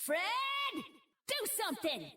Fred, do something!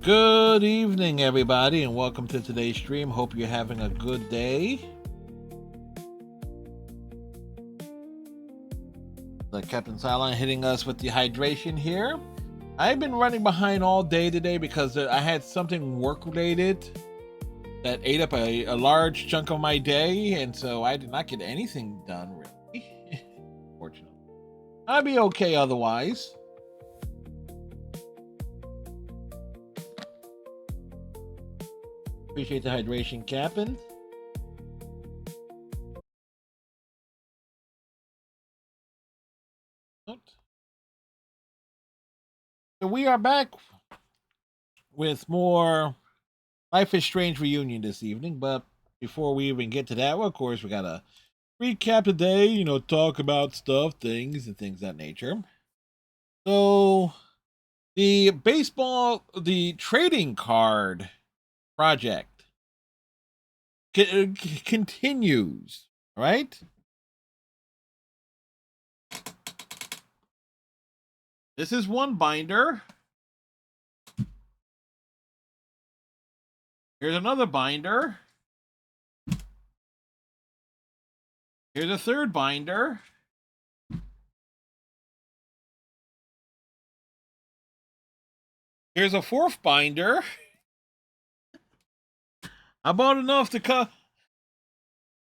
Good evening, everybody, and welcome to today's stream. Hope you're having a good day. Like Captain Sideline hitting us with the hydration here. I've been running behind all day today because I had something work-related that ate up a large chunk of my day, and so I did not get anything done, really. Fortunately. I'll be okay otherwise. Appreciate the hydration, Captain. So we are back with more Life is Strange reunion this evening, but before we even get to that, well, of course, we gotta recap today, talk about stuff, things, and things of that nature. So, the trading card project continues, right? This is one binder. Here's another binder. Here's a third binder. Here's a fourth binder. I bought enough to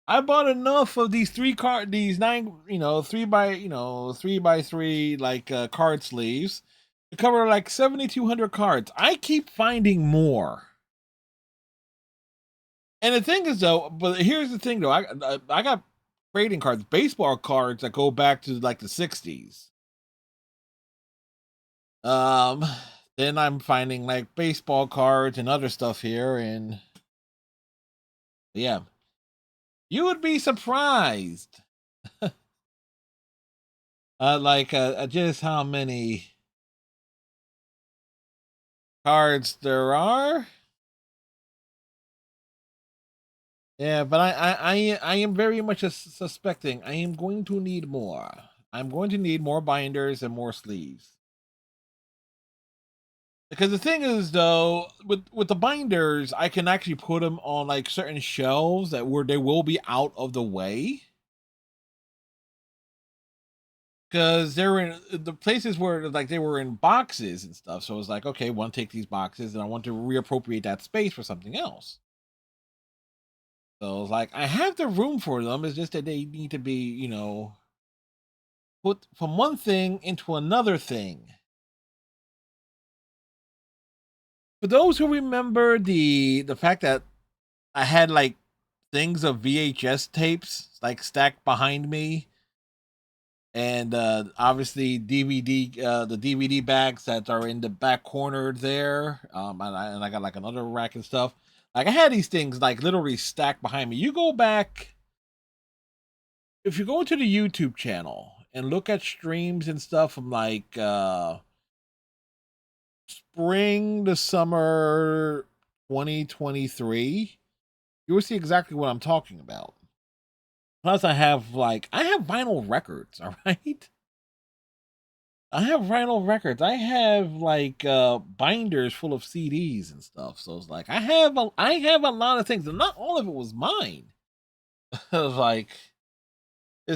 I bought enough of these these 3x3 like card sleeves to cover like 7,200 cards. I keep finding more. And the thing is though, but here's the thing though, I got trading cards, baseball cards that go back to like the 60s. Then I'm finding like baseball cards and other stuff here, and yeah, you would be surprised. Just how many cards there are. Yeah, but I am very much suspecting I am going to need more. I'm going to need more binders and more sleeves. Because the thing is, though, with the binders, I can actually put them on like certain shelves where they will be out of the way. Because they're in the places where like they were in boxes and stuff. So it's like, okay, I want to take these boxes and I want to reappropriate that space for something else. So it's like I have the room for them. It's just that they need to be, put from one thing into another thing. For those who remember the fact that I had like things of VHS tapes like stacked behind me, and obviously the DVD bags that are in the back corner there, and I got like another rack and stuff. Like I had these things like literally stacked behind me. You go back, if you go to the YouTube channel and look at streams and stuff from like spring to summer 2023, you will see exactly what I'm talking about. Plus, I have vinyl records. All right, I have vinyl records. I have like binders full of CDs and stuff. So it's like I have a lot of things, and not all of it was mine. It's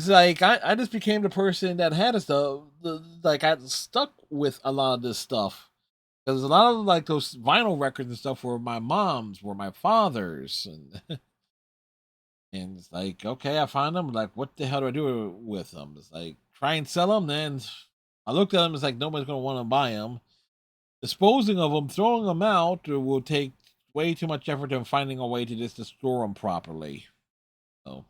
like I just became the person that had stuff. Like I stuck with a lot of this stuff because a lot of like those vinyl records and stuff were my mom's, were my father's, and and it's like, okay, I find them. Like, what the hell do I do with them? It's like try and sell them. Then I looked at them. It's like nobody's gonna want to buy them. Disposing of them, throwing them out will take way too much effort in finding a way to just to store them properly. So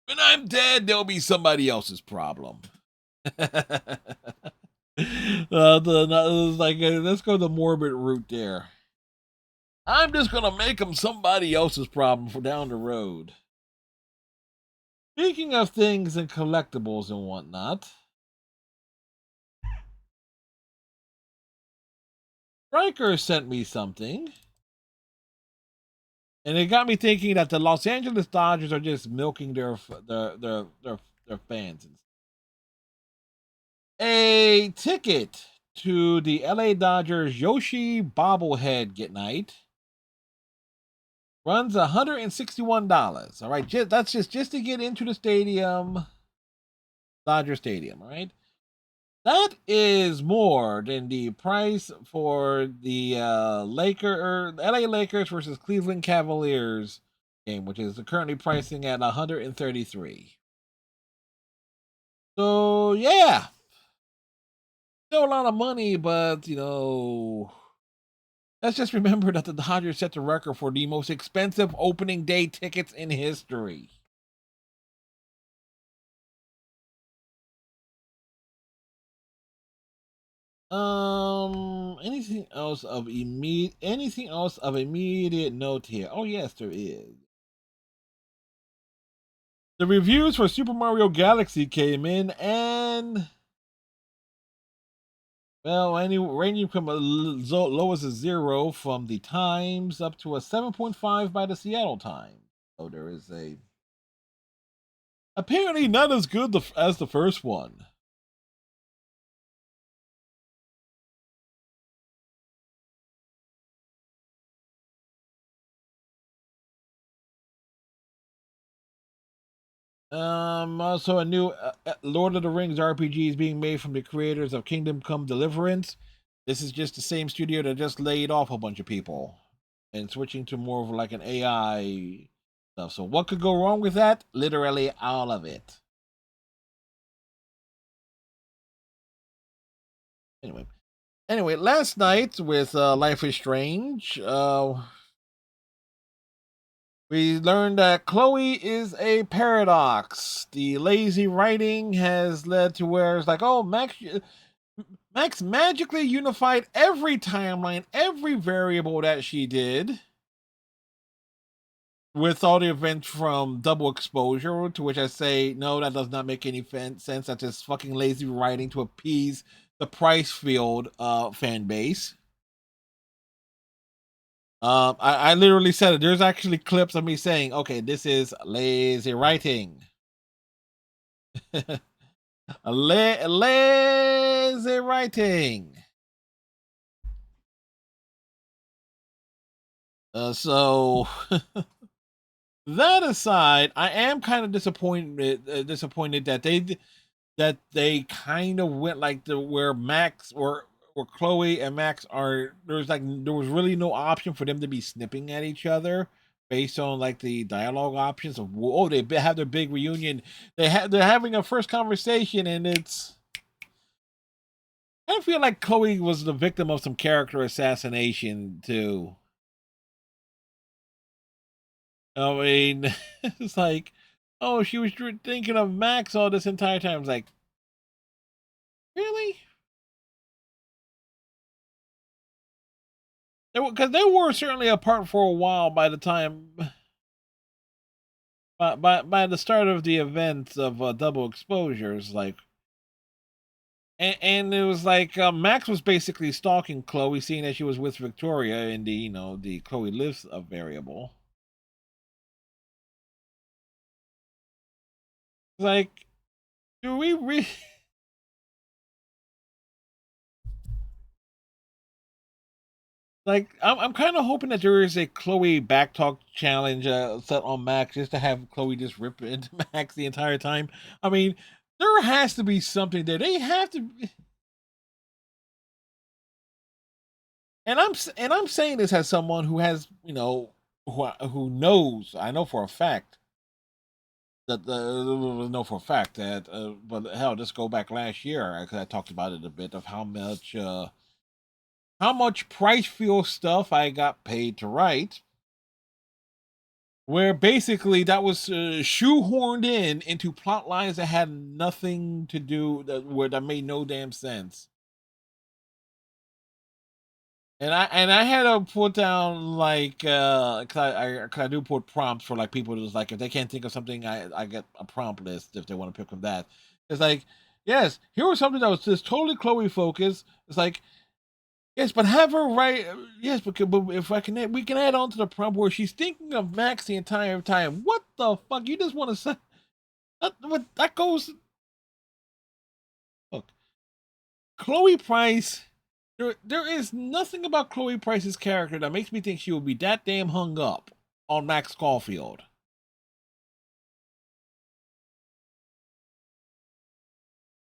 when I'm dead, there'll be somebody else's problem. Let's go the morbid route there. I'm just gonna make them somebody else's problem for down the road. Speaking of things and collectibles and whatnot, Riker sent me something, and it got me thinking that the Los Angeles Dodgers are just milking their fans. A ticket to the LA Dodgers Yoshi bobblehead get night runs $161. All right, that's just to get into the stadium, Dodger Stadium. All right, that is more than the price for the LA Lakers versus Cleveland Cavaliers game, which is currently pricing at 133. So yeah, still a lot of money, but let's just remember that the Dodgers set the record for the most expensive opening day tickets in history. Anything else of immediate note here? Oh yes, there is. The reviews for Super Mario Galaxy came in, and Well, ranging from as low as a 0 from the Times up to a 7.5 by the Seattle Times. So there is a apparently not as good as the first one. Also a new Lord of the Rings RPG is being made from the creators of Kingdom Come Deliverance. This is just the same studio that just laid off a bunch of people and switching to more of like an AI stuff. So what could go wrong with that? Literally all of it. Anyway, last night with Life is Strange, we learned that Chloe is a paradox. The lazy writing has led to where it's like, oh, Max magically unified every timeline, every variable that she did with all the events from Double Exposure, to which I say, no, that does not make any sense. That's just fucking lazy writing to appease the PriceField fan base. I literally said it. There's actually clips of me saying, okay, this is lazy writing. Lazy writing. So that aside, I am kind of disappointed that they kind of went like the where Max or Chloe and Max are. There was really no option for them to be snipping at each other based on like the dialogue options of, oh, they have their big reunion. They're having a first conversation, and it's. I feel like Chloe was the victim of some character assassination too. I mean, it's like, oh, she was thinking of Max all this entire time. It's like, really? Because they were certainly apart for a while by the time, by the start of the events of Double Exposures, like, and it was like Max was basically stalking Chloe, seeing that she was with Victoria in the the Chloe lives variable. Like, do we really? Like, I'm kind of hoping that there is a Chloe backtalk challenge set on Max just to have Chloe just rip into Max the entire time. I mean, there has to be something there. They have to, and I'm saying this as someone who has who knows. I know for a fact that but hell, just go back last year because I talked about it a bit of how much PriceField stuff I got paid to write, where basically that was shoehorned into plot lines that had nothing to do that made no damn sense. And I had to put down like cause I do put prompts for like people who's like if they can't think of something I get a prompt list if they want to pick from that. It's like, yes, here was something that was just totally Chloe focused. It's like, yes, but have her write. Yes, but if I can, we can add on to the prompt where she's thinking of Max the entire time. What the fuck? You just want to say that goes. Look, Chloe Price. There is nothing about Chloe Price's character that makes me think she will be that damn hung up on Max Caulfield.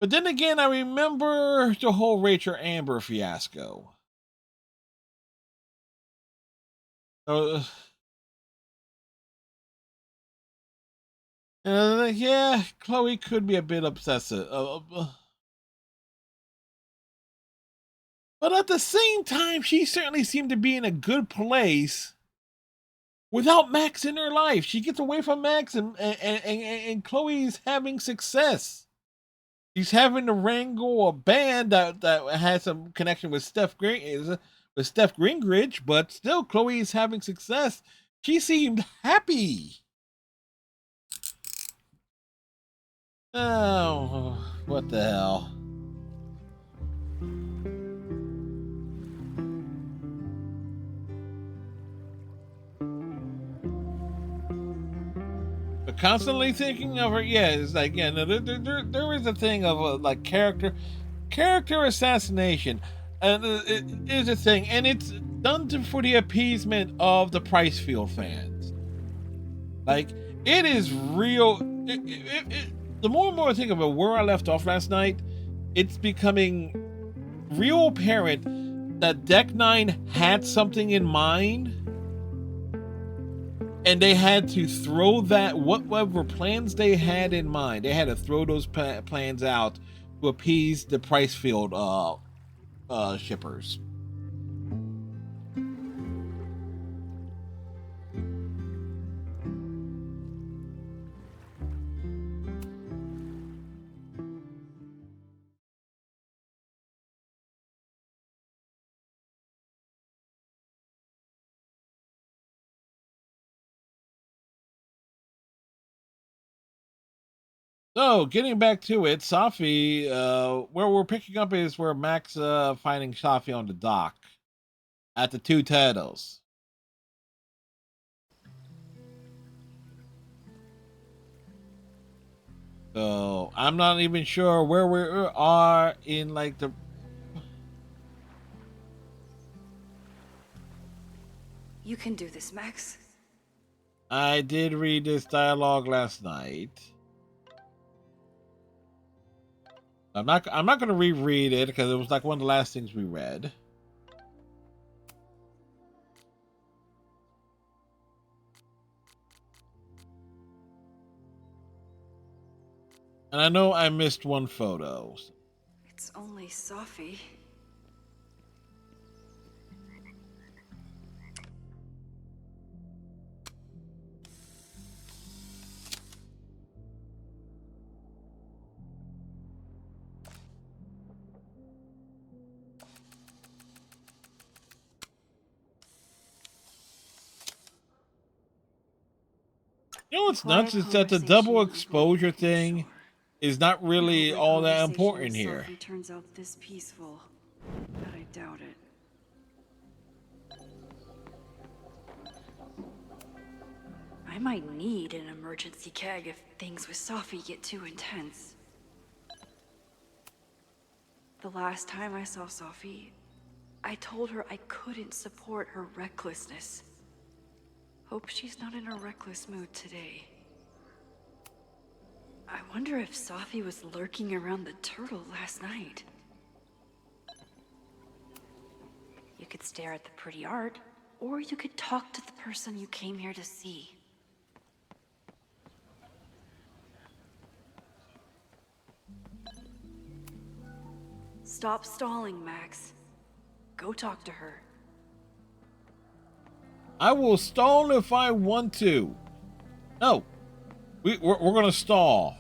But then again, I remember the whole Rachel Amber fiasco. Uh, yeah, Chloe could be a bit obsessive. But at the same time, she certainly seemed to be in a good place without Max in her life. She gets away from Max, and Chloe's having success. She's having to wrangle a band that has some connection with Steph Greenridge, but still Chloe is having success. She seemed happy. Oh, what the hell? constantly thinking of her. Yeah, it's like, yeah, no, there is a thing of like character assassination, and it is a thing, and it's done for the appeasement of the PriceField fans. Like, it is real. The more and more I think about where I left off last night, it's becoming real apparent that Deck 9 had something in mind, and they had to throw that, whatever plans they had in mind, they had to throw those plans out to appease the PriceField shippers. So, getting back to it, Safi, where we're picking up is where Max finding Safi on the dock at the Two Turtles. So, I'm not even sure where we are in like the. You can do this, Max. I did read this dialogue last night. I'm not going to reread it because it was like one of the last things we read. And I know I missed one photo. It's only Sophie. You know what's nuts is that the double exposure thing is not really all that important here. Sophie turns out this peaceful, but I doubt it. I might need an emergency keg if things with Sophie get too intense. The last time I saw Sophie, I told her I couldn't support her recklessness. Hope she's not in a reckless mood today. I wonder if Sophie was lurking around the turtle last night. You could stare at the pretty art, or you could talk to the person you came here to see. Stop stalling, Max. Go talk to her. I will stall if I want to. No, we're going to stall.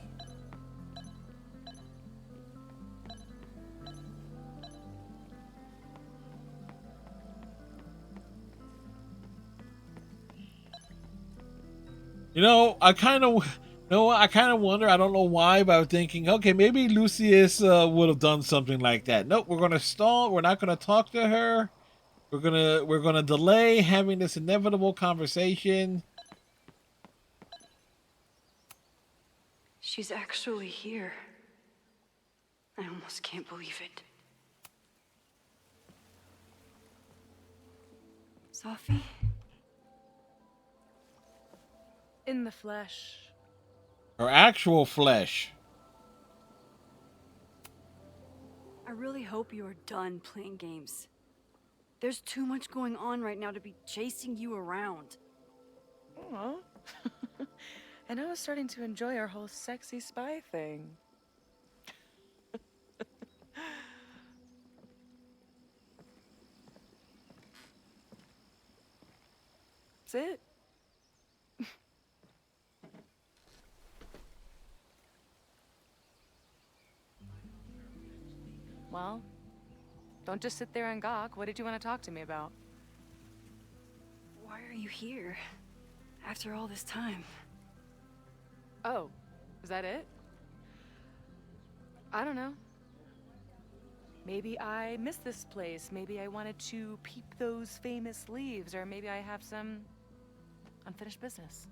You know, I kind of wonder. I don't know why, but I'm thinking, okay, maybe Lucius would have done something like that. Nope, we're gonna stall. We're not gonna talk to her. We're gonna delay having this inevitable conversation. She's actually here. I almost can't believe it. Sophie? In the flesh. Her actual flesh. I really hope you are done playing games. There's too much going on right now to be chasing you around. Aw. And I was starting to enjoy our whole sexy spy thing. That's it. Well, don't just sit there and gawk. What did you want to talk to me about? Why are you here? After all this time? Oh, is that it? I don't know. Maybe I miss this place. Maybe I wanted to peep those famous leaves, or maybe I have some unfinished business.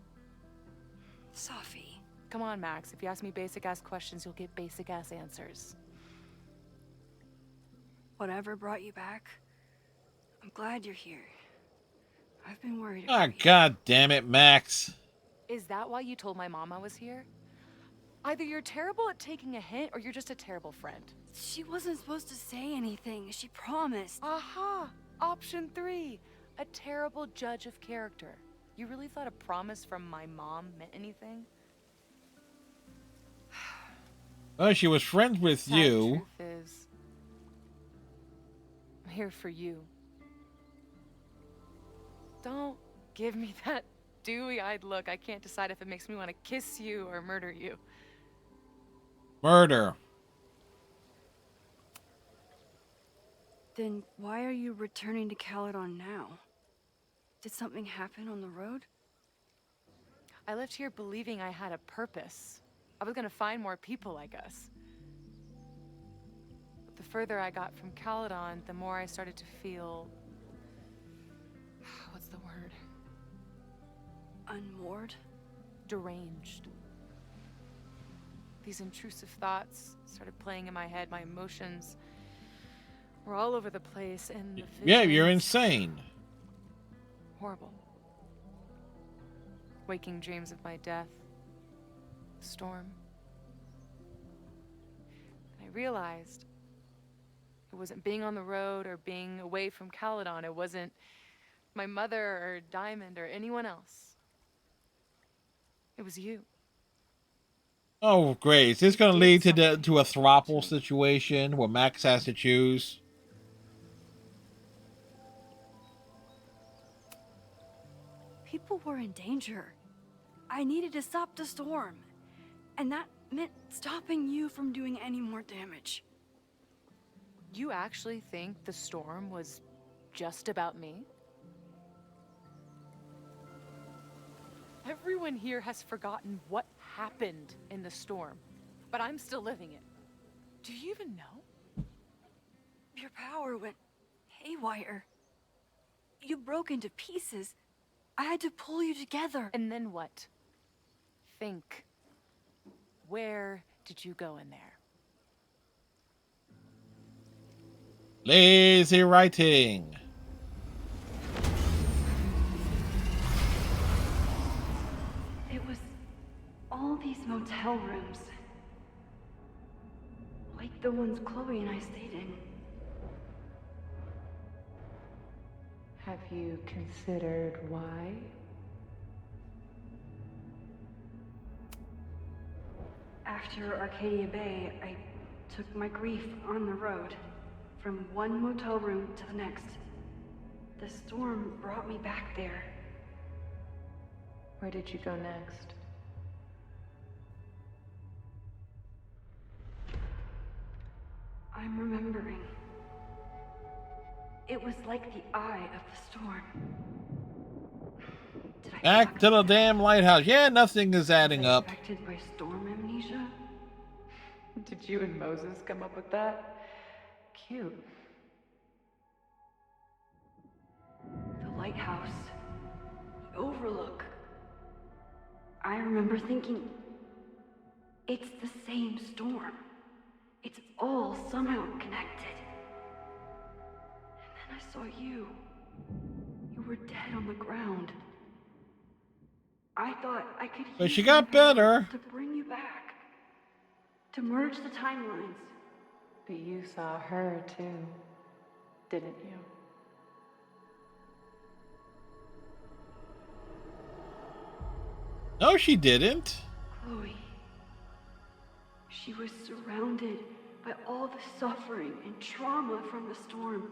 Sophie. Come on, Max. If you ask me basic-ass questions, you'll get basic-ass answers. Whatever brought you back, I'm glad you're here. I've been worried Ah, about you. god damn it, Max. Is that why you told my mom I was here? Either you're terrible at taking a hint, or you're just a terrible friend. She wasn't supposed to say anything. She promised. Aha! Option 3. A terrible judge of character. You really thought a promise from my mom meant anything? Well, she was friends with Sad you. truth is, I'm here for you. Don't give me that dewy-eyed look. I can't decide if it makes me want to kiss you or murder you. Murder. Then why are you returning to Caledon now? Did something happen on the road? I left here believing I had a purpose. I was gonna find more people like us. But the further I got from Caledon, the more I started to feel... what's the word? Unmoored? Deranged. These intrusive thoughts started playing in my head. My emotions were all over the place, and the Yeah, you're visions- insane. Horrible. Waking dreams of my death. The storm. And I realized it wasn't being on the road or being away from Caledon. It wasn't my mother or Diamond or anyone else. It was you. Oh, great. Is this going to lead to a throuple situation where Max has to choose? People were in danger. I needed to stop the storm. And that meant stopping you from doing any more damage. You actually think the storm was just about me? Everyone here has forgotten what happened in the storm, but I'm still living it. Do you even know? Your power went haywire. You broke into pieces. I had to pull you together. And then what? Think. Where did you go in there? Lazy writing. It was all these motel rooms. Like the ones Chloe and I stayed in. Have you considered why? After Arcadia Bay, I took my grief on the road, from one motel room to the next. The storm brought me back there. Where did you go next? I'm remembering. It was like the eye of the storm. Did I Back to the damn lighthouse. Yeah, nothing is adding up. affected by storm amnesia? Did you and Moses come up with that? Cute. The lighthouse. The overlook. I remember thinking, it's the same storm. It's all somehow connected. And then I saw you. You were dead on the ground. I thought I could But use she got my power better. to bring you back. To merge the timelines. But you saw her too, didn't you? No, she didn't. Chloe. She was surrounded by all the suffering and trauma from the storm.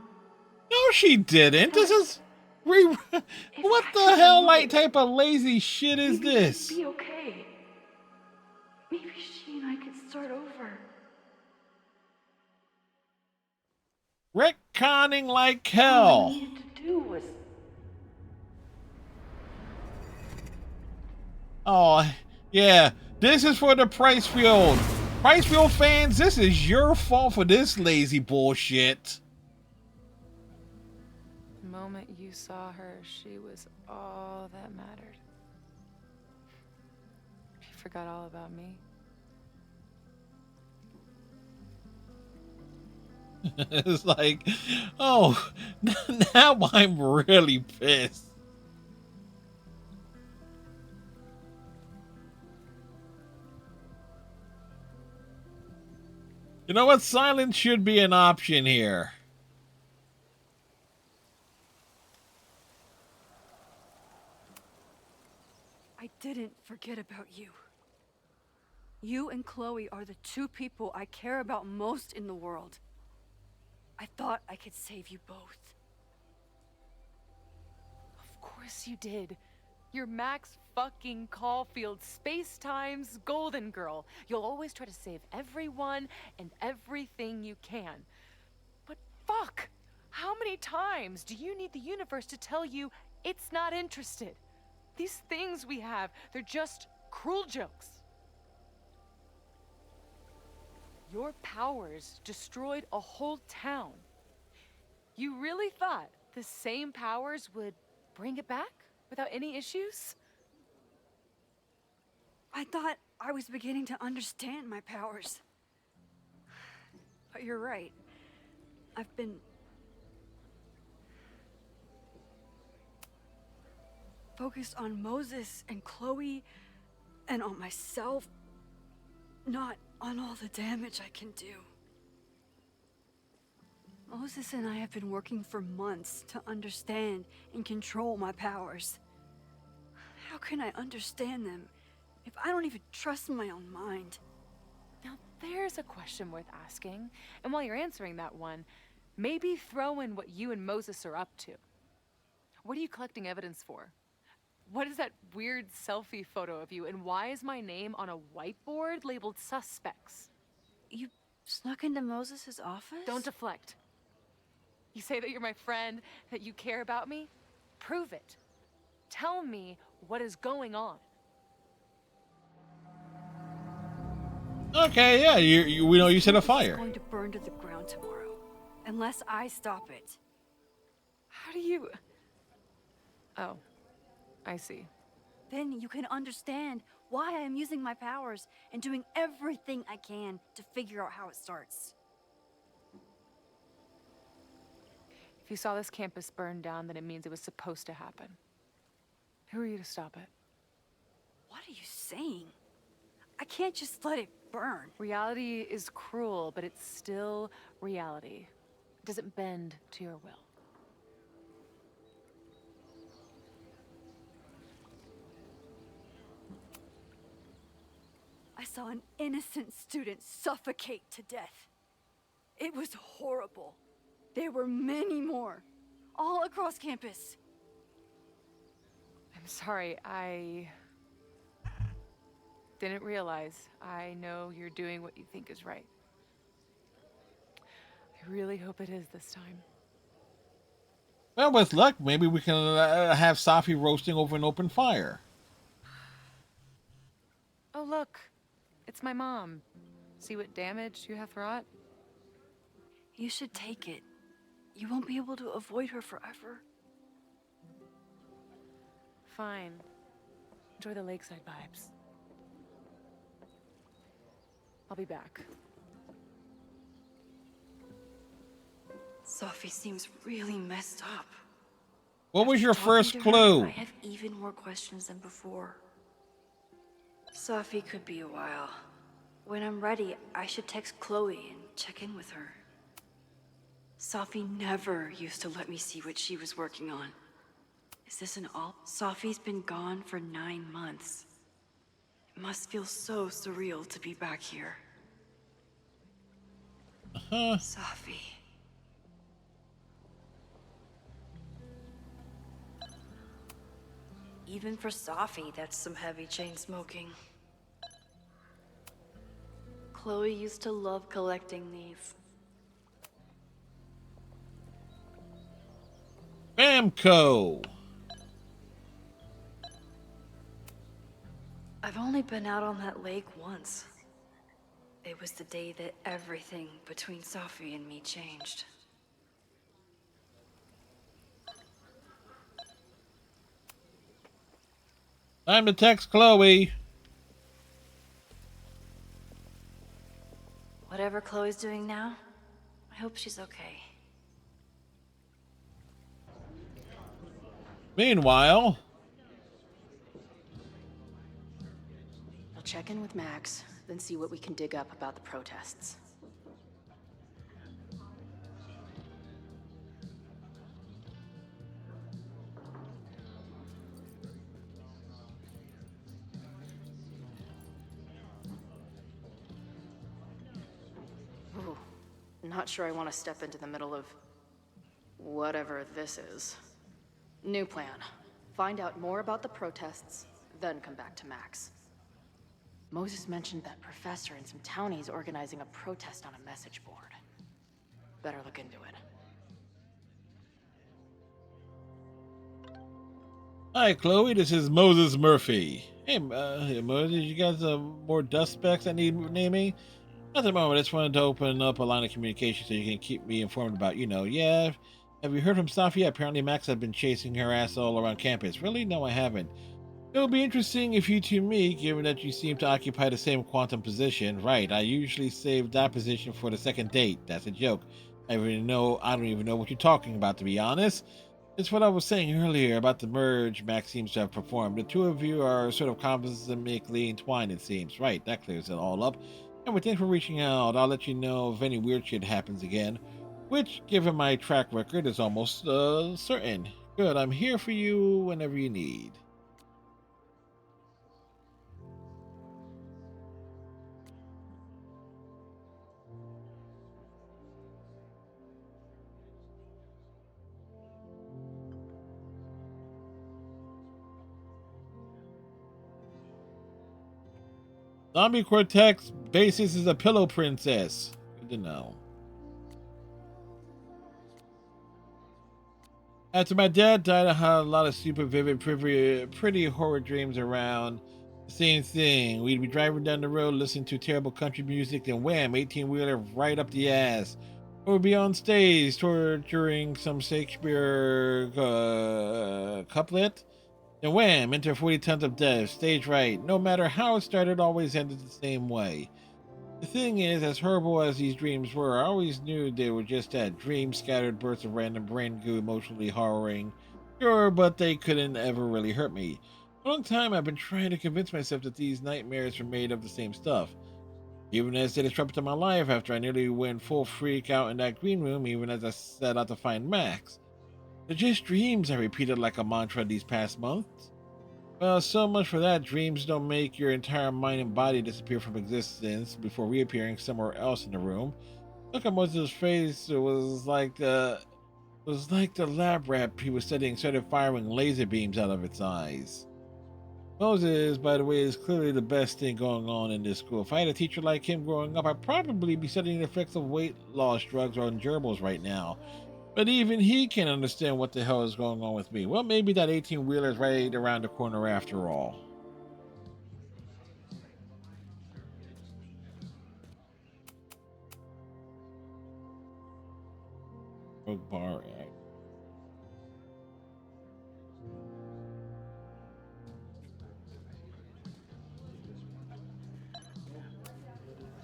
No, she didn't. This is... What the hell, like, type of lazy shit is Maybe this? she'd be okay. Maybe she and I could start over. Retconning like All I hell. needed to do was... Oh, yeah. This is for the PriceField. PriceField fans, this is your fault for this lazy bullshit. The moment you saw her, she was all that mattered. forgot all about me. It's like, oh, now I'm really pissed. You know what? Silence should be an option here. I didn't forget about you. You and Chloe are the two people I care about most in the world. I thought I could save you both. Of course you did. You're Max fucking Caulfield, Space-Time's golden girl. You'll always try to save everyone and everything you can. But fuck! How many times do you need the universe to tell you it's not interested? These things we have, they're just cruel jokes. Your powers destroyed a whole town. You really thought the same powers would bring it back without any issues? I thought I was beginning to understand my powers. But you're right. I've been... focused on Moses and Chloe and on myself, not on all the damage I can do. Moses and I have been working for months to understand and control my powers. How can I understand them if I don't even trust my own mind? Now there's a question worth asking, and while you're answering that one, maybe throw in what you and Moses are up to. What are you collecting evidence for? What is that weird selfie photo of you, and why is my name on a whiteboard labeled suspects? You snuck into Moses' office? Don't deflect. You say that you're my friend, that you care about me? Prove it. Tell me what is going on. Okay, yeah, we know you set a fire. It's going to burn to the ground tomorrow, unless I stop it. How do you... Oh, I see. Then you can understand why I am using my powers and doing everything I can to figure out how it starts. If you saw this campus burn down, then it means it was supposed to happen. Who are you to stop it? What are you saying? I can't just let it burn. Reality is cruel, but it's still reality. It doesn't bend to your will. I saw an innocent student suffocate to death. It was horrible. There were many more, all across campus. I'm sorry, I didn't realize. I know you're doing what you think is right. I really hope it is this time. Well, with luck, maybe we can have Safi roasting over an open fire. Oh, look. It's my mom. See what damage you have wrought? You should take it. You won't be able to avoid her forever. Fine. Enjoy the lakeside vibes. I'll be back. Sophie seems really messed up. What was your After first talking to her, clue? I have even more questions than before. Sophie could be a while. When I'm ready, I should text Chloe and check in with her. Sophie never used to let me see what she was working on. Is this an all? Sophie's been gone for 9 months. It must feel so surreal to be back here. Sophie. Even for Sophie, that's some heavy chain smoking. Chloe used to love collecting these. Bamco. I've only been out on that lake once. It was the day that everything between Sophie and me changed. Time to text Chloe. Whatever Chloe's doing now, I hope she's okay. Meanwhile, I'll check in with Max, then see what we can dig up about the protests. Ooh, not sure I want to step into the middle of whatever this is. New plan. Find out more about the protests, then come back to Max. Moses mentioned that professor and some townies organizing a protest on a message board. Better look into it. hi Chloe, this is Moses Murphy. Hey, hey Moses, you got some more dust specs I need naming? At the moment, I just wanted to open up a line of communication so you can keep me informed about, yeah. Have you heard from Safia? Apparently Max has been chasing her ass all around campus. Really? No, I haven't. It'll be interesting if you two meet, given that you seem to occupy the same quantum position. Right, I usually save that position for the second date. That's a joke. I don't even know what you're talking about, to be honest. It's what I was saying earlier about the merge Max seems to have performed. The two of you are sort of cosmically entwined, it seems. Right, that clears it all up. And thanks for reaching out. I'll let you know if any weird shit happens again. Which, given my track record, is almost certain. Good, I'm here for you whenever you need. Zombie Cortex basis is a pillow princess. Good to know. After my dad died, I had a lot of super vivid, pretty horror dreams around the same thing. We'd be driving down the road listening to terrible country music, then wham, 18-wheeler right up the ass. Or we'd be on stage torturing some Shakespeare couplet. Then wham, enter 40 tons of death, stage right. No matter how it started, always ended the same way. The thing is, as horrible as these dreams were, I always knew they were just that, dreams, scattered bursts of random brain goo, emotionally harrowing. Sure, but they couldn't ever really hurt me. For a long time, I've been trying to convince myself that these nightmares were made of the same stuff. Even as they disrupted my life after I nearly went full freak out in that green room, even as I set out to find Max. They're just dreams, I repeated like a mantra these past months. Well, so much for that. Dreams don't make your entire mind and body disappear from existence before reappearing somewhere else in the room. Look at Moses' face. It was like the lab rat he was studying started firing laser beams out of its eyes. Moses, by the way, is clearly the best thing going on in this school. If I had a teacher like him growing up, I'd probably be studying the effects of weight loss drugs on gerbils right now. But even he can't understand what the hell is going on with me. Well, maybe that 18-wheeler is right around the corner after all. Rogue bar.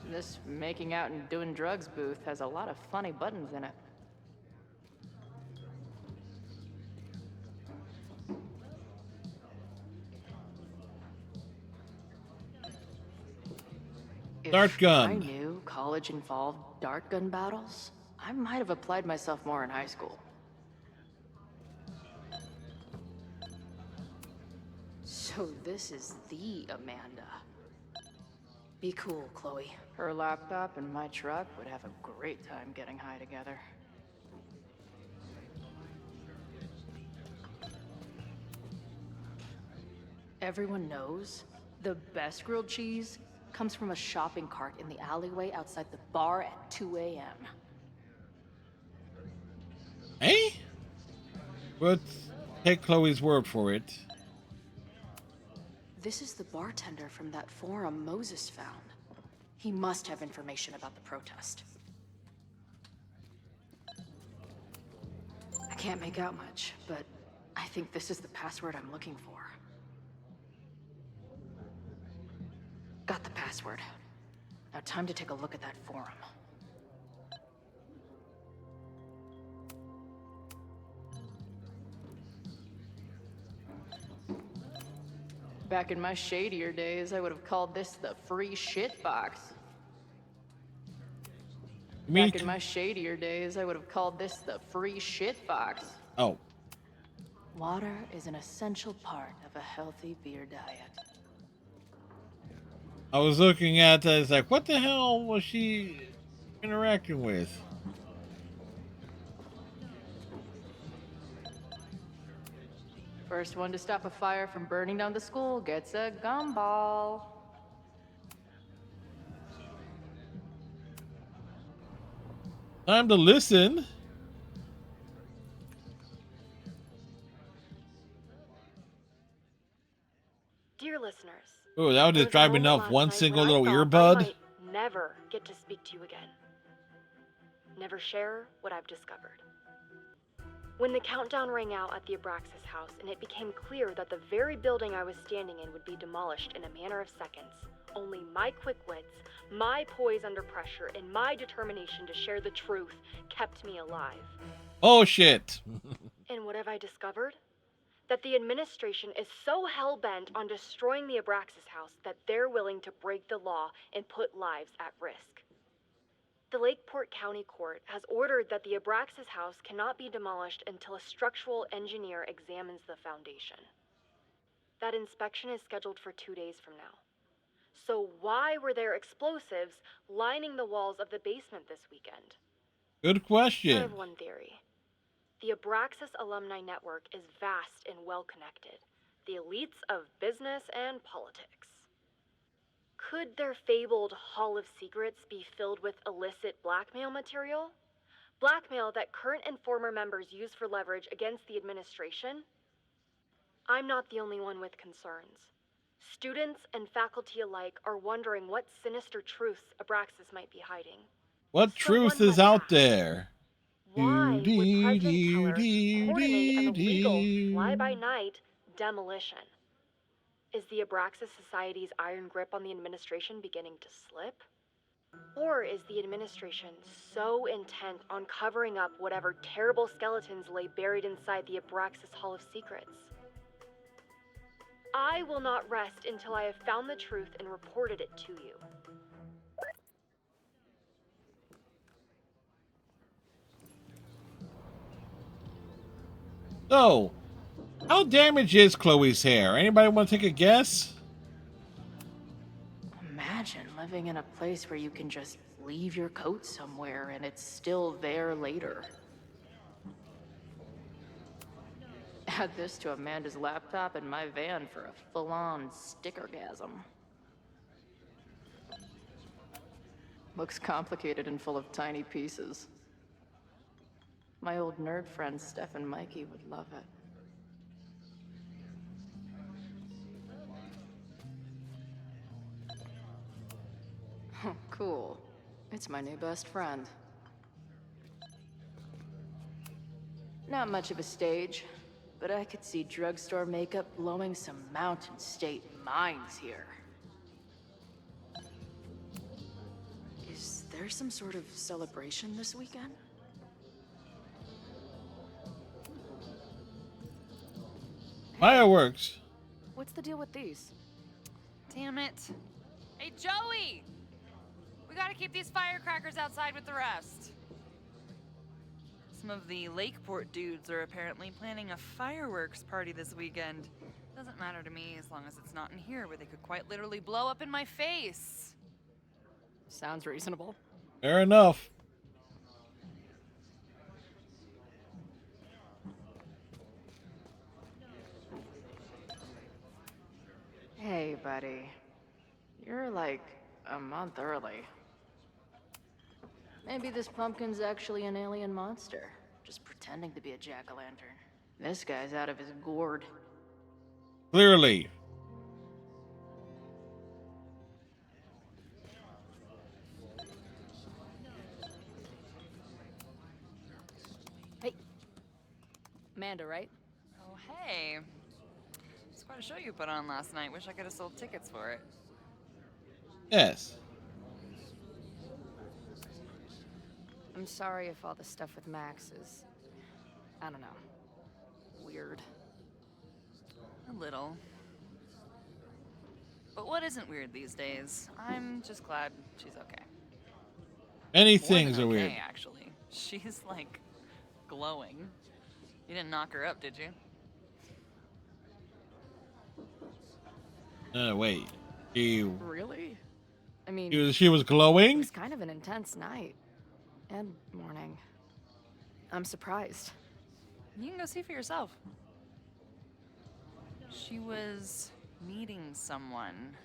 This making out and doing drugs booth has a lot of funny buttons in it. Dart gun. If I knew college involved dart gun battles, I might have applied myself more in high school. So this is the Amanda. Be cool, Chloe. Her laptop and my truck would have a great time getting high together. Everyone knows the best grilled cheese comes from a shopping cart in the alleyway outside the bar at 2 a.m. Hey? But take Chloe's word for it. This is the bartender from that forum Moses found. He must have information about the protest. I can't make out much, but I think this is the password I'm looking for. Got the password. Now time to take a look at that forum. Back in my shadier days, I would have called this the free shit box. Back in my shadier days, I would have called this the free shit box. Oh. Water is an essential part of a healthy beer diet. I was looking at that. It's like, what the hell was she interacting with? First one to stop a fire from burning down the school gets a gumball. Time to listen. Dear listeners. Oh, that would just drive me nuts. One single little earbud. I might never get to speak to you again. Never share what I've discovered. When the countdown rang out at the Abraxas house and it became clear that the very building I was standing in would be demolished in a matter of seconds, only my quick wits, my poise under pressure, and my determination to share the truth kept me alive. Oh, shit. And what have I discovered? That the administration is so hell-bent on destroying the Abraxas house that they're willing to break the law and put lives at risk. The Lakeport County Court has ordered that the Abraxas house cannot be demolished until a structural engineer examines the foundation. That inspection is scheduled for 2 days from now. So why were there explosives lining the walls of the basement this weekend? Good question. I have one theory. The Abraxas alumni network is vast and well-connected. The elites of business and politics. Could their fabled Hall of Secrets be filled with illicit blackmail material? Blackmail that current and former members use for leverage against the administration? I'm not the only one with concerns. Students and faculty alike are wondering what sinister truths Abraxas might be hiding. What truth is out there? Why would President Keller coordinate an illegal fly-by-night demolition? Is the Abraxas Society's iron grip on the administration beginning to slip? Or is the administration so intent on covering up whatever terrible skeletons lay buried inside the Abraxas Hall of Secrets? I will not rest until I have found the truth and reported it to you. So, how damaged is Chloe's hair? Anybody want to take a guess? Imagine living in a place where you can just leave your coat somewhere and it's still there later. Add this to Amanda's laptop and my van for a full-on stickergasm. Looks complicated and full of tiny pieces. My old nerd friends Steph and Mikey would love it. Cool. It's my new best friend. Not much of a stage, but I could see drugstore makeup blowing some Mountain State minds here. Is there some sort of celebration this weekend? Fireworks. What's the deal with these? Damn it. Hey, Joey! We gotta keep these firecrackers outside with the rest. Some of the Lakeport dudes are apparently planning a fireworks party this weekend. Doesn't matter to me as long as it's not in here where they could quite literally blow up in my face. Sounds reasonable. Fair enough. Hey, buddy. You're like a month early. Maybe this pumpkin's actually an alien monster, just pretending to be a jack-o'-lantern. This guy's out of his gourd. Clearly. Hey. Amanda, right? Oh, hey. It's quite a show you put on last night. Wish I could have sold tickets for it. Yes. I'm sorry if all the stuff with Max is, I don't know, weird. A little. But what isn't weird these days? I'm just glad she's okay. Many More things than are okay, weird. actually. She's like glowing. You didn't knock her up, did you? Wait. She Really? I mean, she was it glowing? was kind of an intense night. And morning. I'm surprised. You can go see for yourself. She was meeting someone.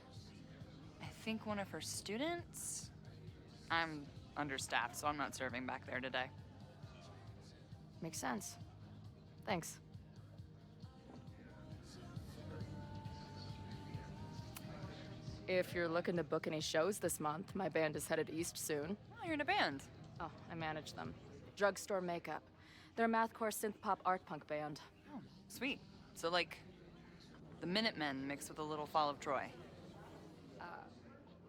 I think one of her students? I'm understaffed, so I'm not serving back there today. Makes sense. Thanks. If you're looking to book any shows this month, my band is headed east soon. Oh, you're in a band. Oh, I manage them. Drugstore Makeup. They're a mathcore synth-pop art punk band. Oh, sweet. So like the Minutemen mixed with a little Fall of Troy.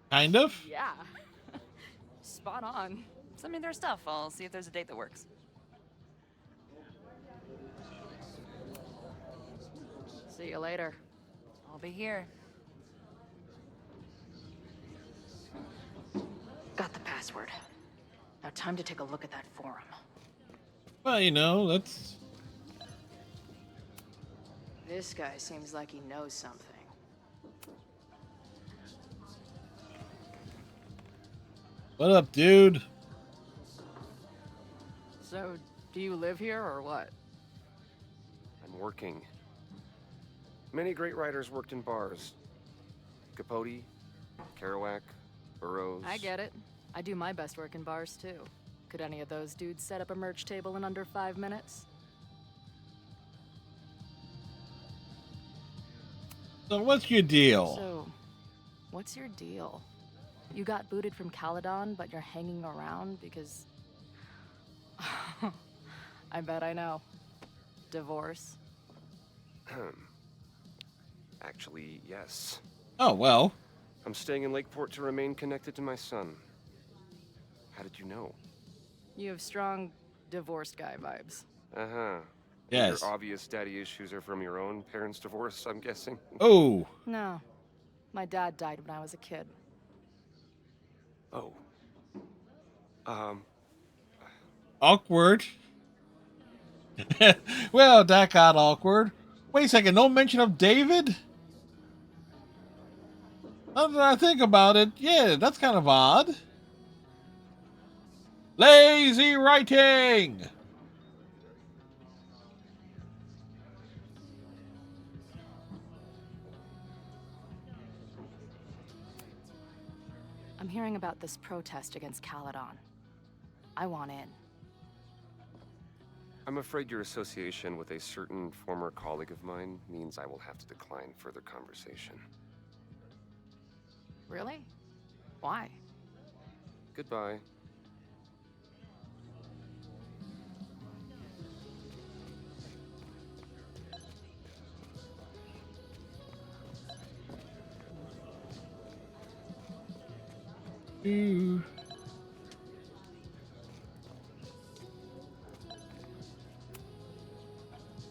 Kind of? Yeah. Spot on. Send me their stuff. I'll see if there's a date that works. See you later. I'll be here. Got the password. Now time to take a look at that forum. Well, you know, that's... This guy seems like he knows something. What up, dude? So, do you live here or what? I'm working. Many great writers worked in bars. Capote, Kerouac, Burroughs. I get it. I do my best work in bars too. Could any of those dudes set up a merch table in under 5 minutes? So what's your deal? So, what's your deal? You got booted from Caledon, but you're hanging around because... I bet I know. Divorce. Actually, yes. Oh, well. I'm staying in Lakeport to remain connected to my son. How did you know? You have strong divorced guy vibes. Uh-huh. Yes. Your obvious daddy issues are from your own parents' divorce, I'm guessing. Oh. No. My dad died when I was a kid. Oh. Awkward. Well, that got awkward. Wait a second, no mention of David? Now that I think about it, yeah, that's kind of odd. Lazy writing! I'm hearing about this protest against Caledon. I want in. I'm afraid your association with a certain former colleague of mine means I will have to decline further conversation. Really? Why? Goodbye. Ooh.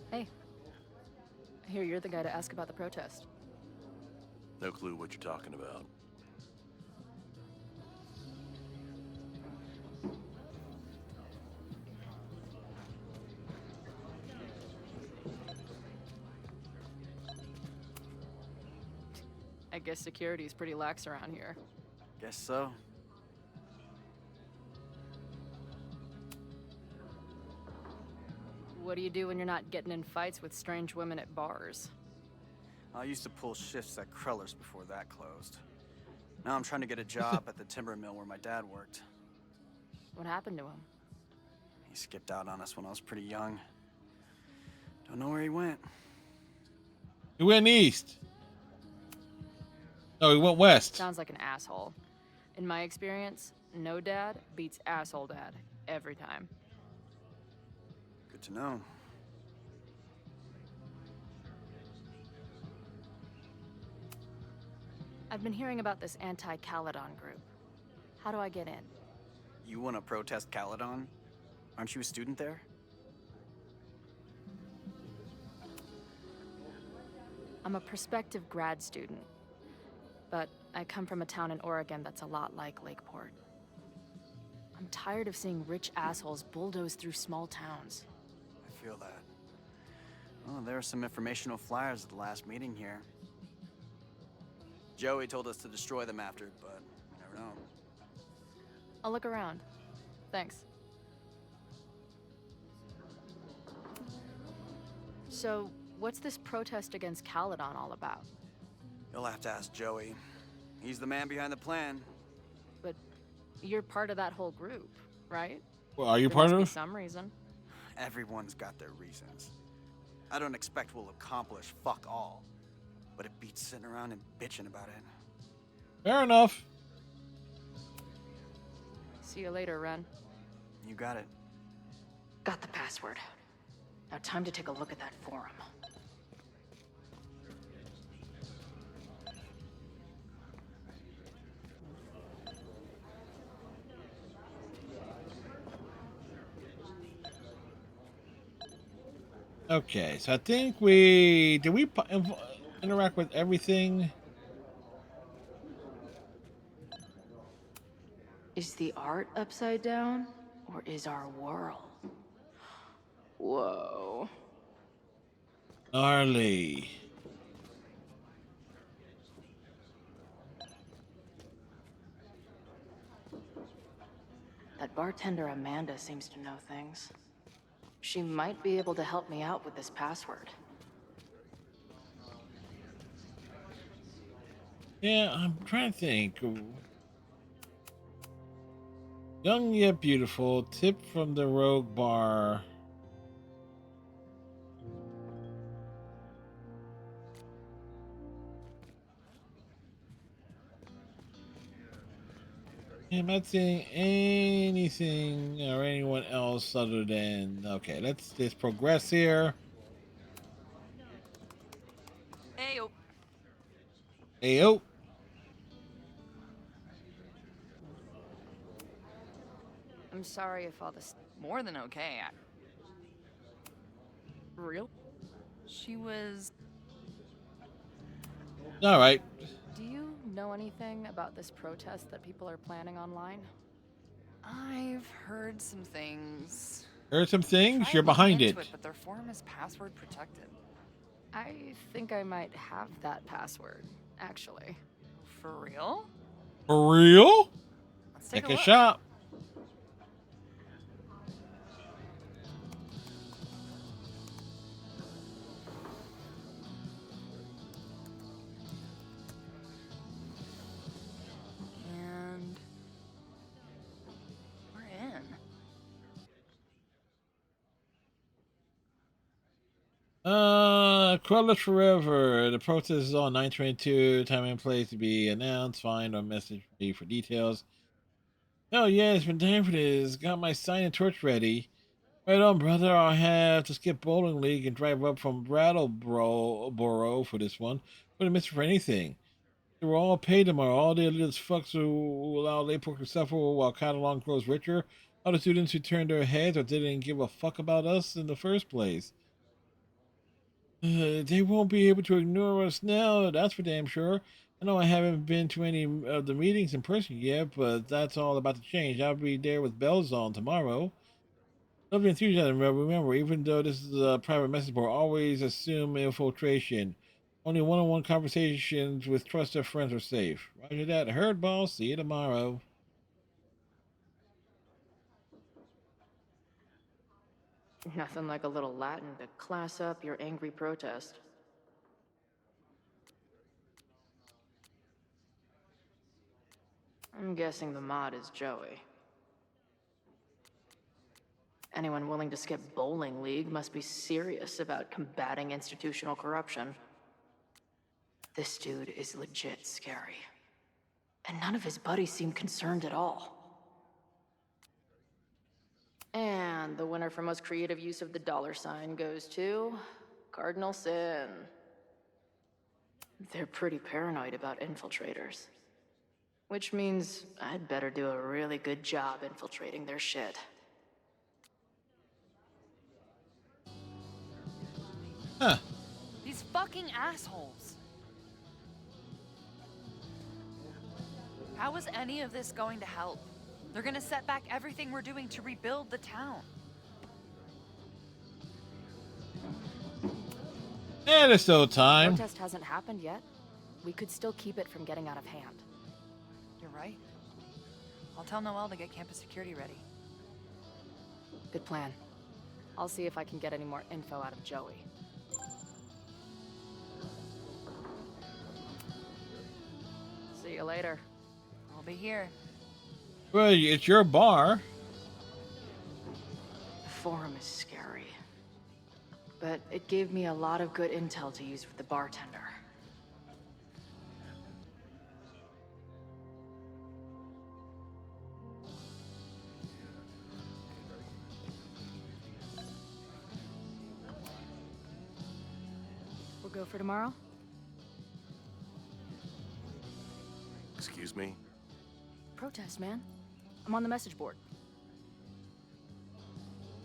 Hey. I hear you're the guy to ask about the protest. No clue what you're talking about. I guess security's pretty lax around here. Guess so. What do you do when you're not getting in fights with strange women at bars? I used to pull shifts at Kreller's before that closed. Now I'm trying to get a job at the timber mill where my dad worked. What happened to him? He skipped out on us when I was pretty young. Don't know where he went. He went east. No, he went west. Sounds like an asshole. In my experience, no dad beats asshole dad every time. Good to know. I've been hearing about this anti-Caledon group. How do I get in? You want to protest Caledon? Aren't you a student there? I'm a prospective grad student, but I come from a town in Oregon that's a lot like Lakeport. I'm tired of seeing rich assholes bulldoze through small towns. I feel that. Well, there are some informational flyers at the last meeting here. Joey told us to destroy them after, but you never know. I'll look around. Thanks. So, what's this protest against Caledon all about? You'll have to ask Joey. He's the man behind the plan. But you're part of that whole group, right? Well, are you There part must of be it? some reason. Everyone's got their reasons. I don't expect we'll accomplish fuck all, but it beats sitting around and bitching about it. Fair enough. See you later, Ren. You got it. Got the password. Now time to take a look at that forum. Okay, so I think did we interact with everything? Is the art upside down, or is our world? Whoa. Gnarly. That bartender Amanda seems to know things. She might be able to help me out with this password. Yeah, I'm trying to think. Young yet beautiful. Tip from the Rogue Bar. Yeah, I'm not seeing anything or anyone else other than okay. Let's just progress here. Hey, Ayo. I'm sorry if all this... more than okay. Real? She was. All right. Do you know anything about this protest that people are planning online? I've heard some things. Heard some things. Tried You're behind looking it. into but their forum is password protected. I think I might have that password, actually. For real? For real? Let's take Take a a look. shot. And we're in. Crawlers Forever. The protest is on 9/22. Time and place to be announced. Find or message me for details. Oh yeah, it's been time for this. Got my sign and torch ready. Right on, brother. I'll have to skip bowling league and drive up from Brattleboro for this one. Wouldn't miss it for anything. They were all paid tomorrow. All the elite fucks who allow Layport to suffer while Catalan grows richer. All the students who turned their heads or didn't give a fuck about us in the first place. They won't be able to ignore us now, that's for damn sure. I know I haven't been to any of the meetings in person yet, but that's all about to change. I'll be there with bells on tomorrow. Lovely enthusiasm, remember, even though this is a private message board, always assume infiltration. Only one-on-one conversations with trusted friends are safe. Roger that. Heard, boss. See you tomorrow. Nothing like a little Latin to class up your angry protest. I'm guessing the mod is Joey. Anyone willing to skip bowling league must be serious about combating institutional corruption. This dude is legit scary. And none of his buddies seem concerned at all. And the winner for most creative use of the $sign goes to Cardinal Sin. They're pretty paranoid about infiltrators. Which means I'd better do a really good job infiltrating their shit. Huh. These fucking assholes. How is any of this going to help? They're gonna set back everything we're doing to rebuild the town. Yeah, there's still time. Protest hasn't happened yet. We could still keep it from getting out of hand. You're right. I'll tell Noelle to get campus security ready. Good plan. I'll see if I can get any more info out of Joey. See you later. I'll be here. Well, it's your bar. The forum is scary. But it gave me a lot of good intel to use with the bartender. We'll go for tomorrow? Excuse me? Protest, man. I'm on the message board.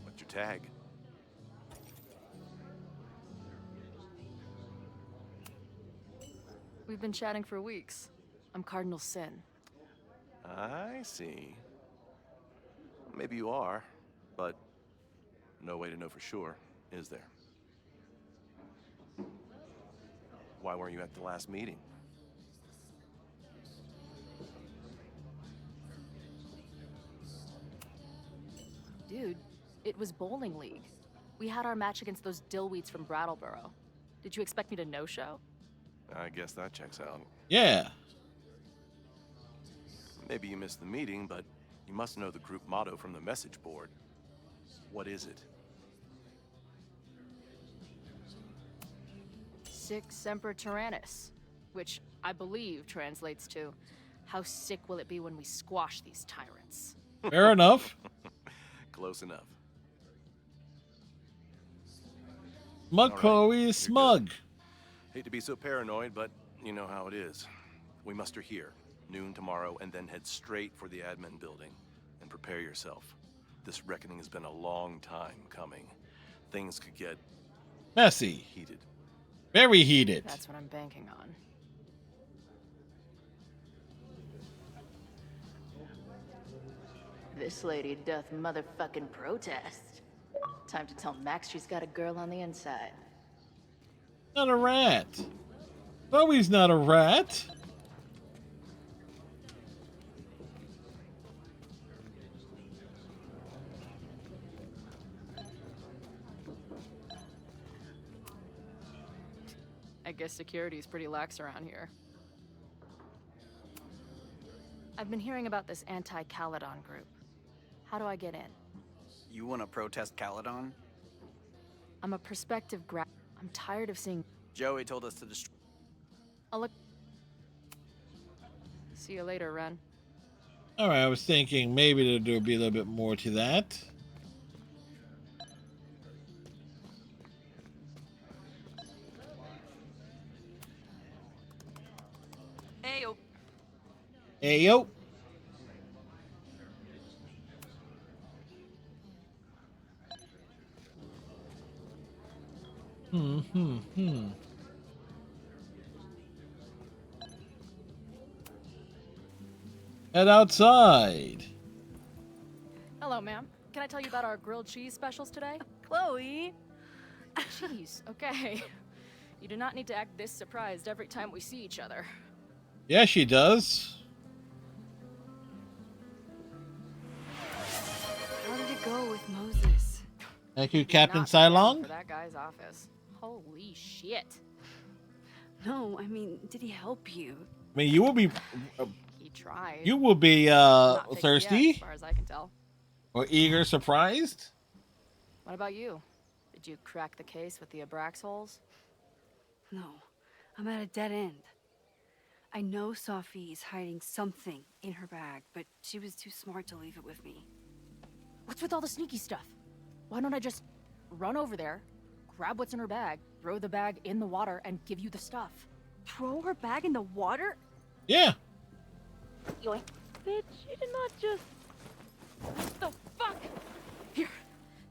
What's your tag? We've been chatting for weeks. I'm Cardinal Sin. I see. Maybe you are, but no way to know for sure, is there? Why weren't you at the last meeting? Dude, it was bowling league. We had our match against those dillweeds from Brattleboro. Did you expect me to no-show? I guess that checks out. Yeah. Maybe you missed the meeting, but you must know the group motto from the message board. What is it? Sic Semper Tyrannis, which I believe translates to, how sick will it be when we squash these tyrants? Fair enough. Close enough. Smug All right, Chloe you're is smug. good. Hate to be so paranoid, but you know how it is. We muster here, noon tomorrow, and then head straight for the admin building. And prepare yourself. This reckoning has been a long time coming. Things could get Messy. heated. Very heated. That's what I'm banking on. This lady doth motherfucking protest. Time to tell Max she's got a girl on the inside. Not a rat. Chloe's not a rat. I guess security's pretty lax around here. I've been hearing about this anti-Caledon group. How do I get in? You want to protest Caledon? I'm a prospective grad. I'm tired of seeing. Joey told us to destroy. I'll look. See you later, Ren. All right, I was thinking maybe there'll be a little bit more to that. Ayo. Hey, yo. Head outside. Hello, ma'am. Can I tell you about our grilled cheese specials today? Chloe! Cheese, okay. You do not need to act this surprised every time we see each other. Yeah, she does. How did it go with Moses? Thank you, Did Captain not stand Cylon. For that guy's office. Holy shit. No, I mean, did he help you? I mean, you will be He tried. not Not fixed yet, thirsty as far as I can tell. or eager, surprised. What about you? Did you crack the case with the Abraxas holes? No, I'm at a dead end. I know Sophie is hiding something in her bag, but she was too smart to leave it with me. What's with all the sneaky stuff? Why don't I just run over there, grab what's in her bag, throw the bag in the water, and give you the stuff? Throw her bag in the water? Yeah. Yoink. Bitch, you did not just... What the fuck? Here,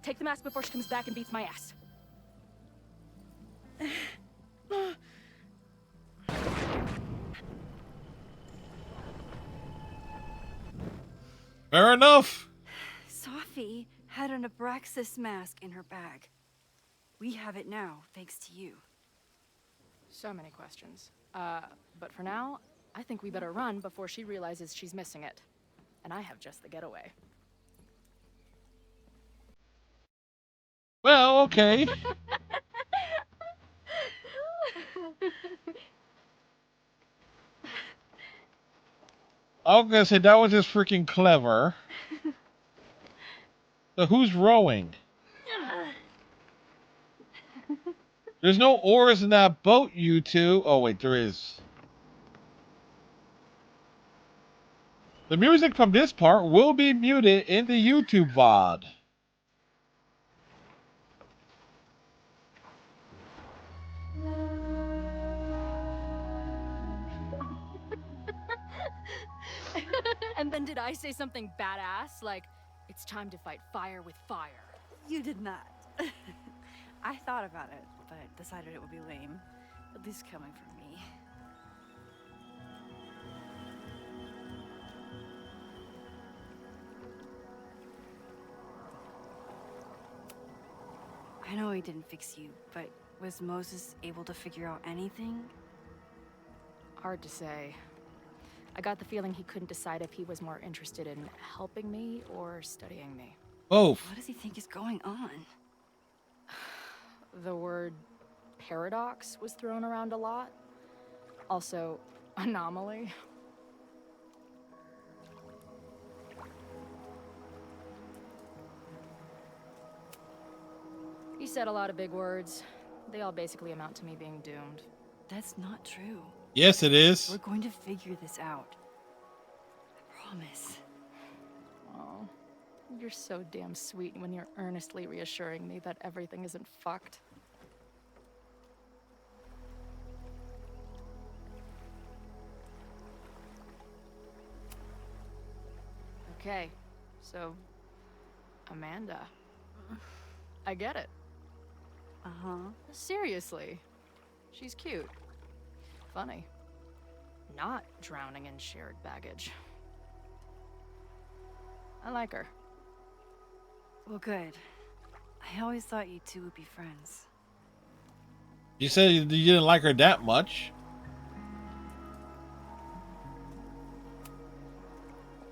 take the mask before she comes back and beats my ass. Fair enough. Sophie had an Abraxas mask in her bag. We have it now, thanks to you. So many questions. But for now, I think we better run before she realizes she's missing it. And I have just the getaway. Well, okay. I was gonna say that was just freaking clever. So who's rowing? There's no oars in that boat, you two. Oh wait, there is. The music from this part will be muted in the YouTube VOD. And then did I say something badass? Like, it's time to fight fire with fire. You did not. I thought about it, but decided it would be lame. At least coming from me. I know he didn't fix you, but was Moses able to figure out anything? Hard to say. I got the feeling he couldn't decide if he was more interested in helping me or studying me. Both. What does he think is going on? The word paradox was thrown around a lot. Also, anomaly. He said a lot of big words. They all basically amount to me being doomed. That's not true. Yes, it is. We're going to figure this out. I promise. Oh, you're so damn sweet when you're earnestly reassuring me that everything isn't fucked. Okay, so Amanda. I get it. Uh-huh. Seriously. She's cute. Funny. Not drowning in shared baggage. I like her. Well, good. I always thought you two would be friends. You said you didn't like her that much.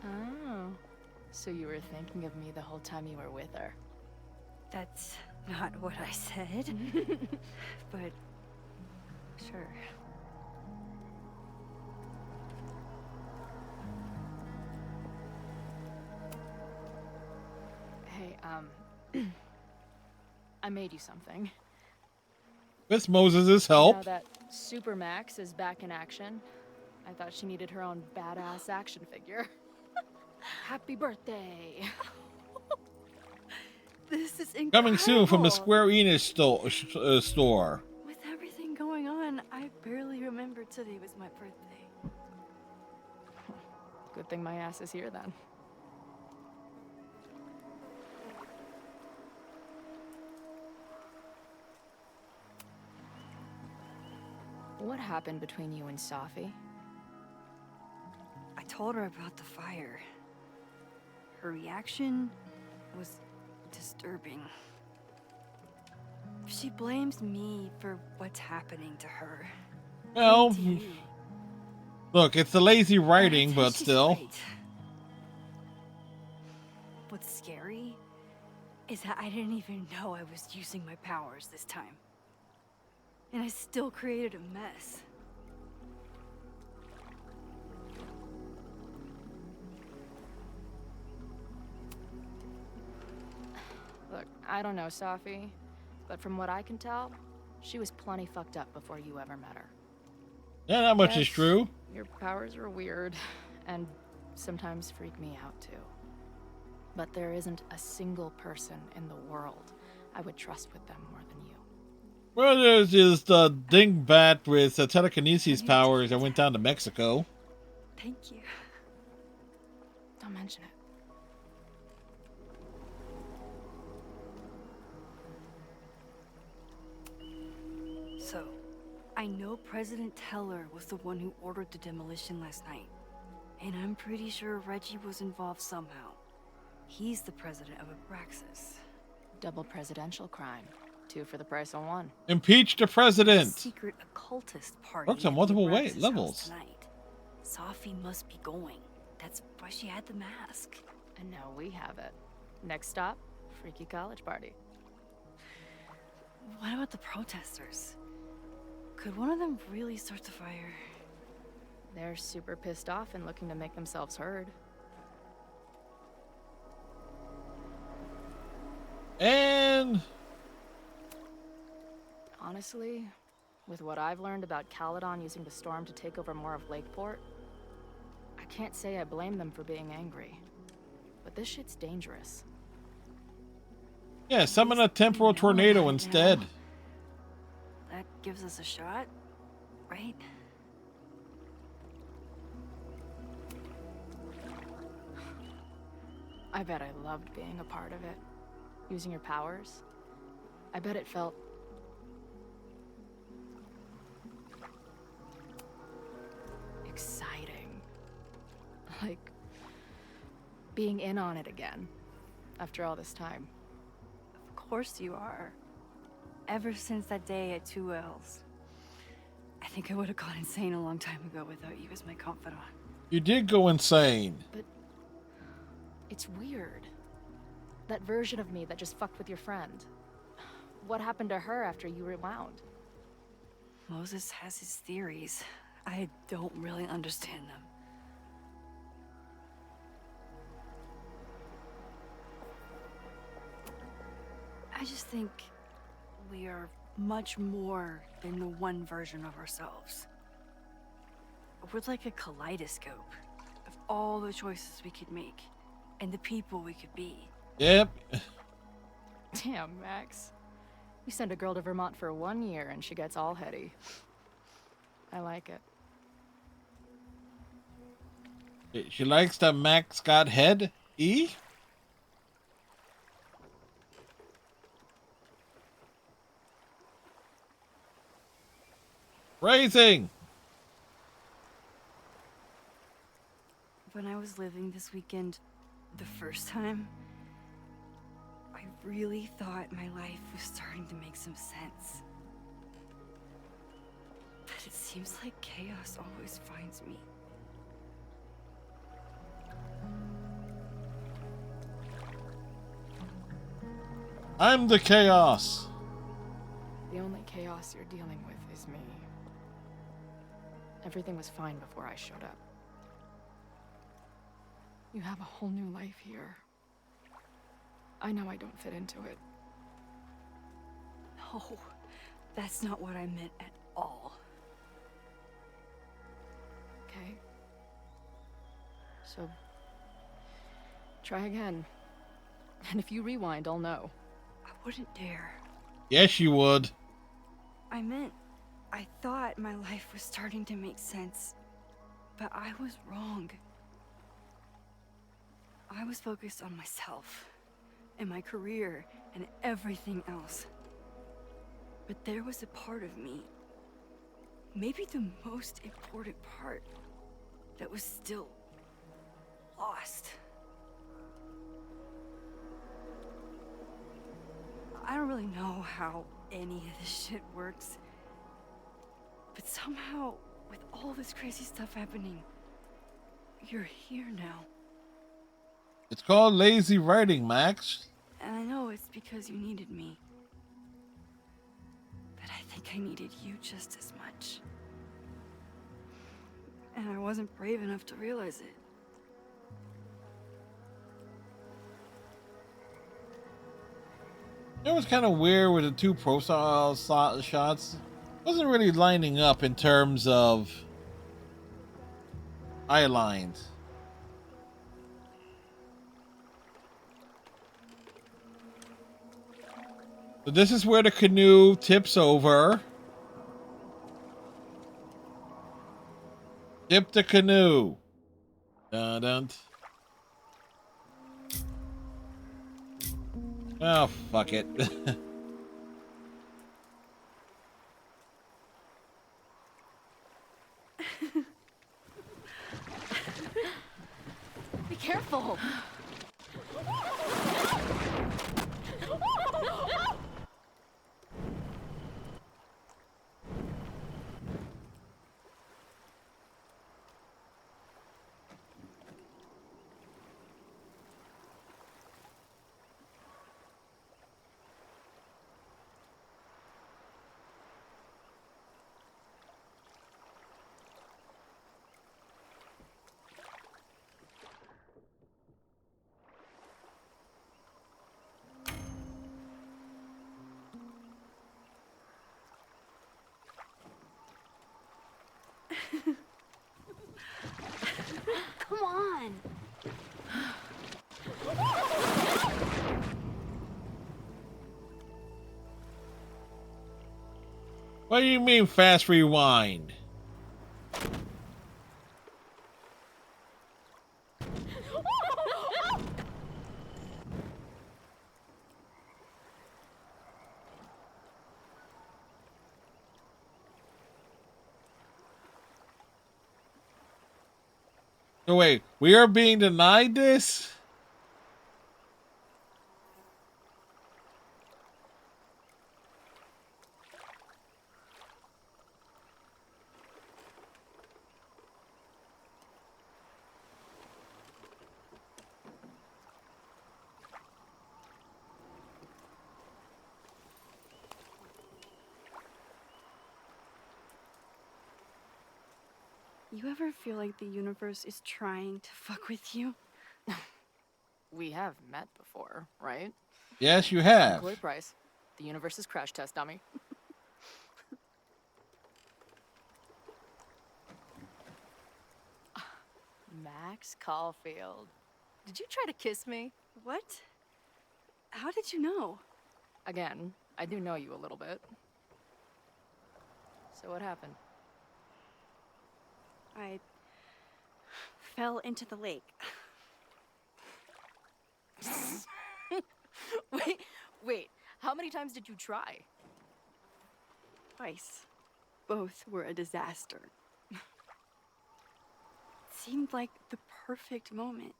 Oh. So you were thinking of me the whole time you were with her? That's not what I said. But sure. Hey, I made you something. With Moses' help. Now that Supermax is back in action, I thought she needed her own badass action figure. Happy birthday! This is incredible. Coming soon from the Square Enix store. With everything going on, I barely remembered today was my birthday. Good thing my ass is here then. What happened between you and Safi? I told her about the fire. Her reaction was disturbing. She blames me for what's happening to her. Well, And to you. look, it's the lazy writing, I but think she's still. right. What's scary is that I didn't even know I was using my powers this time. And I still created a mess. Look, I don't know Safi, but from what I can tell, she was plenty fucked up before you ever met her. Yeah, that much is Yes, true. Your powers are weird, and sometimes freak me out too. But there isn't a single person in the world I would trust with them more than you. Well, there's just the dingbat with telekinesis powers that went down to Mexico. Thank you. Don't mention it. So, I know President Teller was the one who ordered the demolition last night. And I'm pretty sure Reggie was involved somehow. He's the president of Abraxas. Double presidential crime. 2 for the price of 1. Impeach the president. Secret occultist party. Works on at the multiple Abraxas house levels. Tonight. Sophie must be going. That's why she had the mask. And now we have it. Next stop, freaky college party. What about the protesters? Could one of them really start the fire? They're super pissed off and looking to make themselves heard. And Honestly, with what I've learned about Caledon using the storm to take over more of Lakeport, I can't say I blame them for being angry. But this shit's dangerous. yeah, summon a temporal tornado instead. That gives us a shot, right? I bet I loved being a part of it. Using your powers. I bet it felt... exciting. Like... being in on it again. After all this time. Of course you are. Ever since that day at 2L's. I think I would have gone insane a long time ago without you as my confidant. You did go insane. But... it's weird. That version of me that just fucked with your friend. What happened to her after you rewound? Moses has his theories. I don't really understand them. I just think we are much more than the one version of ourselves. We're like a kaleidoscope of all the choices we could make and the people we could be. Yep. Damn, Max. You send a girl to Vermont for 1 year and she gets all heady. I like it. She likes the Max got head. E? Raising. When I was living this weekend, the first time, I really thought my life was starting to make some sense. But it seems like chaos always finds me. I'm the chaos. The only chaos you're dealing with is me. Everything was fine before I showed up. You have a whole new life here. I know I don't fit into it. No, that's not what I meant at all. Okay? So, try again. And if you rewind, I'll know. I wouldn't dare. Yes, you would. I meant, I thought my life was starting to make sense, but I was wrong. I was focused on myself, and my career, and everything else. But there was a part of me, maybe the most important part, that was still lost. I don't really know how any of this shit works, but somehow, with all this crazy stuff happening, you're here now. It's called lazy writing, Max. And I know it's because you needed me. But I think I needed you just as much. And I wasn't brave enough to realize it. It was kind of weird with the two profile shots. Wasn't really lining up in terms of eye lines. So this is where the canoe tips over. Tip the canoe. Dun, dun. Oh, fuck it. Be careful. Come on. What do you mean fast rewind? So wait, we are being denied this? You ever feel like the universe is trying to fuck with you? We have met before, right? Yes, you I'm have. Chloe Price, the universe's crash test dummy. Max Caulfield. Did you try to kiss me? What? How did you know? Again, I do know you a little bit. So what happened? I fell into the lake. Wait, how many times did you try? Twice. Both were a disaster. It seemed like the perfect moment.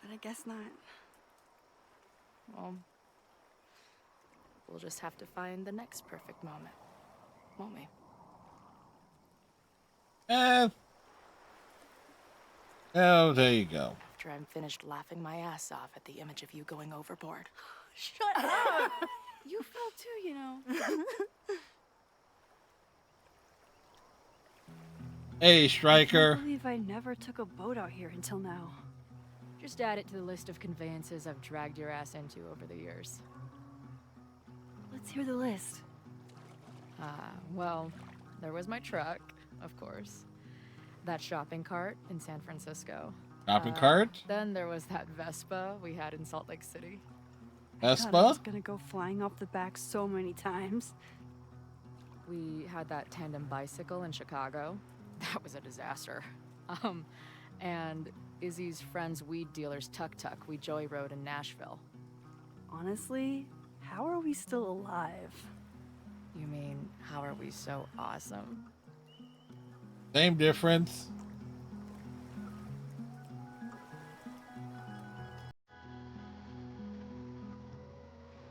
But I guess not. Well, we'll just have to find the next perfect moment, won't we? Oh, there you go. After I'm finished laughing my ass off at the image of you going overboard. Shut up! You fell too, you know. Hey, I Striker. can't believe I never took a boat out here until now. Just add it to the list of conveyances I've dragged your ass into over the years. Let's hear the list. Well, there was my truck, of course. That shopping cart in San Francisco. Shopping cart? Then there was that Vespa we had in Salt Lake City. I thought I was Vespa? gonna go flying off the back so many times. We had that tandem bicycle in Chicago. That was a disaster. And Izzy's friend's weed dealer's tuk-tuk we joyrode in Nashville. Honestly, how are we still alive? You mean, how are we so awesome? Same difference.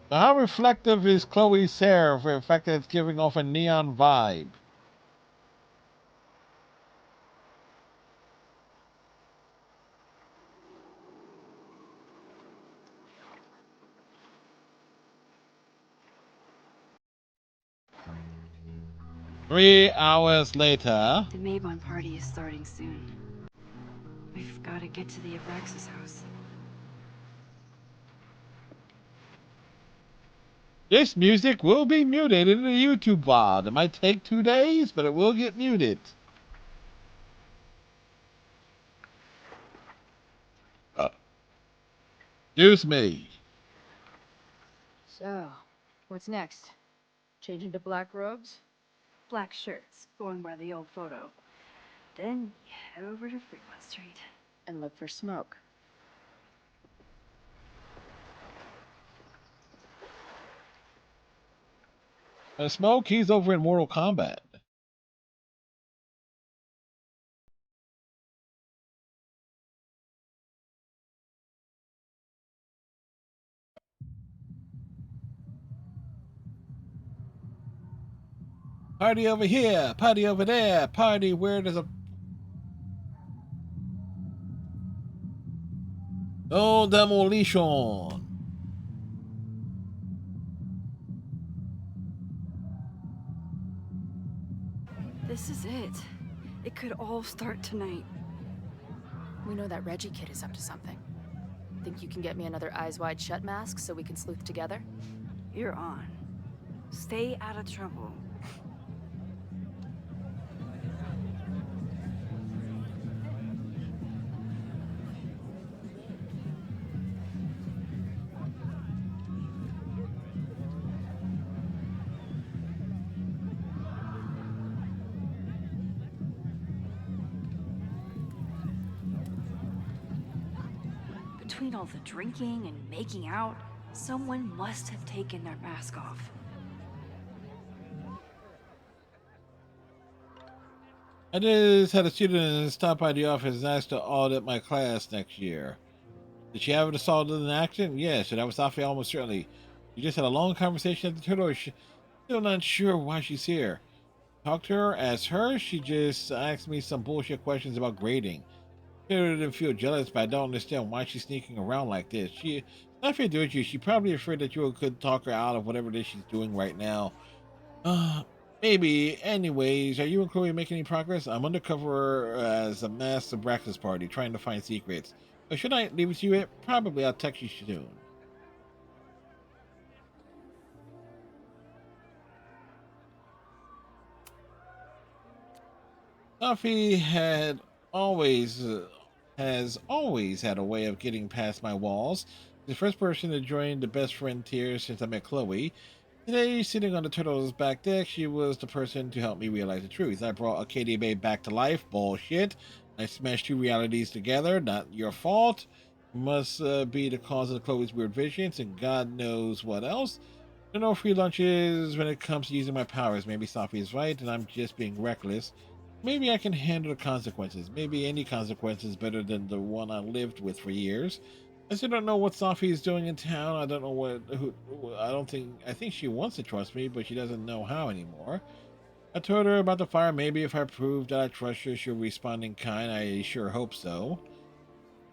So how reflective is Chloe's hair for the fact that it's giving off a neon vibe? Three hours later. The Maybon party is starting soon. We've got to get to the Abraxas house. This music will be muted in the YouTube VOD. It might take 2 days, but it will get muted. Excuse me. So, what's next? Change into black robes? Black shirts, going by the old photo. Then you head over to Fremont Street. And look for smoke. Smoke, he's over in Mortal Kombat. Party over here, party over there, party where there's a... Oh, demolition. This is it. It could all start tonight. We know that Reggie kid is up to something. Think you can get me another Eyes Wide Shut mask so we can sleuth together? You're on. Stay out of trouble. Between all the drinking and making out, someone must have taken their mask off. I just had a student stop by the office and ask to audit my class next year. Did she have an assault in an accident? Yes, and that was Sophie almost certainly. We just had a long conversation at the turtle. Still not sure why she's here. Talked to her, asked her. She just asked me some bullshit questions about grading. She didn't feel jealous, but I don't understand why she's sneaking around like this. She's not afraid to do it. She's probably afraid that you could talk her out of whatever it is she's doing right now. Maybe. Anyways, are you and Chloe making any progress? I'm undercover as a mass Abraxas Party, trying to find secrets. Or should I leave it to you? Probably. I'll text you soon. Sophie has always had a way of getting past my walls. The first person to join the best friend tier since I met Chloe. Today, sitting on the turtle's back deck, she was the person to help me realize the truth. I brought Acadia Bay back to life. Bullshit. I smashed two realities together. Not your fault. Must be the cause of Chloe's weird visions and God knows what else. There are no free lunches when it comes to using my powers. Maybe Sophie is right and I'm just being reckless. Maybe I can handle the consequences. Maybe any consequence is better than the one I lived with for years. I still don't know what Sophie is doing in town. I don't know I think she wants to trust me, but she doesn't know how anymore. I told her about the fire. Maybe if I prove that I trust her, she'll respond in kind. I sure hope so.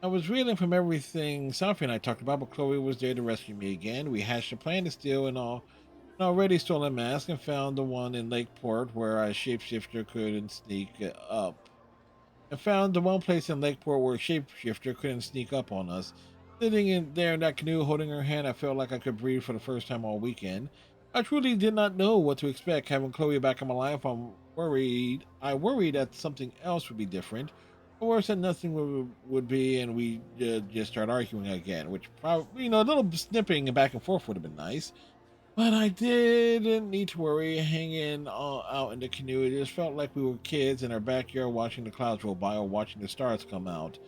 I was reeling from everything Sophie and I talked about, but Chloe was there to rescue me again. We hatched a plan to steal an already stolen mask and found the one in Lakeport where a shapeshifter couldn't sneak up. I found the one place in Lakeport where a shapeshifter couldn't sneak up on us. Sitting in there in that canoe holding her hand, I felt like I could breathe for the first time all weekend. I truly did not know what to expect. Having Chloe back in my life, I worried that something else would be different. Or worse, that nothing would be, and we just start arguing again, which probably, a little snipping back and forth would have been nice. But I didn't need to worry hanging out in the canoe. It just felt like we were kids in our backyard watching the clouds roll by or watching the stars come out.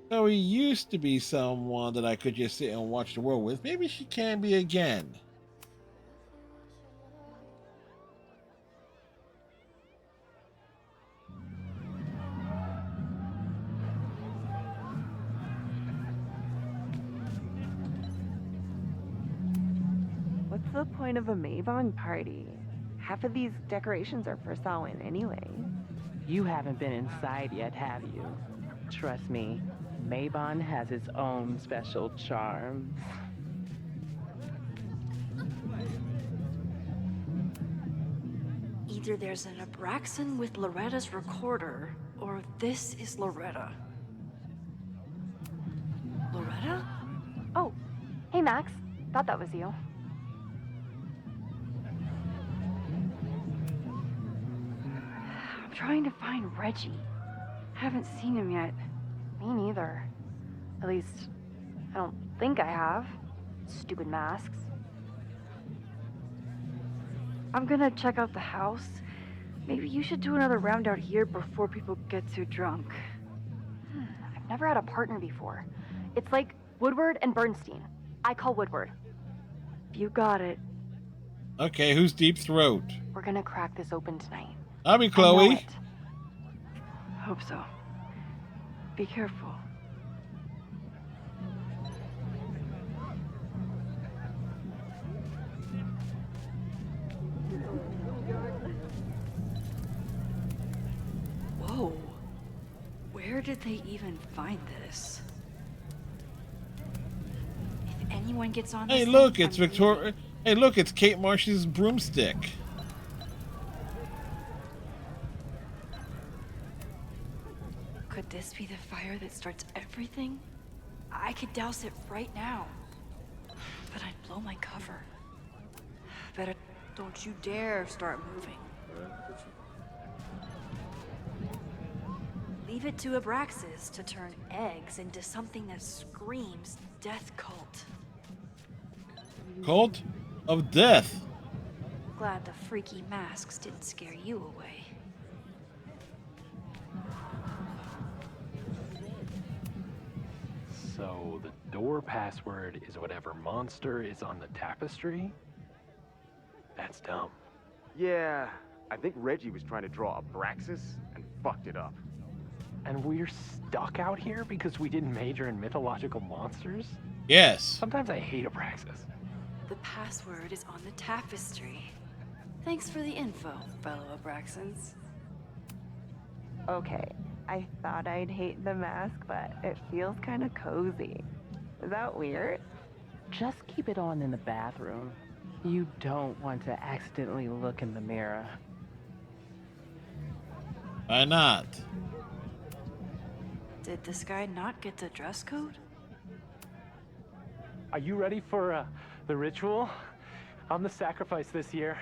So he used to be someone that I could just sit and watch the world with. Maybe she can be again. What's the point of a Mavon party? Half of these decorations are for Samhain anyway. You haven't been inside yet, have you? Trust me, Mavon has its own special charms. Either there's an Abraxan with Loretta's recorder, or this is Loretta. Loretta? Oh, hey Max. Thought that was you. I'm trying to find Reggie. Haven't seen him yet. Me neither. At least, I don't think I have. Stupid masks. I'm gonna check out the house. Maybe you should do another round out here before people get too drunk. I've never had a partner before. It's like Woodward and Bernstein. I call Woodward. You got it. Okay, who's Deep Throat? We're gonna crack this open tonight. I'll be I know Chloe. it. Hope so. Be careful. Whoa. Where did they even find this? If anyone gets on Hey, this look, thing, it's I'm Victoria. leaving. Hey, look, it's Kate Marsh's broomstick. Could this be the fire that starts everything? I could douse it right now. But I'd blow my cover. Better don't you dare start moving. Leave it to Abraxas to turn eggs into something that screams death cult. Cult of Death. Glad the freaky masks didn't scare you away. So the door password is whatever monster is on the tapestry? That's dumb. Yeah, I think Reggie was trying to draw Abraxas and fucked it up. And we're stuck out here because we didn't major in mythological monsters? Yes. Sometimes I hate Abraxas. The password is on the tapestry. Thanks for the info, fellow Abraxans. Okay, I thought I'd hate the mask, but it feels kind of cozy. Is that weird? Just keep it on in the bathroom. You don't want to accidentally look in the mirror. Why not? Did this guy not get the dress code? Are you ready for the ritual? I'm the sacrifice this year.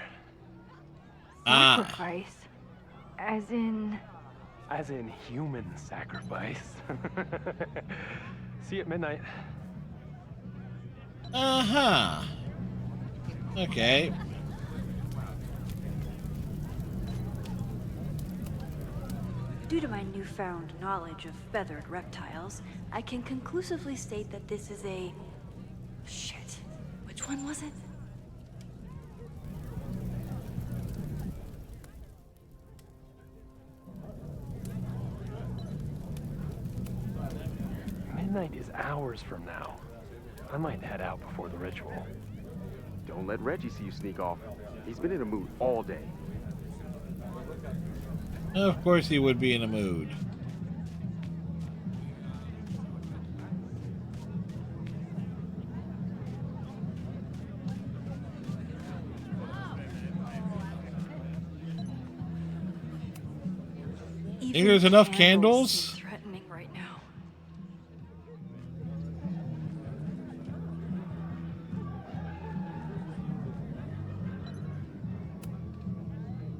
Sacrifice? As in... As in human sacrifice. See you at midnight. Uh-huh. Okay. Due to my newfound knowledge of feathered reptiles, I can conclusively state that this is a... Shit. Which one was it? Midnight is hours from now. I might head out before the ritual. Don't let Reggie see you sneak off. He's been in a mood all day. Of course he would be in a mood. Think there's enough candles? Seem threatening right now.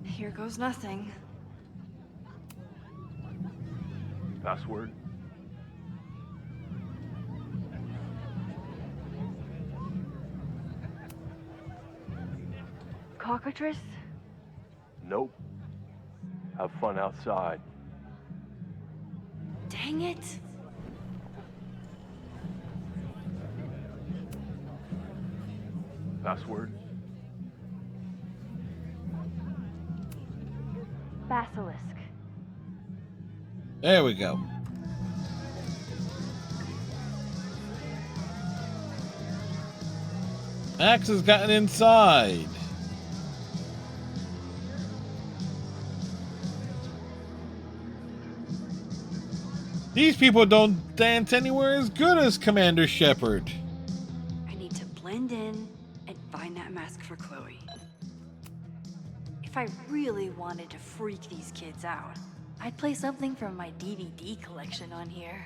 Here goes nothing. Password? Cockatrice? Nope. Have fun outside. Dang it! Password? Basilisk. There we go. Max has gotten inside. These people don't dance anywhere as good as Commander Shepard. I need to blend in and find that mask for Chloe. If I really wanted to freak these kids out, I'd play something from my DVD collection on here.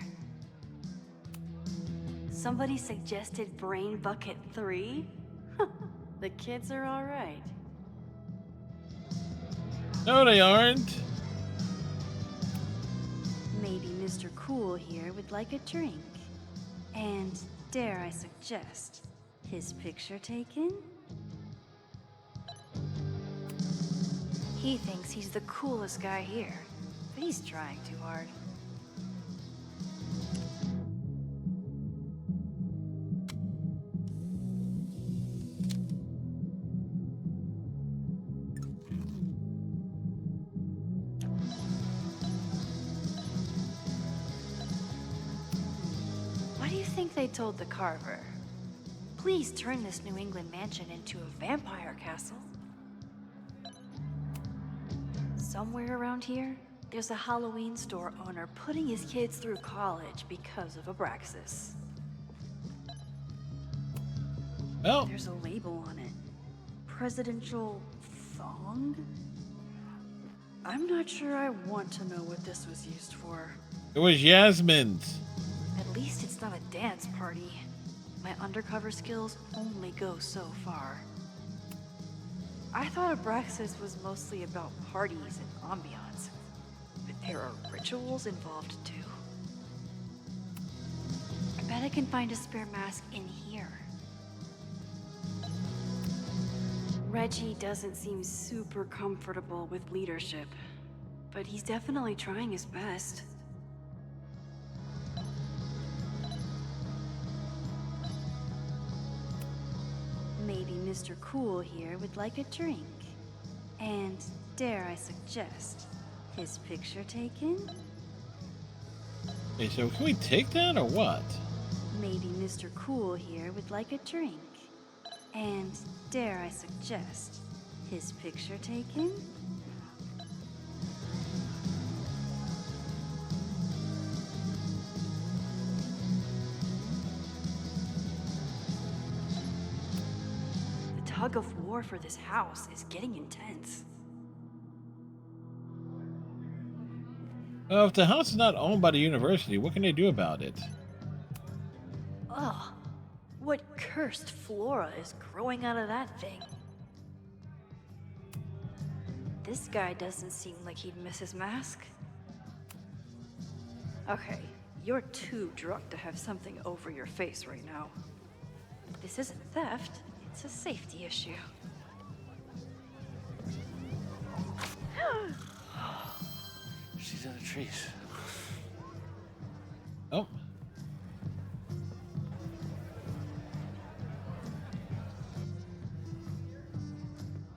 Somebody suggested Brain Bucket 3? The kids are alright. No, they aren't. Maybe Mr. Cool here would like a drink. And dare I suggest, his picture taken? He thinks he's the coolest guy here, but he's trying too hard. think they told the carver? Please turn this New England mansion into a vampire castle. Somewhere around here, there's a Halloween store owner putting his kids through college because of Abraxas. Well, there's a label on it. Presidential thong? I'm not sure I want to know what this was used for. it was Yasmin's. At least it's not a dance party. My undercover skills only go so far. I thought Abraxas was mostly about parties and ambiance, but there are rituals involved too. I bet I can find a spare mask in here. Reggie doesn't seem super comfortable with leadership, but he's definitely trying his best. Maybe Mr. Cool here would like a drink. And dare I suggest, his picture taken? Okay, so can we take that or what? Maybe Mr. Cool here would like a drink. And dare I suggest, his picture taken? The tug of war for this house is getting intense. Well, if the house is not owned by the university, what can they do about it? Ugh. What cursed flora is growing out of that thing? This guy doesn't seem like he'd miss his mask. Okay, you're too drunk to have something over your face right now. This isn't theft, it's a safety issue. She's in the trees. Oh.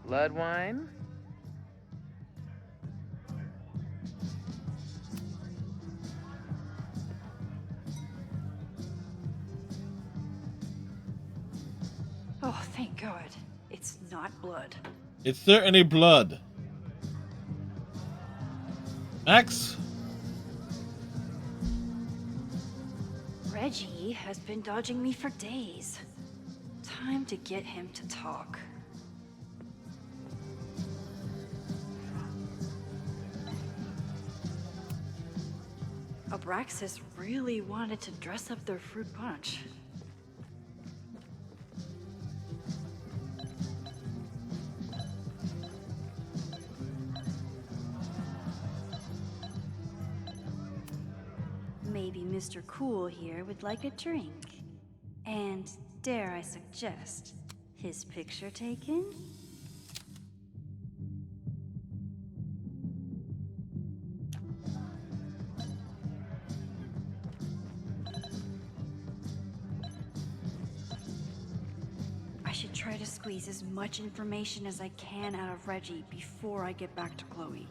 Blood wine? Oh, thank God. It's not blood. It's certainly blood. Max? Reggie has been dodging me for days. Time to get him to talk. Abraxas really wanted to dress up their fruit punch. Maybe Mr. Cool here would like a drink. And dare I suggest, his picture taken? I should try to squeeze as much information as I can out of Reggie before I get back to Chloe.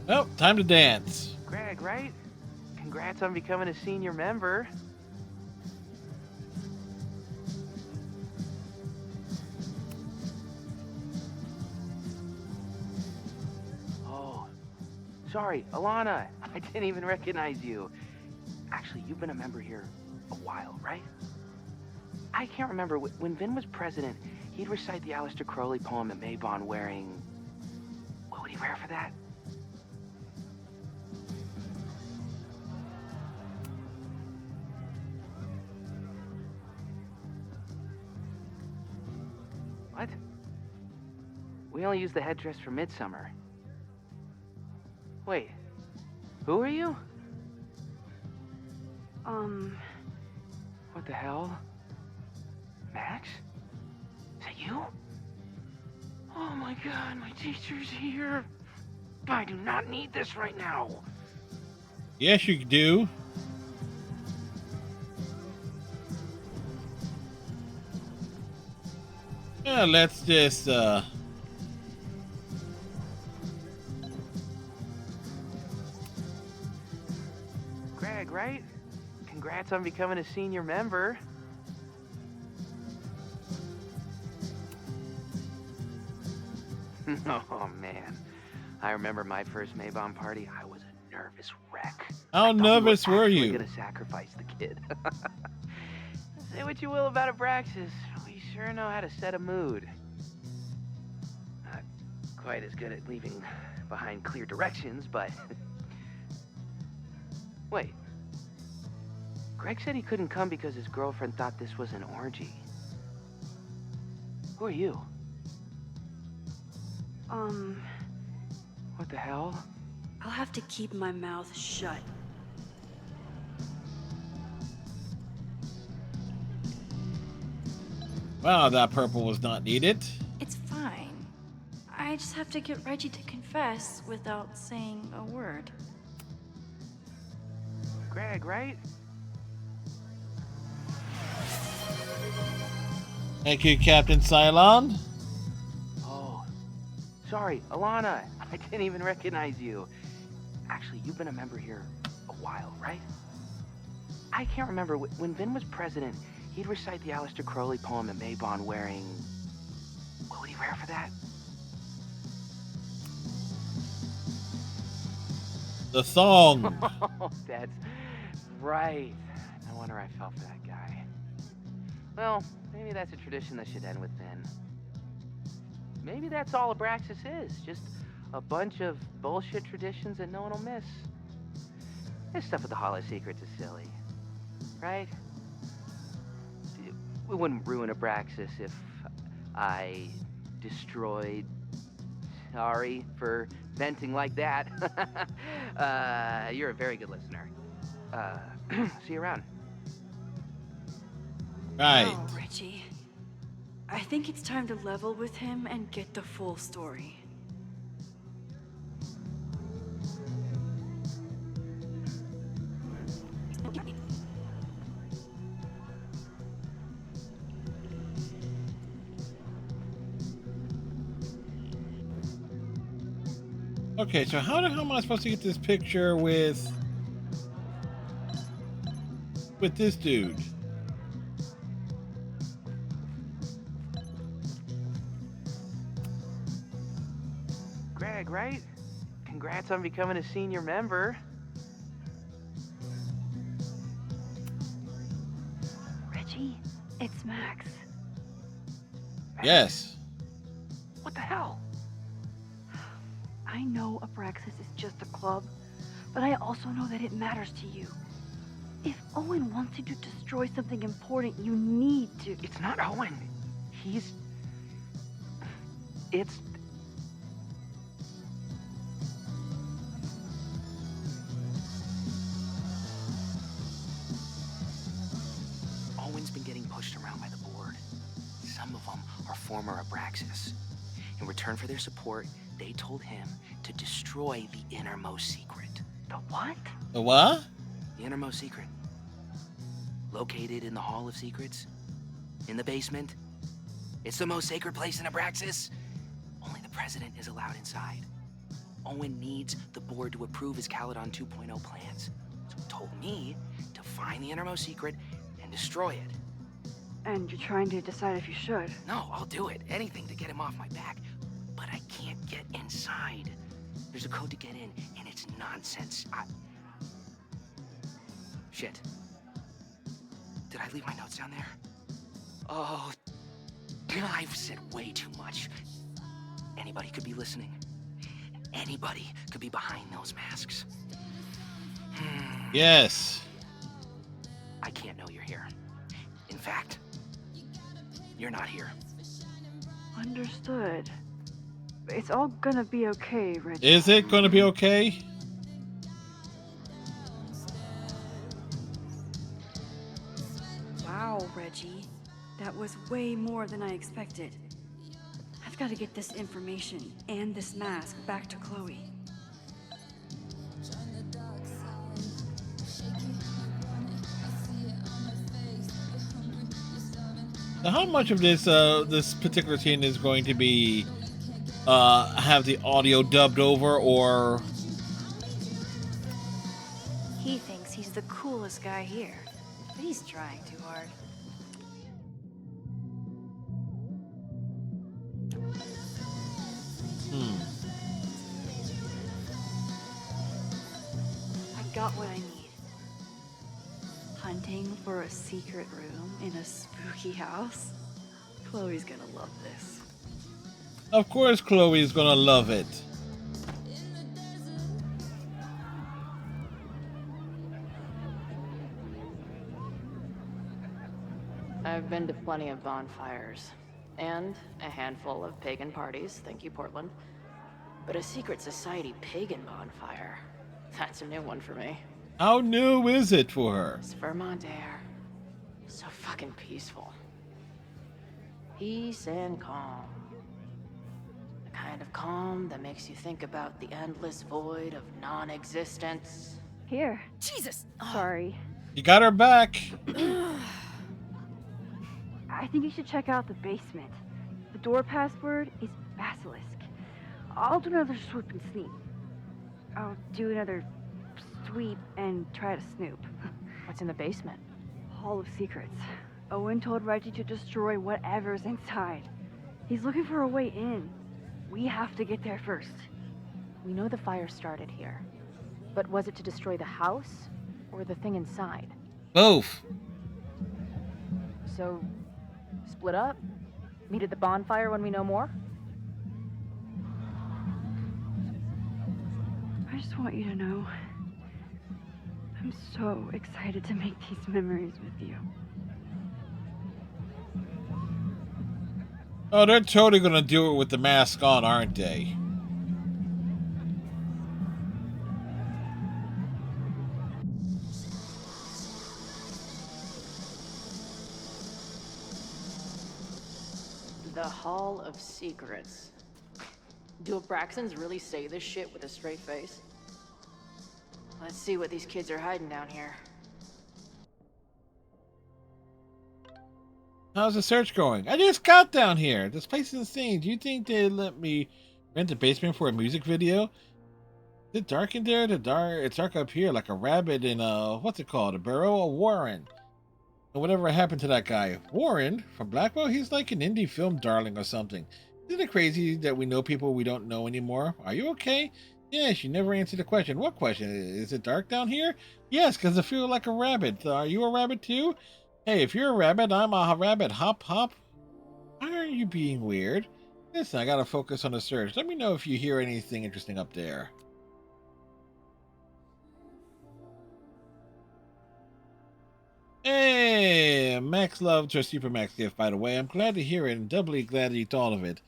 Well, time to dance. Greg, right? Congrats on becoming a senior member. Oh, sorry, Alana. I didn't even recognize you. Actually, you've been a member here a while, right? I can't remember. When Vin was president, he'd recite the Aleister Crowley poem at Maybon wearing... What would he wear for that? What? We only use the headdress for midsummer. Wait, who are you? What the hell? Max? Is that you? Oh my God, my teacher's here. I do not need this right now. Yes, you do. Yeah, let's just Greg, right? Congrats on becoming a senior member. Oh man, I remember my first Maybon party. I was a nervous wreck. how nervous were Actually you? gonna sacrifice the kid. Say what you will about Abraxas, we sure know how to set a mood. Not quite as good at leaving behind clear directions, but... Wait. Greg said he couldn't come because his girlfriend thought this was an orgy. Who are you? What the hell? I'll have to keep my mouth shut. Wow, that purple was not needed. It's fine. I just have to get Reggie to confess without saying a word. Greg, right? Thank you, Captain Cylon. Oh, sorry, Alana. I didn't even recognize you. Actually, you've been a member here a while, right? I can't remember. When Vin was president, he'd recite the Aleister Crowley poem at Maybon wearing... What would he wear for that? The thong. Oh, that's right. No wonder I fell for that guy. Well, maybe that's a tradition that should end with Vin. Maybe that's all Abraxas is. Just a bunch of bullshit traditions that no one will miss. This stuff with the Hollow Secrets is silly. Right? We wouldn't ruin Abraxas if I destroyed... Sorry for venting like that. You're a very good listener. See you around. Right. Oh, Reggie. I think it's time to level with him and get the full story. Okay, so how the hell am I supposed to get this picture with this dude? Greg, right? Congrats on becoming a senior member. Reggie, it's Max. Yes. What the hell? I know Abraxas is just a club, but I also know that it matters to you. If Owen wants you to destroy something important, you need to... It's not Owen. It's... Owen's been getting pushed around by the board. Some of them are former Abraxas. In return for their support, they told him to destroy the innermost secret. The what? The what? The innermost secret. Located in the Hall of Secrets. In the basement. It's the most sacred place in Abraxas. Only the president is allowed inside. Owen needs the board to approve his Caledon 2.0 plans. So he told me to find the innermost secret and destroy it. And you're trying to decide if you should. No, I'll do it. Anything to get him off my back. But I can't get inside. There's a code to get in, and it's nonsense. Shit. Did I leave my notes down there? Oh, I've said way too much. Anybody could be listening. Anybody could be behind those masks. Yes. I can't know you're here. In fact, you're not here. Understood. It's all gonna be okay, Reggie. Is it gonna be okay? Wow, Reggie. That was way more than I expected. I've got to get this information and this mask back to Chloe. Now, how much of this this particular scene is going to be have the audio dubbed over, or He thinks he's the coolest guy here, but he's trying too hard. I got what I need. Hunting for a secret room in a spooky house? Chloe's gonna love this. of course Chloe's gonna love it. I've been to plenty of bonfires, and a handful of pagan parties, thank you, Portland. But a secret society pagan bonfire, that's a new one for me. How new is it for her? It's Vermont air. So fucking peaceful. Peace and calm. The kind of calm that makes you think about the endless void of non-existence. Here. Jesus! Sorry. You got her back. I think you should check out the basement. The door password is Basilisk. I'll do another swoop and sneak. I'll do another sweep and try to snoop. What's in the basement? Hall of Secrets. Owen told Reggie to destroy whatever's inside. He's looking for a way in. We have to get there first. We know the fire started here. But was it to destroy the house or the thing inside? Both. So, split up? Meet at the bonfire when we know more? I just want you to know, I'm so excited to make these memories with you. Oh, they're totally gonna do it with the mask on, aren't they? The Hall of Secrets. Do Abraxans really say this shit with a straight face? Let's see what these kids are hiding down here. How's the search going? I just got down here. This place is insane. Do you think they'd let me rent the basement for a music video? Is it dark in there? It's dark up here, like a rabbit in what's it called? A burrow? A warren. And whatever happened to that guy? Warren from Blackwell? He's like an indie film darling or something. Isn't it crazy that we know people we don't know anymore? Are you okay? Yes, you never answered the question. What question? Is it dark down here? Yes, because I feel like a rabbit. Are you a rabbit too? Hey, if you're a rabbit, I'm a rabbit. Hop, hop. Why are you being weird? Listen, I gotta focus on the search. Let me know if you hear anything interesting up there. Hey, Max loved her Super Max gift, by the way. I'm glad to hear it and doubly glad he thought of it.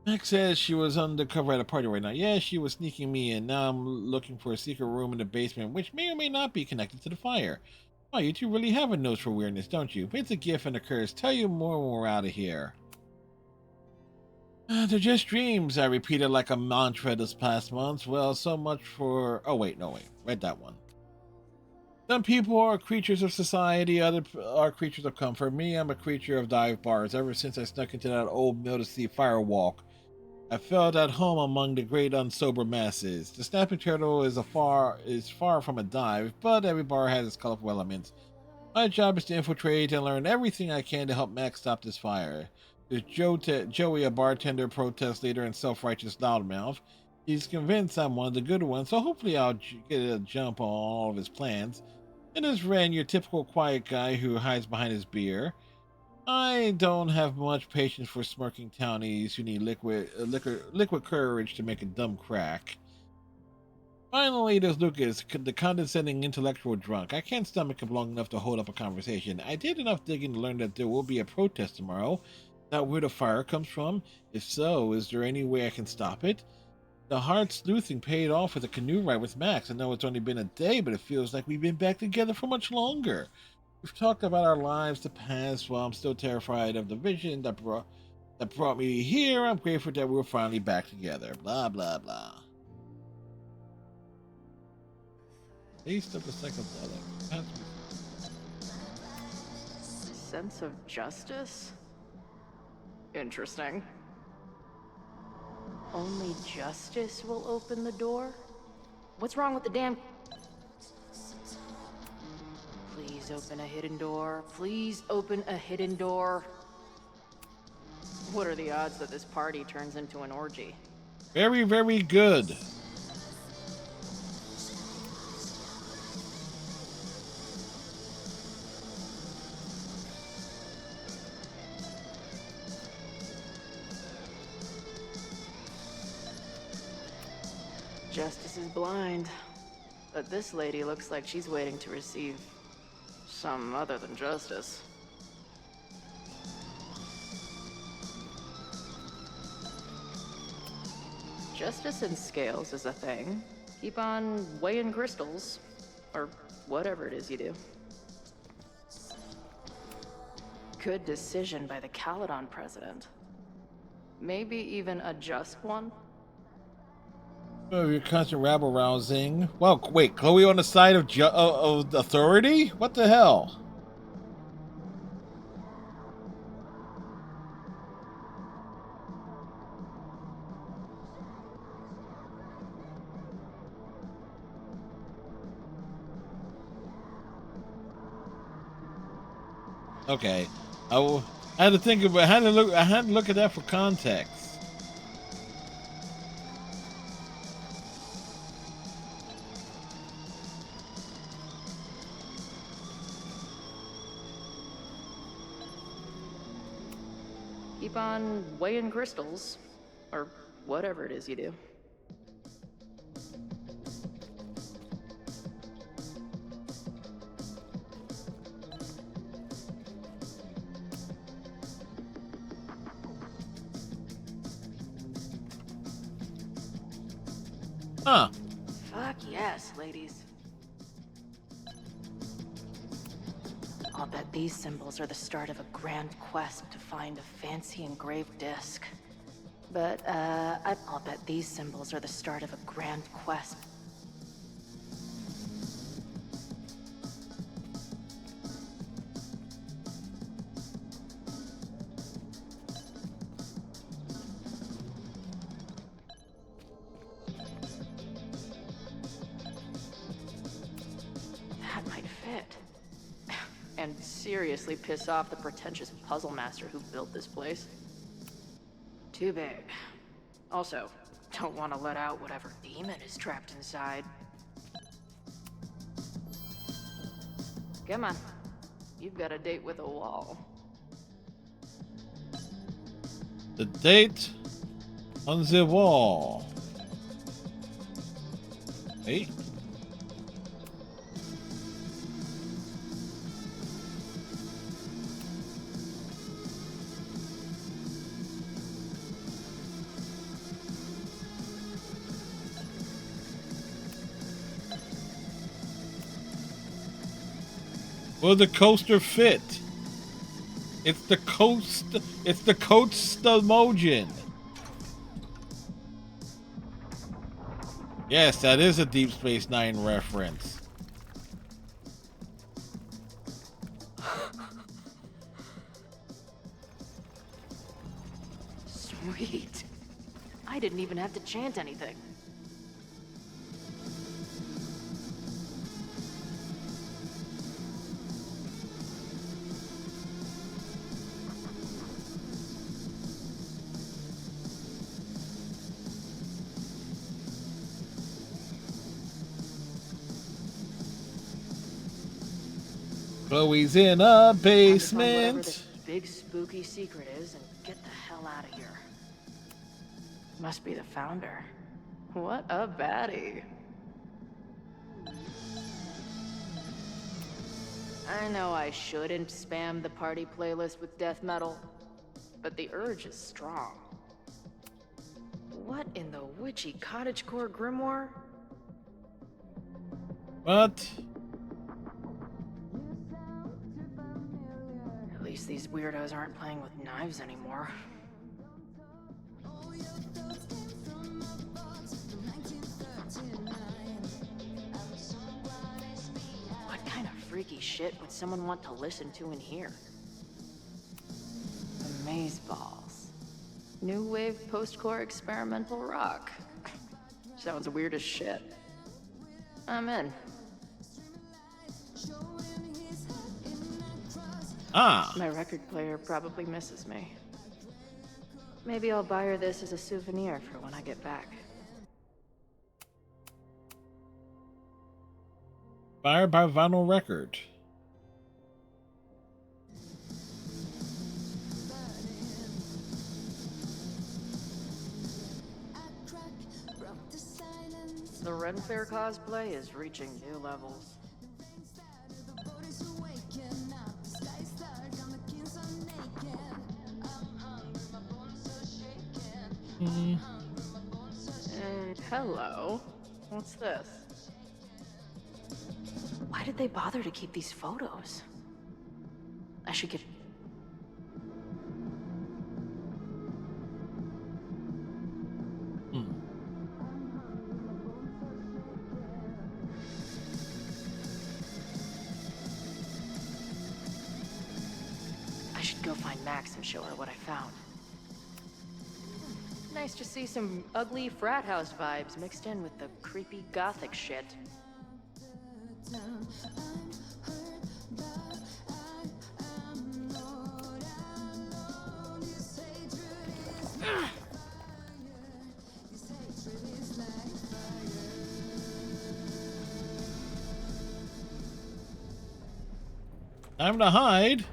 Max says she was undercover at a party right now. Yeah, she was sneaking me in. Now I'm looking for a secret room in the basement, which may or may not be connected to the fire. Oh, you two really have a nose for weirdness, don't you? It's a gift and a curse. Tell you more when we're out of here. They're just dreams, I repeated like a mantra this past month. Well, so much for... Oh, wait, no, wait. Read that one. Some people are creatures of society, others are creatures of comfort. Me, I'm a creature of dive bars. Ever since I snuck into that old Mill-to-Sea firewalk, I felt at home among the great unsober masses. The snapping turtle is far from a dive, but every bar has its colorful elements. My job is to infiltrate and learn everything I can to help Max stop this fire. There's Joey, a bartender, protest leader, and self-righteous loudmouth. He's convinced I'm one of the good ones, so hopefully I'll get a jump on all of his plans. And there's Ren, your typical quiet guy who hides behind his beer. I don't have much patience for smirking townies who need liquid courage to make a dumb crack. Finally, there's Lucas, the condescending intellectual drunk. I can't stomach him long enough to hold up a conversation. I did enough digging to learn that there will be a protest tomorrow. Is that where the fire comes from? If so, is there any way I can stop it? The hard sleuthing paid off with a canoe ride with Max. I know it's only been a day, but it feels like we've been back together for much longer. We've talked about our lives, the past. While I'm still terrified of the vision that brought me here, I'm grateful that we're finally back together. Blah, blah, blah. Taste of the psychedelic. Sense of justice? Interesting. Only justice will open the door? What's wrong with the damn... Please open a hidden door. Please open a hidden door. What are the odds that this party turns into an orgy? Very, very good. Justice is blind, but this lady looks like she's waiting to receive some other than justice. Justice in scales is a thing. Keep on weighing crystals, or whatever it is you do. Good decision by the Caledon president. Maybe even a just one? Oh, you're constant rabble rousing. Well, wait, Chloe on the side of authority? What the hell? Okay, I had to think about. I had to look at that for context. Keep on weighing crystals, or whatever it is you do. Huh. Fuck yes, ladies. I'll bet these symbols are the start of a grand quest to find a fancy engraved disc. But, I'll bet these symbols are the start of a grand quest. That might fit. And seriously piss off the pretentious puzzle master who built this place. Too big. Also, don't want to let out whatever demon is trapped inside. Come on. You've got a date with a wall. The date on the wall. Hey. Will the coaster fit? It's the coast. It's the coast-emojian. Yes, that is a Deep Space Nine reference. Sweet. I didn't even have to chant anything. Chloe's in a Time to find whatever basement. this big spooky secret is and get the hell out of here. Must be the founder. What a baddie. I know I shouldn't spam the party playlist with death metal, but the urge is strong. What in the witchy cottagecore grimoire? What? At least these weirdos aren't playing with knives anymore. What kind of freaky shit would someone want to listen to in here? Amazeballs. New wave post-core experimental rock. Sounds weird as shit. I'm in. Ah. My record player probably misses me. Maybe I'll buy her this as a souvenir for when I get back. Fired by vinyl record. The Ren Fair cosplay is reaching new levels. Hello. What's this? Why did they bother to keep these photos? I should get... I should go find Max and show her what I found. Nice to see some ugly frat house vibes mixed in with the creepy gothic shit. Time to hide.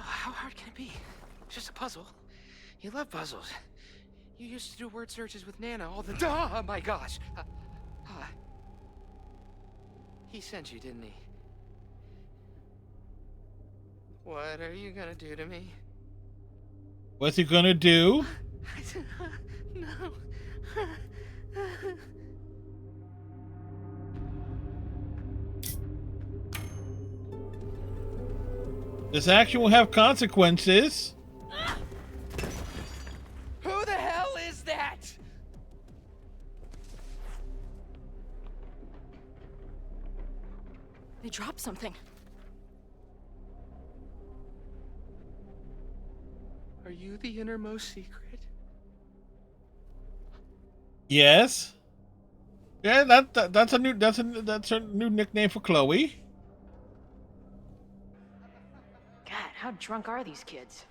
How hard can it be? It's just a puzzle. You love puzzles. You used to do word searches with Nana all the time. Oh my gosh. He sent you, didn't he? What are you gonna do to me? What's he gonna do? No. This action will have consequences. Who the hell is that? They dropped something. Are you the innermost secret? Yes. Yeah, that's a new nickname for Chloe. God, how drunk are these kids?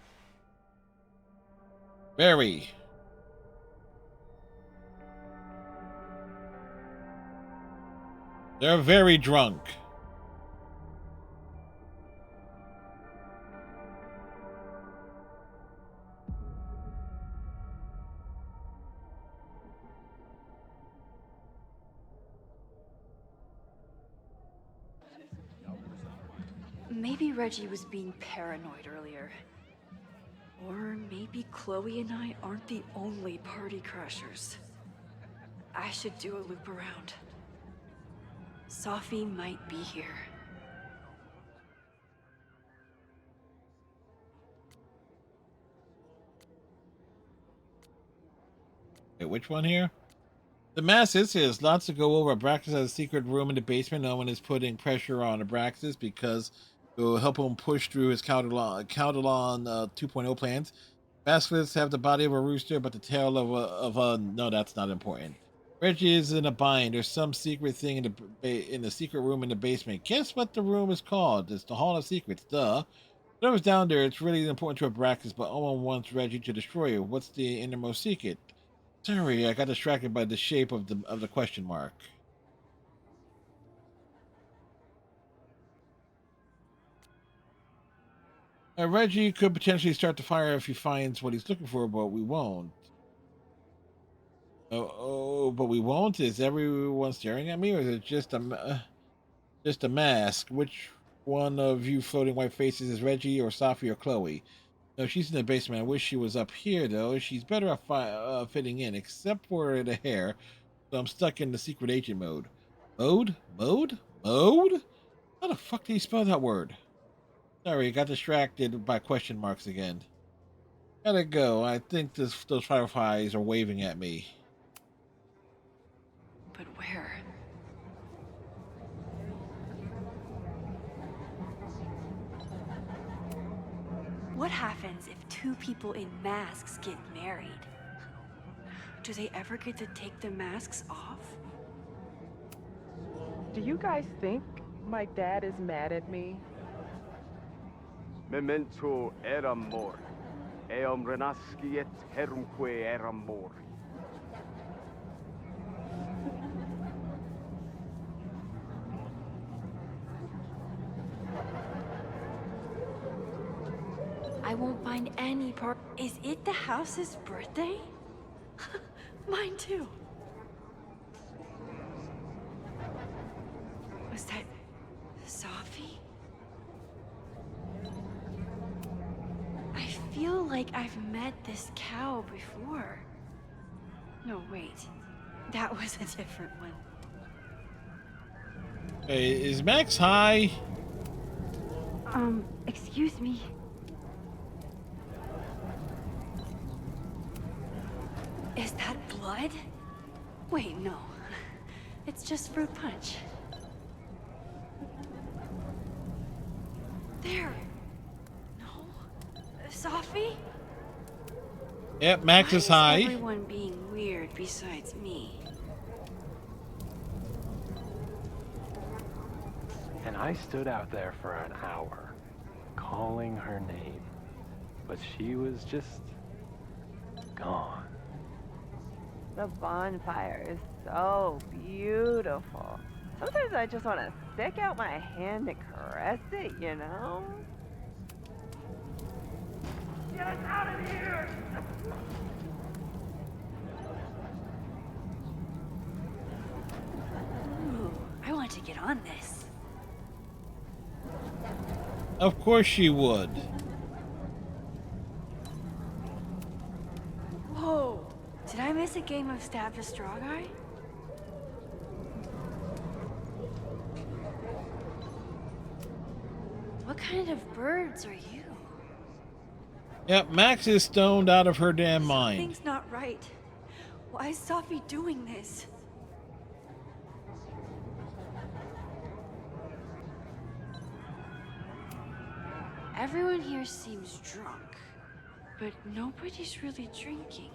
Very. They're very drunk. Maybe Reggie was being paranoid earlier. Or maybe Chloe and I aren't the only party crashers. I should do a loop around. Sophie might be here. Wait, which one here? The masses, there's lots to go over. Abraxas has a secret room in the basement. No one is putting pressure on Abraxas because it will help him push through his Counterlon 2.0 plans. Basilisks have the body of a rooster, but the tail of a... No, that's not important. Reggie is in a bind. There's some secret thing in the secret room in the basement. Guess what the room is called? It's the Hall of Secrets, duh. Whatever's down there, it's really important to Abraxas, but Owen wants Reggie to destroy it. What's the innermost secret? Sorry, I got distracted by the shape of the question mark. Reggie could potentially start the fire if he finds what he's looking for, but we won't. But we won't? Is everyone staring at me, or is it just a mask? Which one of you floating white faces is Reggie, or Sophie, or Chloe? No, she's in the basement. I wish she was up here, though. She's better off fitting in, except for the hair. So I'm stuck in the secret agent mode. Mode? Mode? How the fuck do you spell that word? Sorry, I got distracted by question marks again. Gotta go. I think those fireflies are waving at me. But where? What happens if two people in masks get married? Do they ever get to take the masks off? Do you guys think my dad is mad at me? Memento eram mori. Eum renasciet herumque eram mori. I won't find any part. Is it the house's birthday? Mine too. Was that Sophie? I feel like I've met this cow before. No, wait. That was a different one. Hey, is Max high? Excuse me. Is that blood? Wait, no. It's just fruit punch. There. No? Sophie? Yep, Max is high. Everyone being weird besides me. And I stood out there for an hour, calling her name, but she was just gone. The bonfire is so beautiful. Sometimes I just want to stick out my hand and caress it, you know? Get us out of here! Ooh, I want to get on this. Of course she would. Whoa! Did I miss a game of Stab the Straw Guy? What kind of birds are you? Yep, Max is stoned out of her damn mind. Something's not right. Why is Sophie doing this? Everyone here seems drunk, but nobody's really drinking.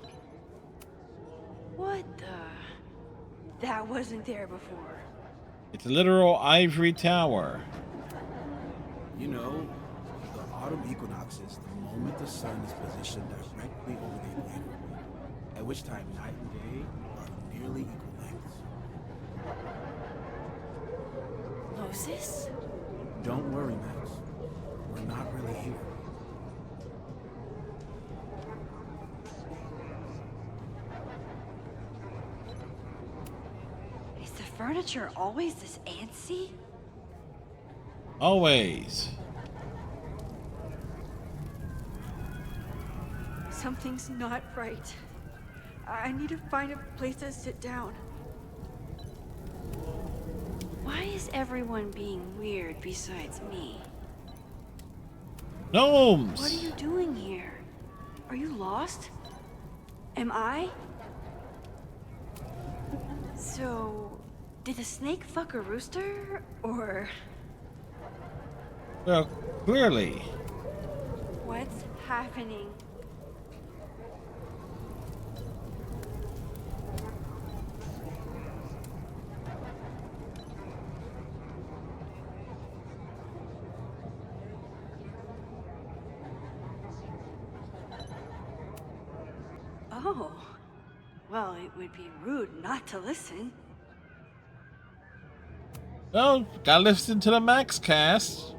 What the? That wasn't there before. It's a literal ivory tower. You know, the autumn equinox is the moment the sun is positioned directly over the equator, at which time night and day are nearly equal lengths. Moses? Don't worry, Max. We're not really here. Is the furniture always this antsy? Always. Something's not right. I need to find a place to sit down. Why is everyone being weird besides me? Gnomes! What are you doing here? Are you lost? Am I? So, did the snake fuck a rooster, or? Well, clearly. What's happening? Oh. Well, it would be rude not to listen. Well, gotta listen to the Max cast.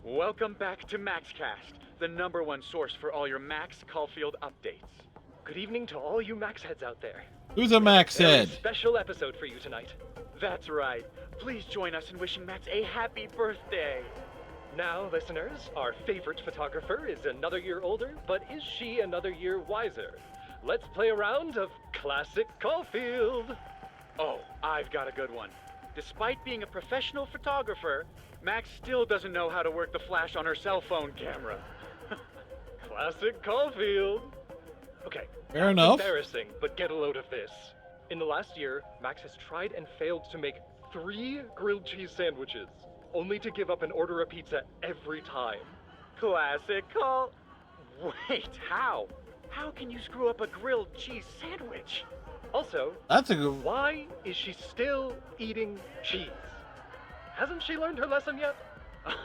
Welcome back to MaxCast, the #1 source for all your Max Caulfield updates. Good evening to all you Max heads out there. Who's a Max head? Special episode for you tonight. That's right. Please join us in wishing Max a happy birthday. Now, listeners, our favorite photographer is another year older, but is she another year wiser? let's play a round of classic Caulfield. Oh, I've got a good one. Despite being a professional photographer, Max still doesn't know how to work the flash on her cell phone camera. Classic Caulfield. Okay, Fair that's enough. embarrassing, but get a load of this. In the last year, Max has tried and failed to make 3 grilled cheese sandwiches, only to give up and order a pizza every time. Classic Caul... Wait, how? How can you screw up a grilled cheese sandwich? Also, That's a good. why is she still eating cheese? Hasn't she learned her lesson yet?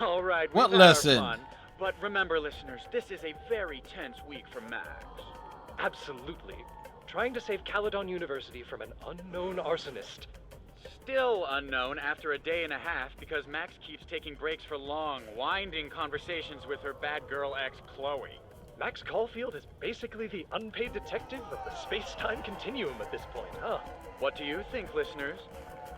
All right, What we've had our lesson? fun, but remember, listeners, this is a very tense week for Max. Absolutely. Trying to save Caledon University from an unknown arsonist. Still unknown after a day and a half because Max keeps taking breaks for long, winding conversations with her bad girl ex, Chloe. Max Caulfield is basically the unpaid detective of the space-time continuum at this point, huh? What do you think, listeners?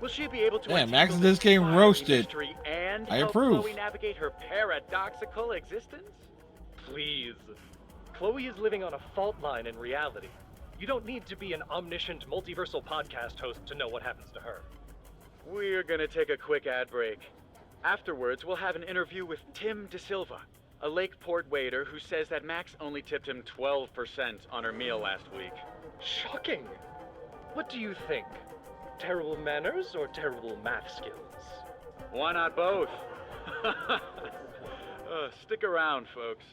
Will she be able to Man, Max untangle just this came fiery roasted. mystery and I help approve. Chloe navigate her paradoxical existence? Please. Chloe is living on a fault line in reality. You don't need to be an omniscient multiversal podcast host to know what happens to her. We're gonna take a quick ad break. Afterwards, we'll have an interview with Tim DeSilva, a Lakeport waiter who says that Max only tipped him 12% on her meal last week. Shocking! What do you think? Terrible manners or terrible math skills? Why not both? Stick around, folks.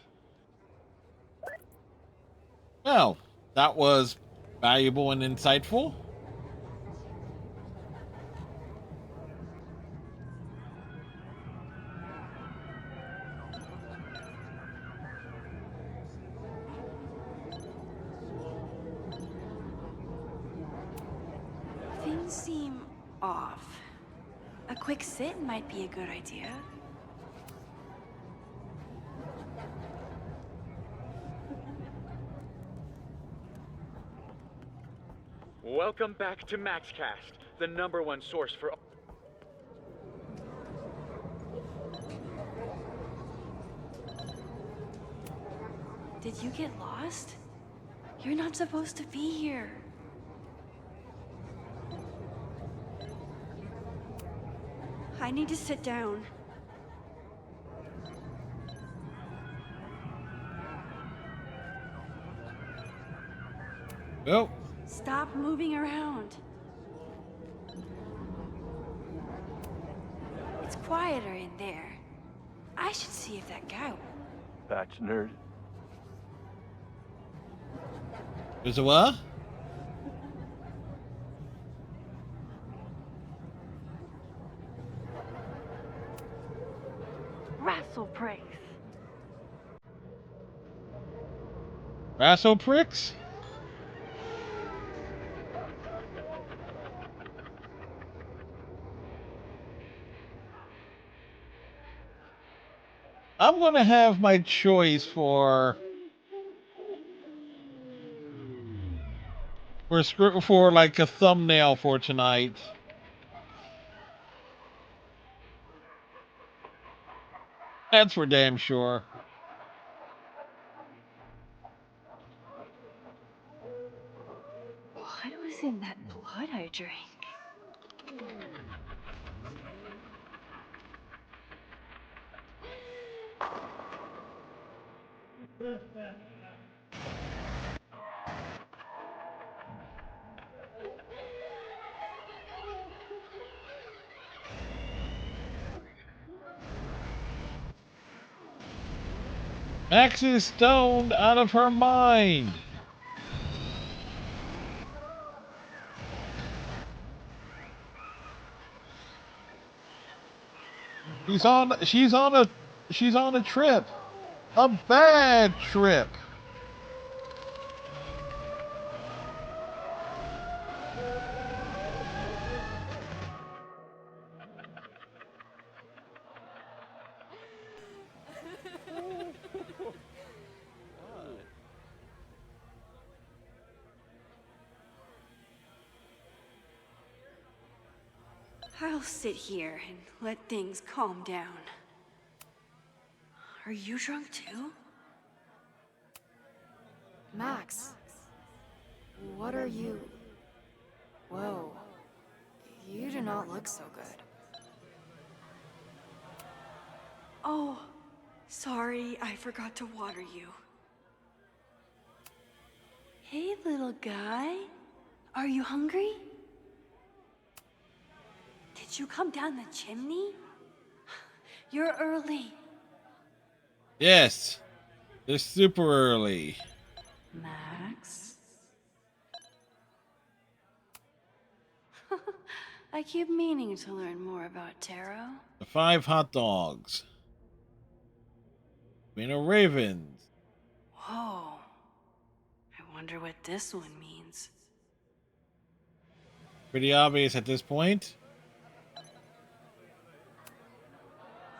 Well, that was valuable and insightful. Things seem off. A quick sit might be a good idea. Welcome back to MaxCast, the #1 source for... Did you get lost? You're not supposed to be here. I need to sit down. Well, Stop moving around. It's quieter in there. I should see if that guy... Batch nerd. is it what? Wrestle pricks. Rasso pricks? I'm gonna have my choice for like a thumbnail for tonight. That's for damn sure. What was in that blood I drank? Max is stoned out of her mind. She's on a trip. A bad trip. I'll sit here and let things calm down. Are you drunk too? Max, What are you? Whoa. You do not look so good. Oh, sorry, I forgot to water you. Hey, little guy. Are you hungry? Did you come down the chimney? You're early. Yes. They're super early. Max? I keep meaning to learn more about tarot. The 5 hot dogs. Queen of Ravens. Whoa. I wonder what this one means. Pretty obvious at this point.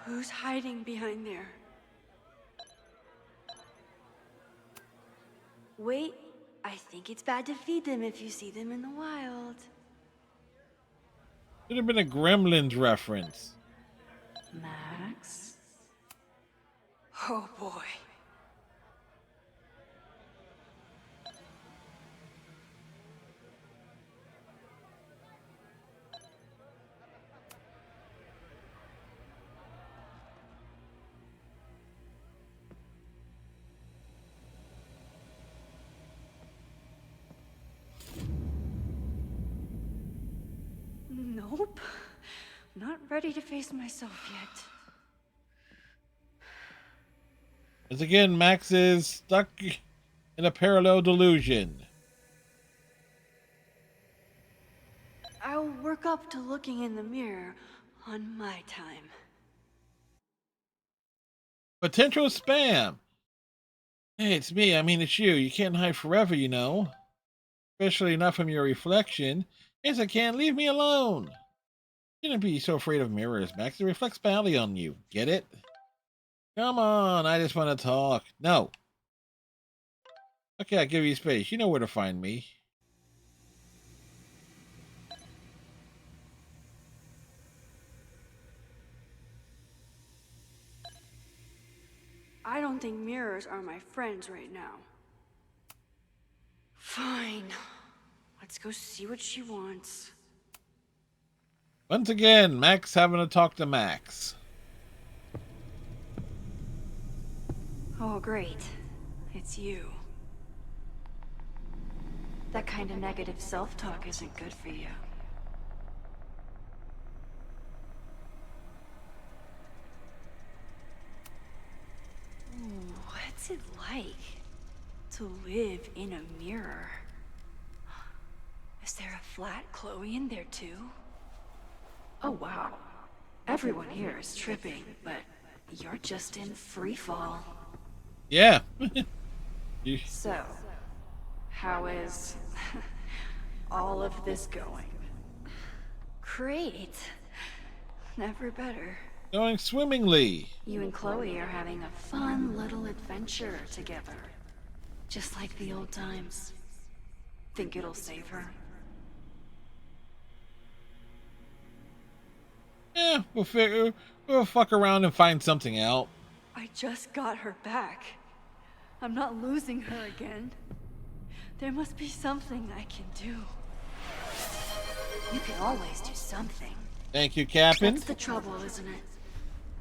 Who's hiding behind there? Wait, I think it's bad to feed them if you see them in the wild. Should have been a Gremlins reference. Max? Oh boy. Nope. Not ready to face myself yet. As again, Max is stuck in a parallel delusion. I'll work up to looking in the mirror on my time. Potential spam. Hey, it's me. I mean, it's you. You can't hide forever, you know. Especially not from your reflection. Yes, I can. Leave me alone. You shouldn't be so afraid of mirrors, Max. It reflects badly on you. Get it? Come on. I just want to talk. No. Okay, I'll give you space. You know where to find me. I don't think mirrors are my friends right now. Fine. Let's go see what she wants. Once again, Max having to talk to Max. Oh, great. It's you. That kind of negative self-talk isn't good for you. Ooh, what's it like to live in a mirror? Is there a flat Chloe in there too? Oh wow. Everyone here is tripping, but you're just in free fall. Yeah. So, how is all of this going? Great. Never better. Going swimmingly. You and Chloe are having a fun little adventure together. Just like the old times. Think it'll save her? Yeah, we'll fuck around and find something out. I just got her back. I'm not losing her again. There must be something I can do. You can always do something. Thank you, Captain. That's the trouble, isn't it?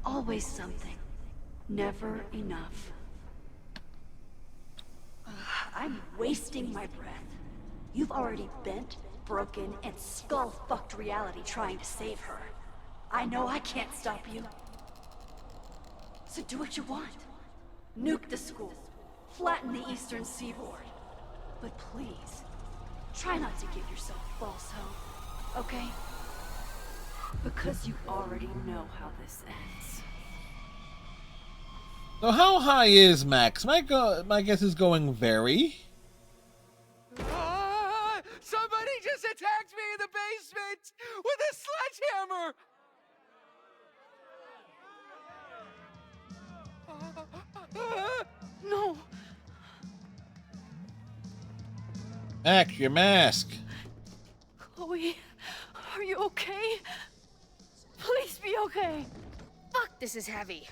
Always something. Never enough. I'm wasting my breath. You've already bent, broken, and skull-fucked reality trying to save her. I know I can't stop you. So do what you want. Nuke the school. Flatten the eastern seaboard. But please, try not to give yourself false hope, okay? Because you already know how this ends. So how high is Max? My guess is going very. Somebody just attacked me in the basement with a sledgehammer! No! Max, your mask. Chloe, are you okay? Please be okay. Fuck, this is heavy.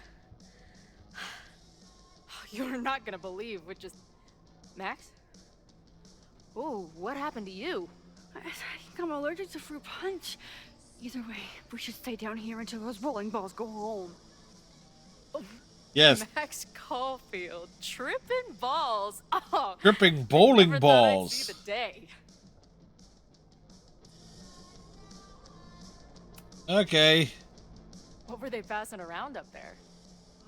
You're not gonna believe what just... Max? Ooh, what happened to you? I think I'm allergic to fruit punch. Either way, we should stay down here until those bowling balls go home. Yes. Max Caulfield, tripping balls. Oh, Tripping bowling never thought I'd balls. see the day. Okay. What were they passing around up there?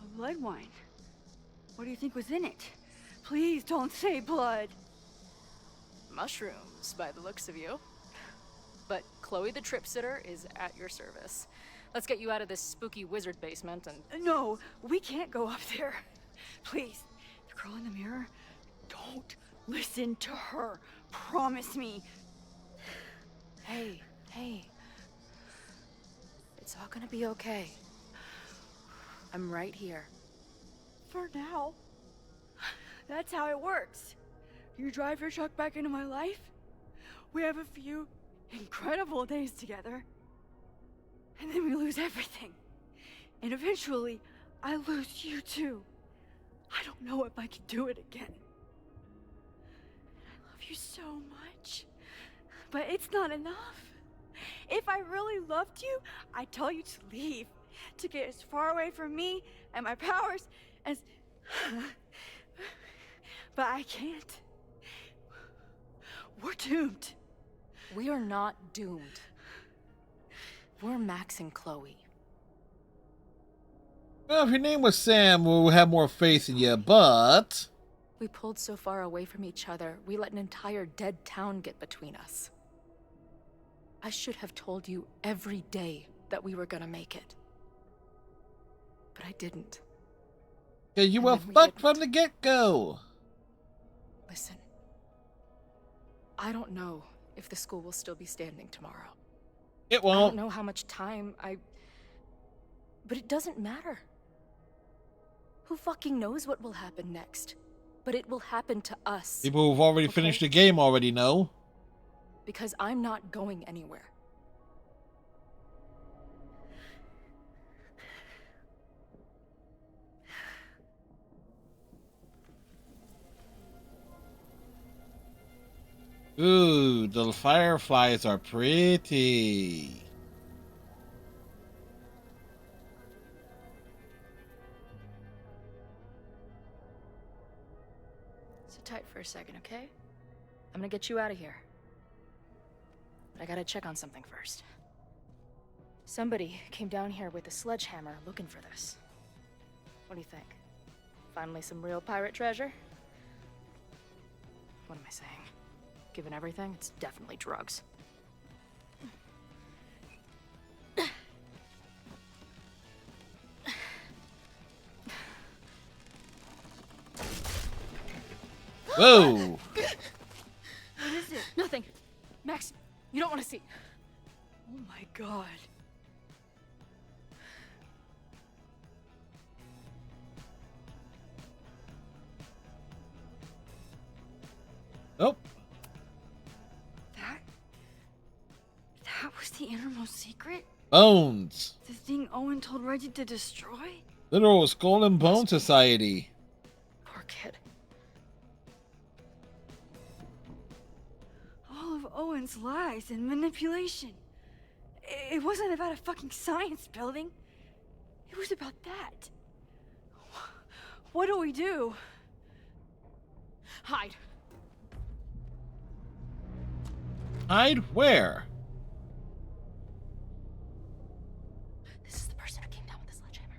A blood wine. What do you think was in it? Please don't say blood. Mushrooms, by the looks of you. But Chloe the Trip Sitter is at your service. Let's get you out of this spooky wizard basement and... No, we can't go up there. Please, the girl in the mirror, don't listen to her. Promise me. Hey, hey. It's all gonna be okay. I'm right here. For now. That's how it works. You drive your truck back into my life. We have a few incredible days together. And then we lose everything. And eventually, I lose you too. I don't know if I can do it again. I love you so much. But it's not enough. If I really loved you, I'd tell you to leave. To get as far away from me and my powers as... But I can't. We're doomed. We are not doomed. We're Max and Chloe. Well, if your name was Sam, we would have more faith in you, but... We pulled so far away from each other, we let an entire dead town get between us. I should have told you every day that we were gonna make it. But I didn't. Yeah, you were fucked from the get-go. Listen. I don't know if the school will still be standing tomorrow. It I won't. don't know how much time But it doesn't matter. Who fucking knows what will happen next? But it will happen to us. People who've already finished the game already know. Because I'm not going anywhere. Ooh, the fireflies are pretty. Sit tight for a second, okay? I'm gonna get you out of here. But I gotta check on something first. Somebody came down here with a sledgehammer looking for this. What do you think? Finally some real pirate treasure? What am I saying? Given everything, it's definitely drugs. Whoa! What is it? Nothing. Max, you don't want to see. Oh my god. Nope. That was the innermost secret? Bones. The thing Owen told Reggie to destroy? Literal Skull and Bone Society. Poor kid. All of Owen's lies and manipulation. It wasn't about a fucking science building. It was about that. What do we do? Hide. Hide where? This is the person who came down with the sledgehammer.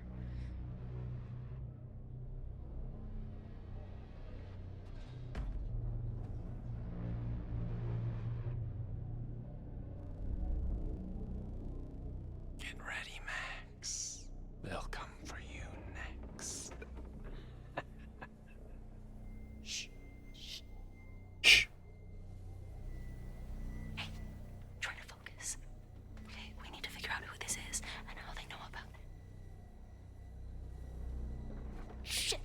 Get ready, Max. They'll come for you next. Shh. Shh. Shh. Hey, try to focus. Okay, we need to figure out who this is and how they know about it. Shit.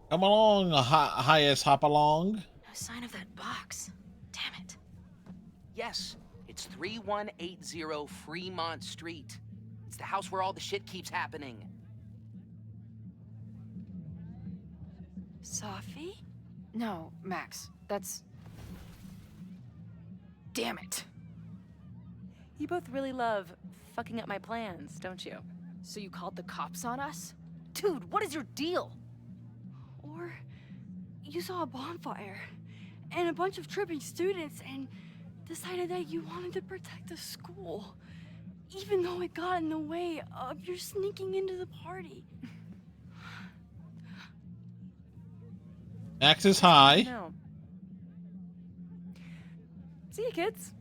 Come along, highest hop along. No sign of that box. Damn it. Yes, it's 3180 Fremont Street. It's the house where all the shit keeps happening. Sophie? No, Max. That's... Damn it. You both really love fucking up my plans, don't you? So you called the cops on us? Dude, what is your deal? Or you saw a bonfire and a bunch of tripping students and decided that you wanted to protect the school, even though it got in the way of your sneaking into the party. Max is high. No. See you, kids.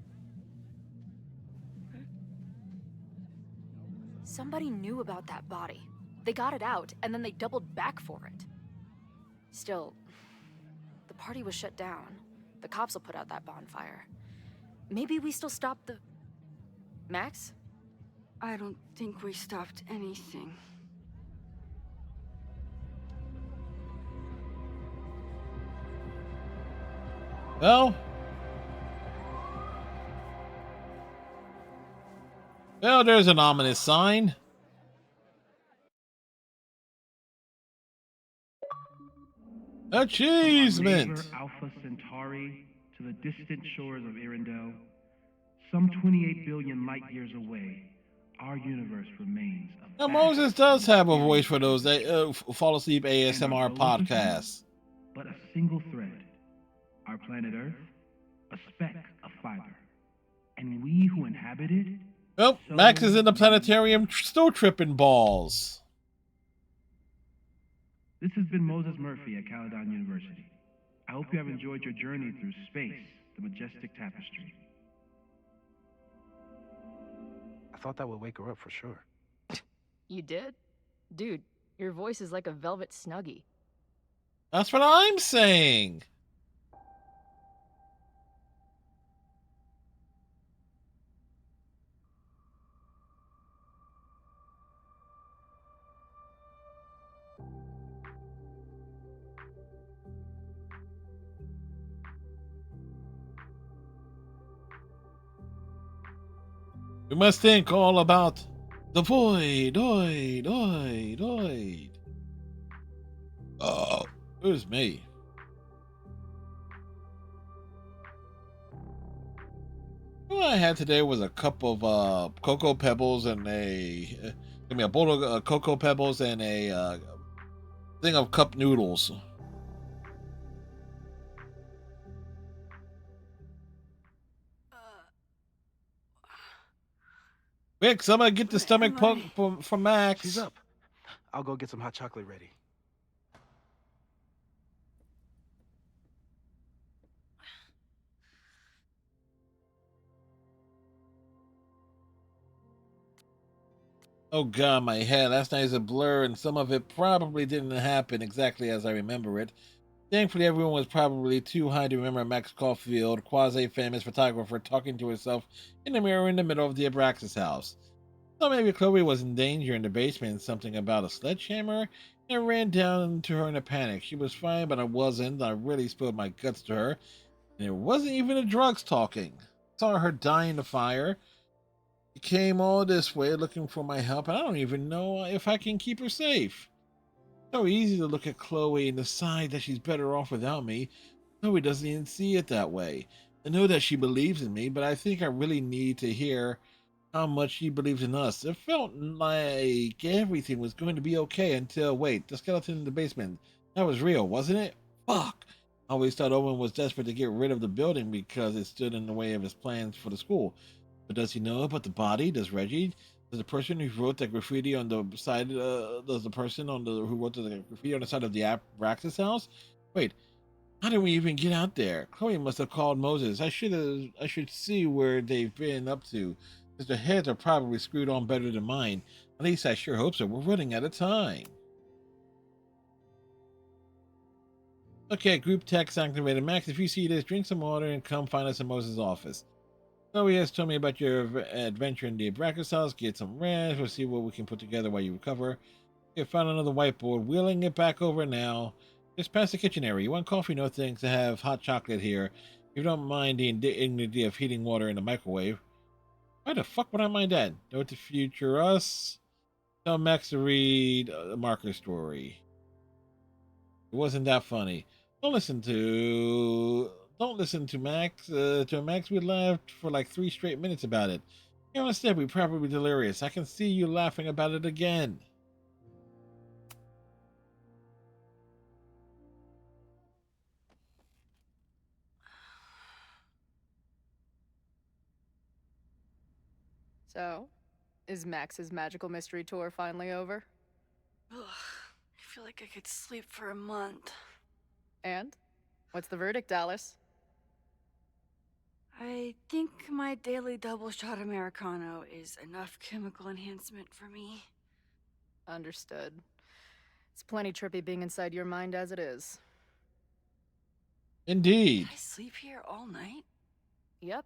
Somebody knew about that body. They got it out, and then they doubled back for it. Still, the party was shut down. The cops will put out that bonfire. Maybe we still stop the... Max? I don't think we stopped anything. Well, there's an ominous sign. Achievement. From Alpha Centauri to the distant shores of Arendelle, some 28 billion light years away, our universe remains a Now, Moses does have a voice for those that fall asleep ASMR podcasts. but a single thread. Our planet Earth, a speck of fiber. And we who inhabit it. Well, Max is in the planetarium still tripping balls. This has been Moses Murphy at Caledon University. I hope you have enjoyed your journey through space, the majestic tapestry. I thought that would wake her up for sure. You did? Dude, your voice is like a velvet snuggie. That's what I'm saying. We must think all about the void. Oh, it was me. All I had today was a cup of cocoa pebbles and a bowl of cocoa pebbles and a thing of cup noodles. Quick, somebody get the stomach poke from Max. She's up. I'll go get some hot chocolate ready. Oh god, my head. Last night is a blur, and some of it probably didn't happen exactly as I remember it. Thankfully, everyone was probably too high to remember Max Caulfield, quasi-famous photographer, talking to herself in the mirror in the middle of the Abraxas house. So maybe Chloe was in danger in the basement, something about a sledgehammer, and I ran down to her in a panic. She was fine, but I wasn't. I really spilled my guts to her, and it wasn't even the drugs talking. I saw her die in the fire. She came all this way looking for my help, and I don't even know if I can keep her safe. So easy to look at Chloe and decide that she's better off without me. Chloe doesn't even see it that way. I know that she believes in me, but I think I really need to hear how much she believes in us. It felt like everything was going to be okay until, wait, the skeleton in the basement. That was real, wasn't it? Fuck! I always thought Owen was desperate to get rid of the building because it stood in the way of his plans for the school. But does he know about the body? Does Reggie? Does the person who wrote that graffiti on the side, does the person who wrote the graffiti on the side of the Abraxas house? Wait, how did we even get out there? Chloe must have called Moses. I should see where they've been up to, because their heads are probably screwed on better than mine. At least I sure hope so. We're running out of time. Okay, group text activated. Max, if you see this, drink some water and come find us in Moses' office. Chloe has told me about your adventure in the Abraxas house. Get some rest. We'll see what we can put together while you recover. Okay, found another whiteboard. Wheeling it back over now. Just past the kitchen area. You want coffee? No thanks. I have hot chocolate here. If you don't mind the indignity of heating water in the microwave. Why the fuck would I mind that? Note to future us. Tell Max to read the marker story. It wasn't that funny. Don't listen to Max. To Max, we laughed for like 3 straight minutes about it. Here on step, we probably delirious. I can see you laughing about it again. So, is Max's magical mystery tour finally over? Ugh, I feel like I could sleep for a month. And? What's the verdict, Alice? I think my daily double shot Americano is enough chemical enhancement for me. Understood. It's plenty trippy being inside your mind as it is. Indeed. Did I sleep here all night? Yep.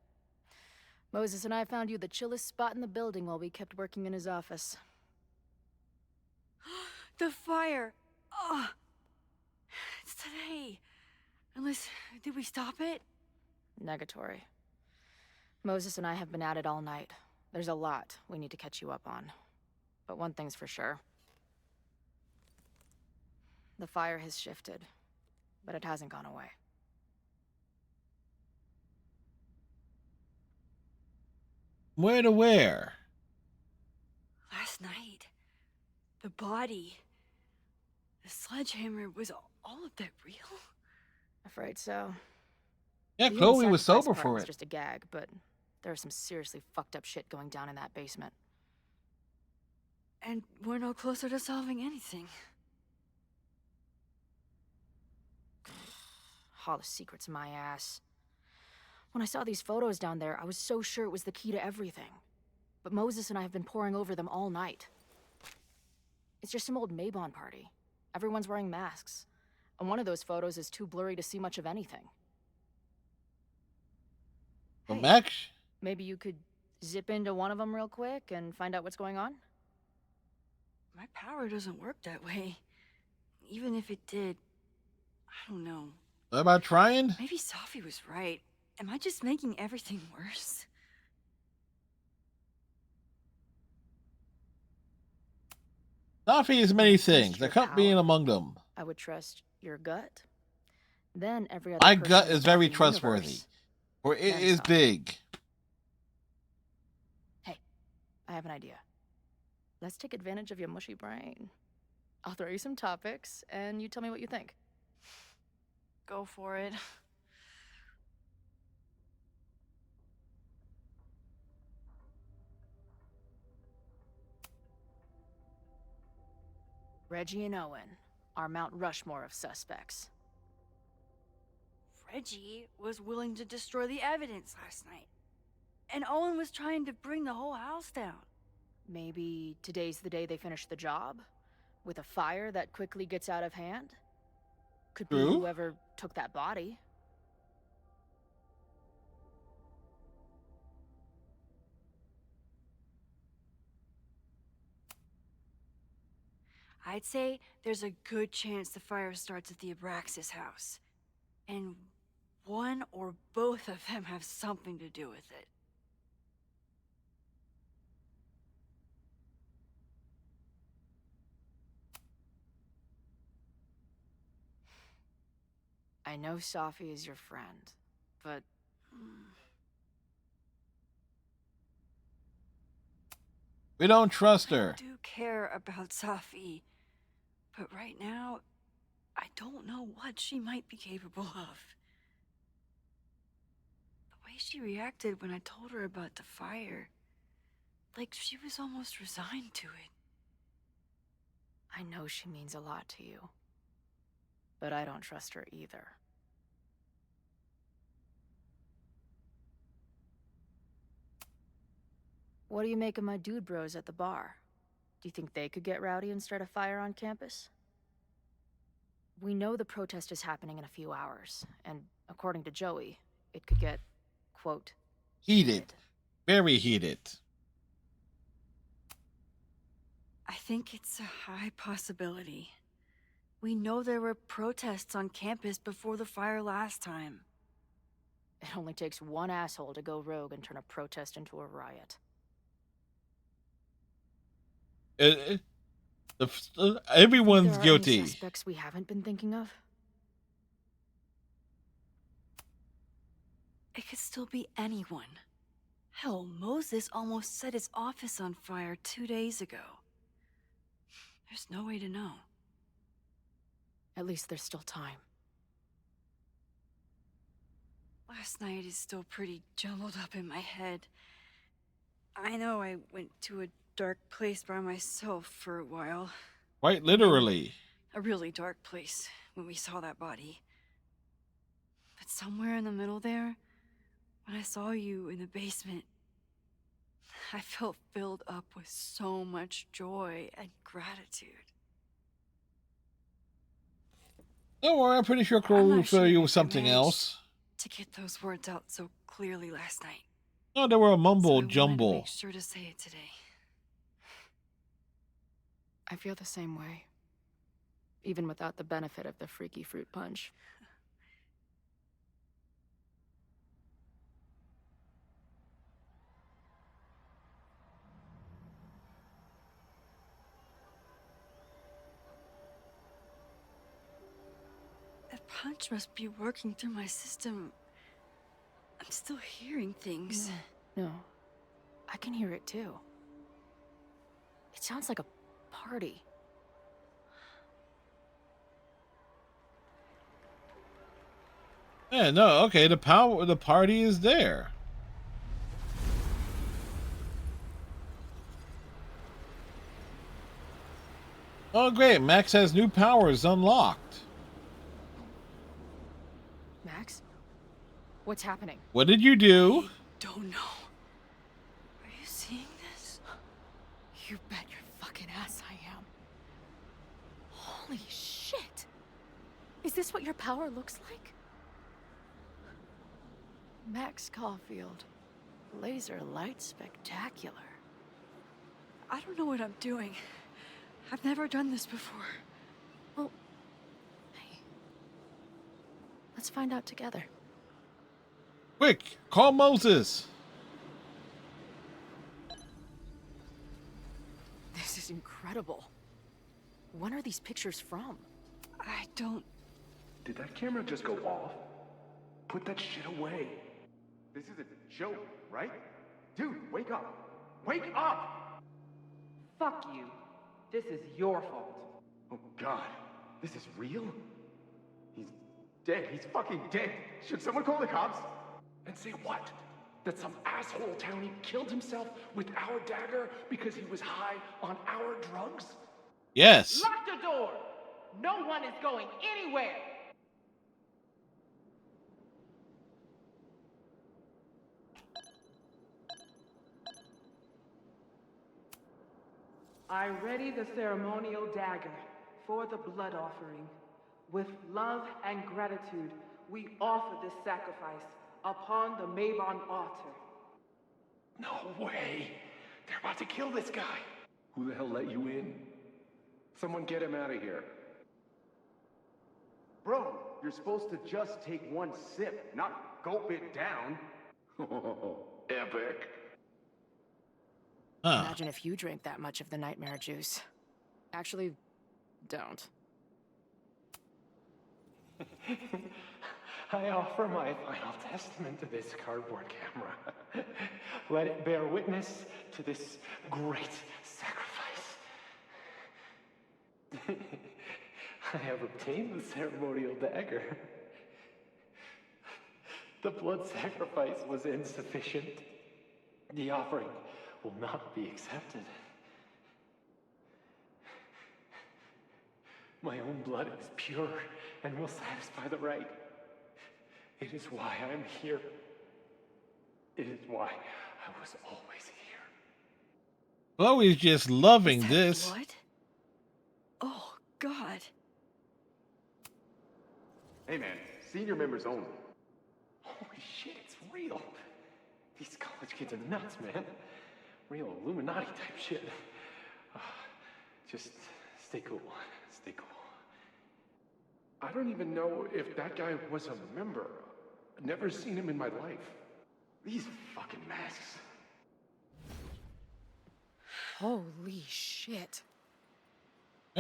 Moses and I found you the chillest spot in the building while we kept working in his office. The fire! Oh, it's today. Unless, did we stop it? Negatory. Moses and I have been at it all night. There's a lot we need to catch you up on. But one thing's for sure. The fire has shifted, but it hasn't gone away. Where to where? Last night, the body, the sledgehammer, was all of that real? Afraid so. Yeah, The Chloe human was sacrifice sober part for was it. just a gag, but there's some seriously fucked up shit going down in that basement. And we're no closer to solving anything. All the secrets my ass. When I saw these photos down there, I was so sure it was the key to everything. But Moses and I have been poring over them all night. It's just some old Mabon party. Everyone's wearing masks. And one of those photos is too blurry to see much of anything. But Max? Maybe you could zip into one of them real quick and find out what's going on? My power doesn't work that way. Even if it did, I don't know. What about trying? Maybe Sophie was right. Am I just making everything worse? Sophie is many things. The cup being among them. I would trust your gut. Then every other My person gut in is the very fucking trustworthy. universe. For it Then is Sophie. big. Hey, I have an idea. Let's take advantage of your mushy brain. I'll throw you some topics, and you tell me what you think. Go for it. Reggie and Owen, our Mount Rushmore of suspects. Reggie was willing to destroy the evidence last night. And Owen was trying to bring the whole house down. Maybe today's the day they finish the job? With a fire that quickly gets out of hand? Could be True. whoever took that body. I'd say there's a good chance the fire starts at the Abraxas house. And one or both of them have something to do with it. I know Sophie is your friend, but... We don't trust her. I do care about Sophie, but right now, I don't know what she might be capable of. The way she reacted when I told her about the fire, like she was almost resigned to it. I know she means a lot to you. But I don't trust her either. What do you make of my dude bros at the bar? Do you think they could get rowdy and start a fire on campus? We know the protest is happening in a few hours, and according to Joey, it could get, quote, Heated. Very heated. I think it's a high possibility. We know there were protests on campus before the fire last time. It only takes one asshole to go rogue and turn a protest into a riot. Everyone's there are guilty. Any suspects we haven't been thinking of? It could still be anyone. Hell, Moses almost set his office on fire 2 days ago. There's no way to know. At least there's still time. Last night is still pretty jumbled up in my head. I know I went to a dark place by myself for a while. Quite literally. A really dark place when we saw that body. But somewhere in the middle there, when I saw you in the basement, I felt filled up with so much joy and gratitude. Don't worry, I'm pretty sure Chloe will fill you with something else. To get those words out so clearly last night. Oh, they were a mumble So jumble. make sure to say it today. I feel the same way. Even without the benefit of the freaky fruit punch. That punch must be working through my system. I'm still hearing things. No. I can hear it too. It sounds like a party. Yeah, no, okay, the party is there. Oh great, Max has new powers unlocked. Max? What's happening? What did you do? Don't know. Are you seeing this? You bet your fucking ass I am. Holy shit! Is this what your power looks like? Max Caulfield. Laser light spectacular. I don't know what I'm doing. I've never done this before. Well, hey. Let's find out together. Quick, call Moses. This is incredible. When are these pictures from? I don't... Did that camera just go off? Put that shit away. This is a joke, right? Dude, wake up! Wake up! Fuck you. This is your fault. Oh god, this is real? He's dead. He's fucking dead. Should someone call the cops? And say what? That some asshole townie killed himself with our dagger because he was high on our drugs? Yes. Lock the door! No one is going anywhere! I ready the ceremonial dagger for the blood offering. With love and gratitude, we offer this sacrifice upon the Mabon altar. No way. They're about to kill this guy. Who the hell let you in? Someone get him out of here. Bro, you're supposed to just take one sip, not gulp it down. Epic. Huh. Imagine if you drank that much of the nightmare juice. Actually, don't. I offer my final testament to this cardboard camera. Let it bear witness to this great sacrifice. I have obtained the ceremonial dagger. The blood sacrifice was insufficient. The offering will not be accepted. My own blood is pure and will satisfy the right. It is why I'm here. It is why I was always here. Chloe's just loving this. What? Oh, God. Hey man, senior members only. Holy shit, it's real. These college kids are nuts, man. Real Illuminati type shit. Just stay cool. Stay cool. I don't even know if that guy was a member. Never seen him in my life. These fucking masks. Holy shit.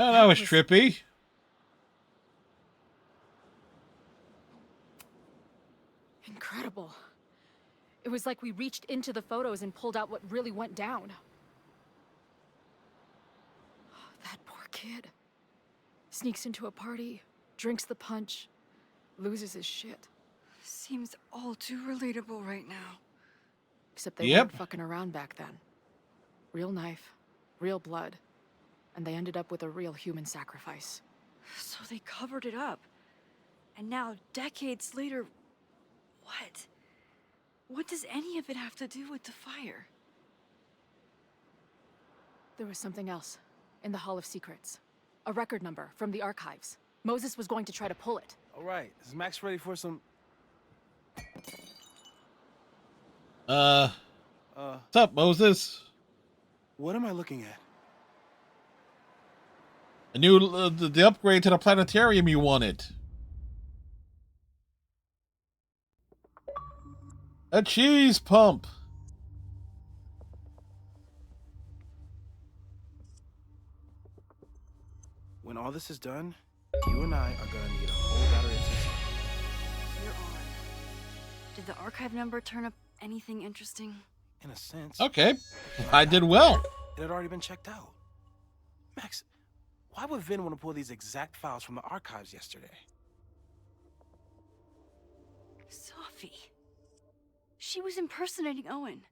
Oh, that was trippy. Incredible. It was like we reached into the photos and pulled out what really went down. That poor kid. Sneaks into a party, drinks the punch, loses his shit. Seems all too relatable right now. Except they weren't fucking around back then. Real knife, real blood, and they ended up with a real human sacrifice. So they covered it up. And now, decades later, what? What does any of it have to do with the fire? There was something else in the Hall of Secrets. A record number from the archives. Moses was going to try to pull it. All right, is Max ready for some... What's up, Moses? What am I looking at? A new, the upgrade to the planetarium you wanted. A cheese pump. When all this is done, you and I are gonna need a whole battery of system. You're on. Did the archive number turn up anything interesting? In a sense. Okay, I did well. It had already been checked out. Max, why would Vin want to pull these exact files from the archives yesterday? Sophie. She was impersonating Owen.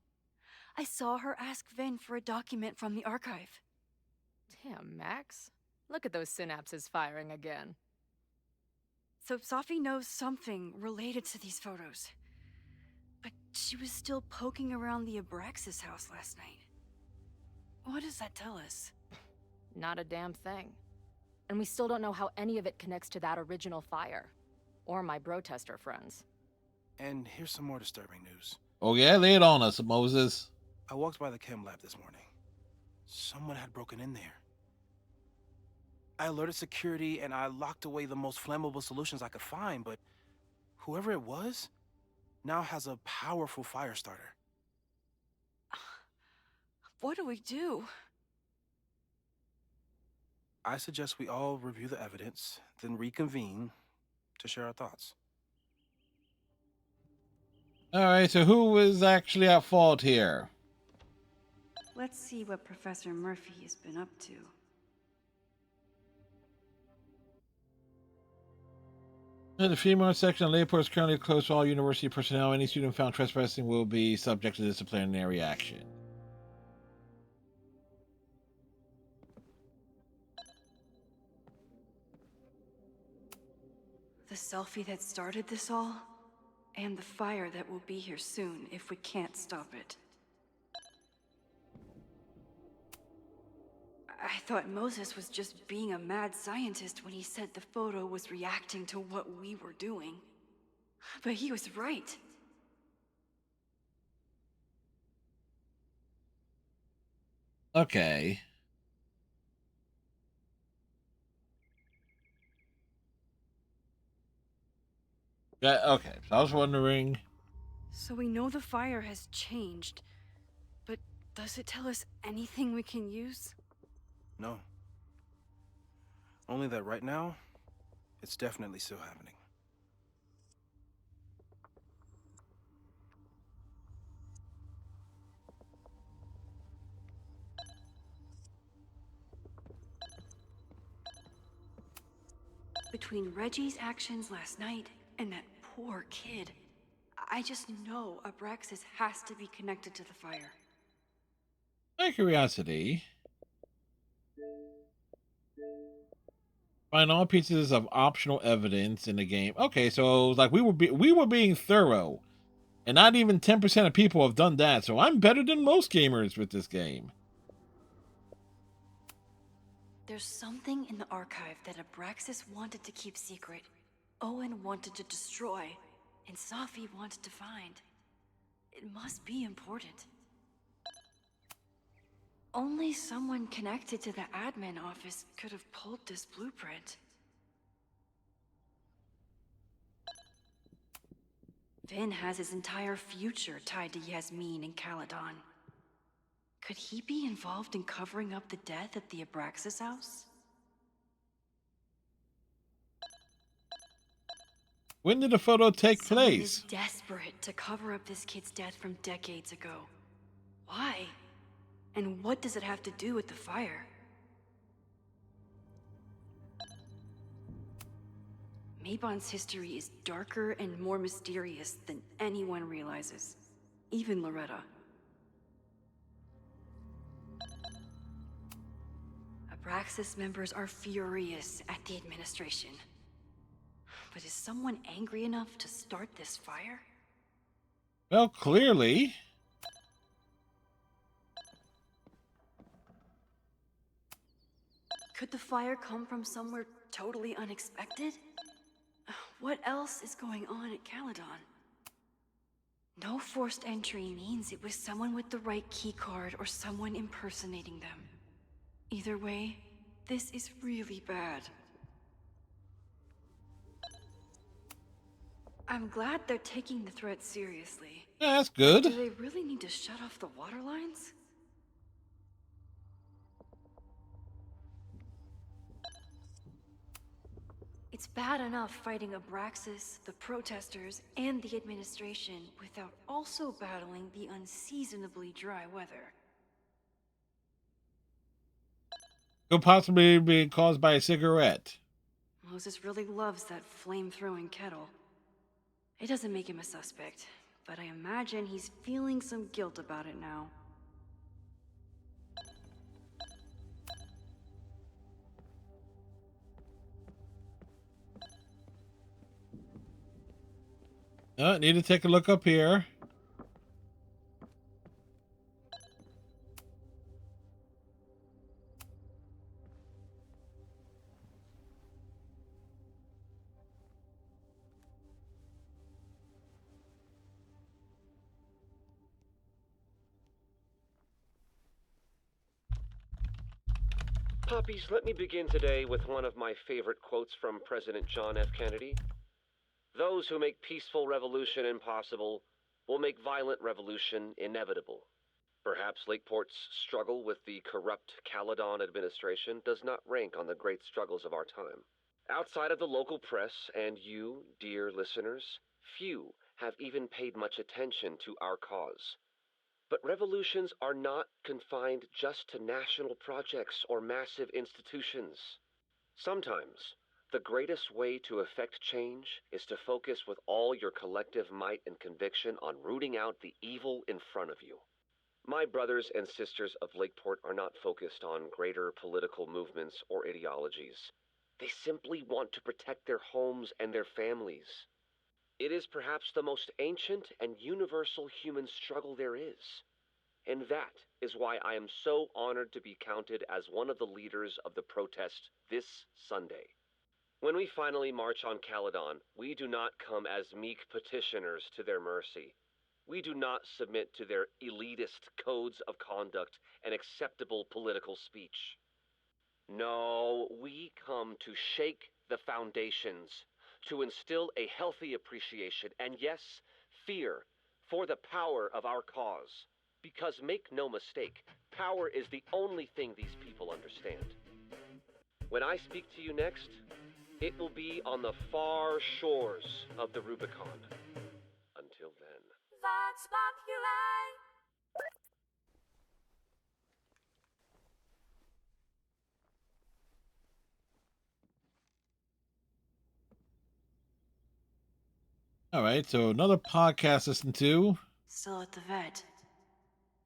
I saw her ask Vin for a document from the archive. Damn, Max. Look at those synapses firing again. So Sophie knows something related to these photos. But she was still poking around the Abraxas house last night. What does that tell us? Not a damn thing. And we still don't know how any of it connects to that original fire. Or my bro-tester friends. And here's some more disturbing news. Oh yeah, lay it on us, Moses. I walked by the chem lab this morning. Someone had broken in there. I alerted security and I locked away the most flammable solutions I could find, but whoever it was now has a powerful fire starter. What do we do? I suggest we all review the evidence, then reconvene to share our thoughts. All right, so who is actually at fault here? Let's see what Professor Murphy has been up to. The female section of Layport is currently closed to all university personnel. Any student found trespassing will be subject to disciplinary action. The selfie that started this all? And the fire that will be here soon if we can't stop it. I thought Moses was just being a mad scientist when he said the photo was reacting to what we were doing. But he was right. Okay. Yeah, okay. So I was wondering. So we know the fire has changed, but does it tell us anything we can use? No. Only that right now, it's definitely still happening. Between Reggie's actions last night and that poor kid, I just know Abraxas has to be connected to the fire. My curiosity. Find all pieces of optional evidence in the game. Okay, so like we were being thorough, and not even 10% of people have done that. So I'm better than most gamers with this game. There's something in the archive that Abraxas wanted to keep secret, Owen wanted to destroy, and Safi wanted to find. It must be important. Only someone connected to the admin office could have pulled this blueprint. Vin has his entire future tied to Yasmin and Caledon. Could he be involved in covering up the death at the Abraxas house? When did the photo take Someone place? is desperate to cover up this kid's death from decades ago. Why? And what does it have to do with the fire? Mabon's history is darker and more mysterious than anyone realizes. Even Loretta. Abraxas members are furious at the administration. But is someone angry enough to start this fire? Well, clearly. Could the fire come from somewhere totally unexpected? What else is going on at Caledon? No forced entry means it was someone with the right keycard or someone impersonating them. Either way, this is really bad. I'm glad they're taking the threat seriously. Yeah, that's good. Do they really need to shut off the water lines? It's bad enough fighting Abraxas, the protesters, and the administration without also battling the unseasonably dry weather. Could possibly be caused by a cigarette. Moses really loves that flame-throwing kettle. It doesn't make him a suspect, but I imagine he's feeling some guilt about it now. Need to take a look up here. Puppies, let me begin today with one of my favorite quotes from President John F. Kennedy. Those who make peaceful revolution impossible will make violent revolution inevitable. Perhaps Lakeport's struggle with the corrupt Caledon administration does not rank on the great struggles of our time. Outside of the local press and you, dear listeners, few have even paid much attention to our cause. But revolutions are not confined just to national projects or massive institutions. Sometimes, the greatest way to effect change is to focus with all your collective might and conviction on rooting out the evil in front of you. My brothers and sisters of Lakeport are not focused on greater political movements or ideologies. They simply want to protect their homes and their families. It is perhaps the most ancient and universal human struggle there is. And that is why I am so honored to be counted as one of the leaders of the protest this Sunday. When we finally march on Caledon, we do not come as meek petitioners to their mercy. We do not submit to their elitist codes of conduct and acceptable political speech. No, we come to shake the foundations, to instill a healthy appreciation and, yes, fear for the power of our cause. Because make no mistake, power is the only thing these people understand. When I speak to you next, it will be on the far shores of the Rubicon. Until then. Vox Populi. All right, so another podcast to listen to. Still at the vet.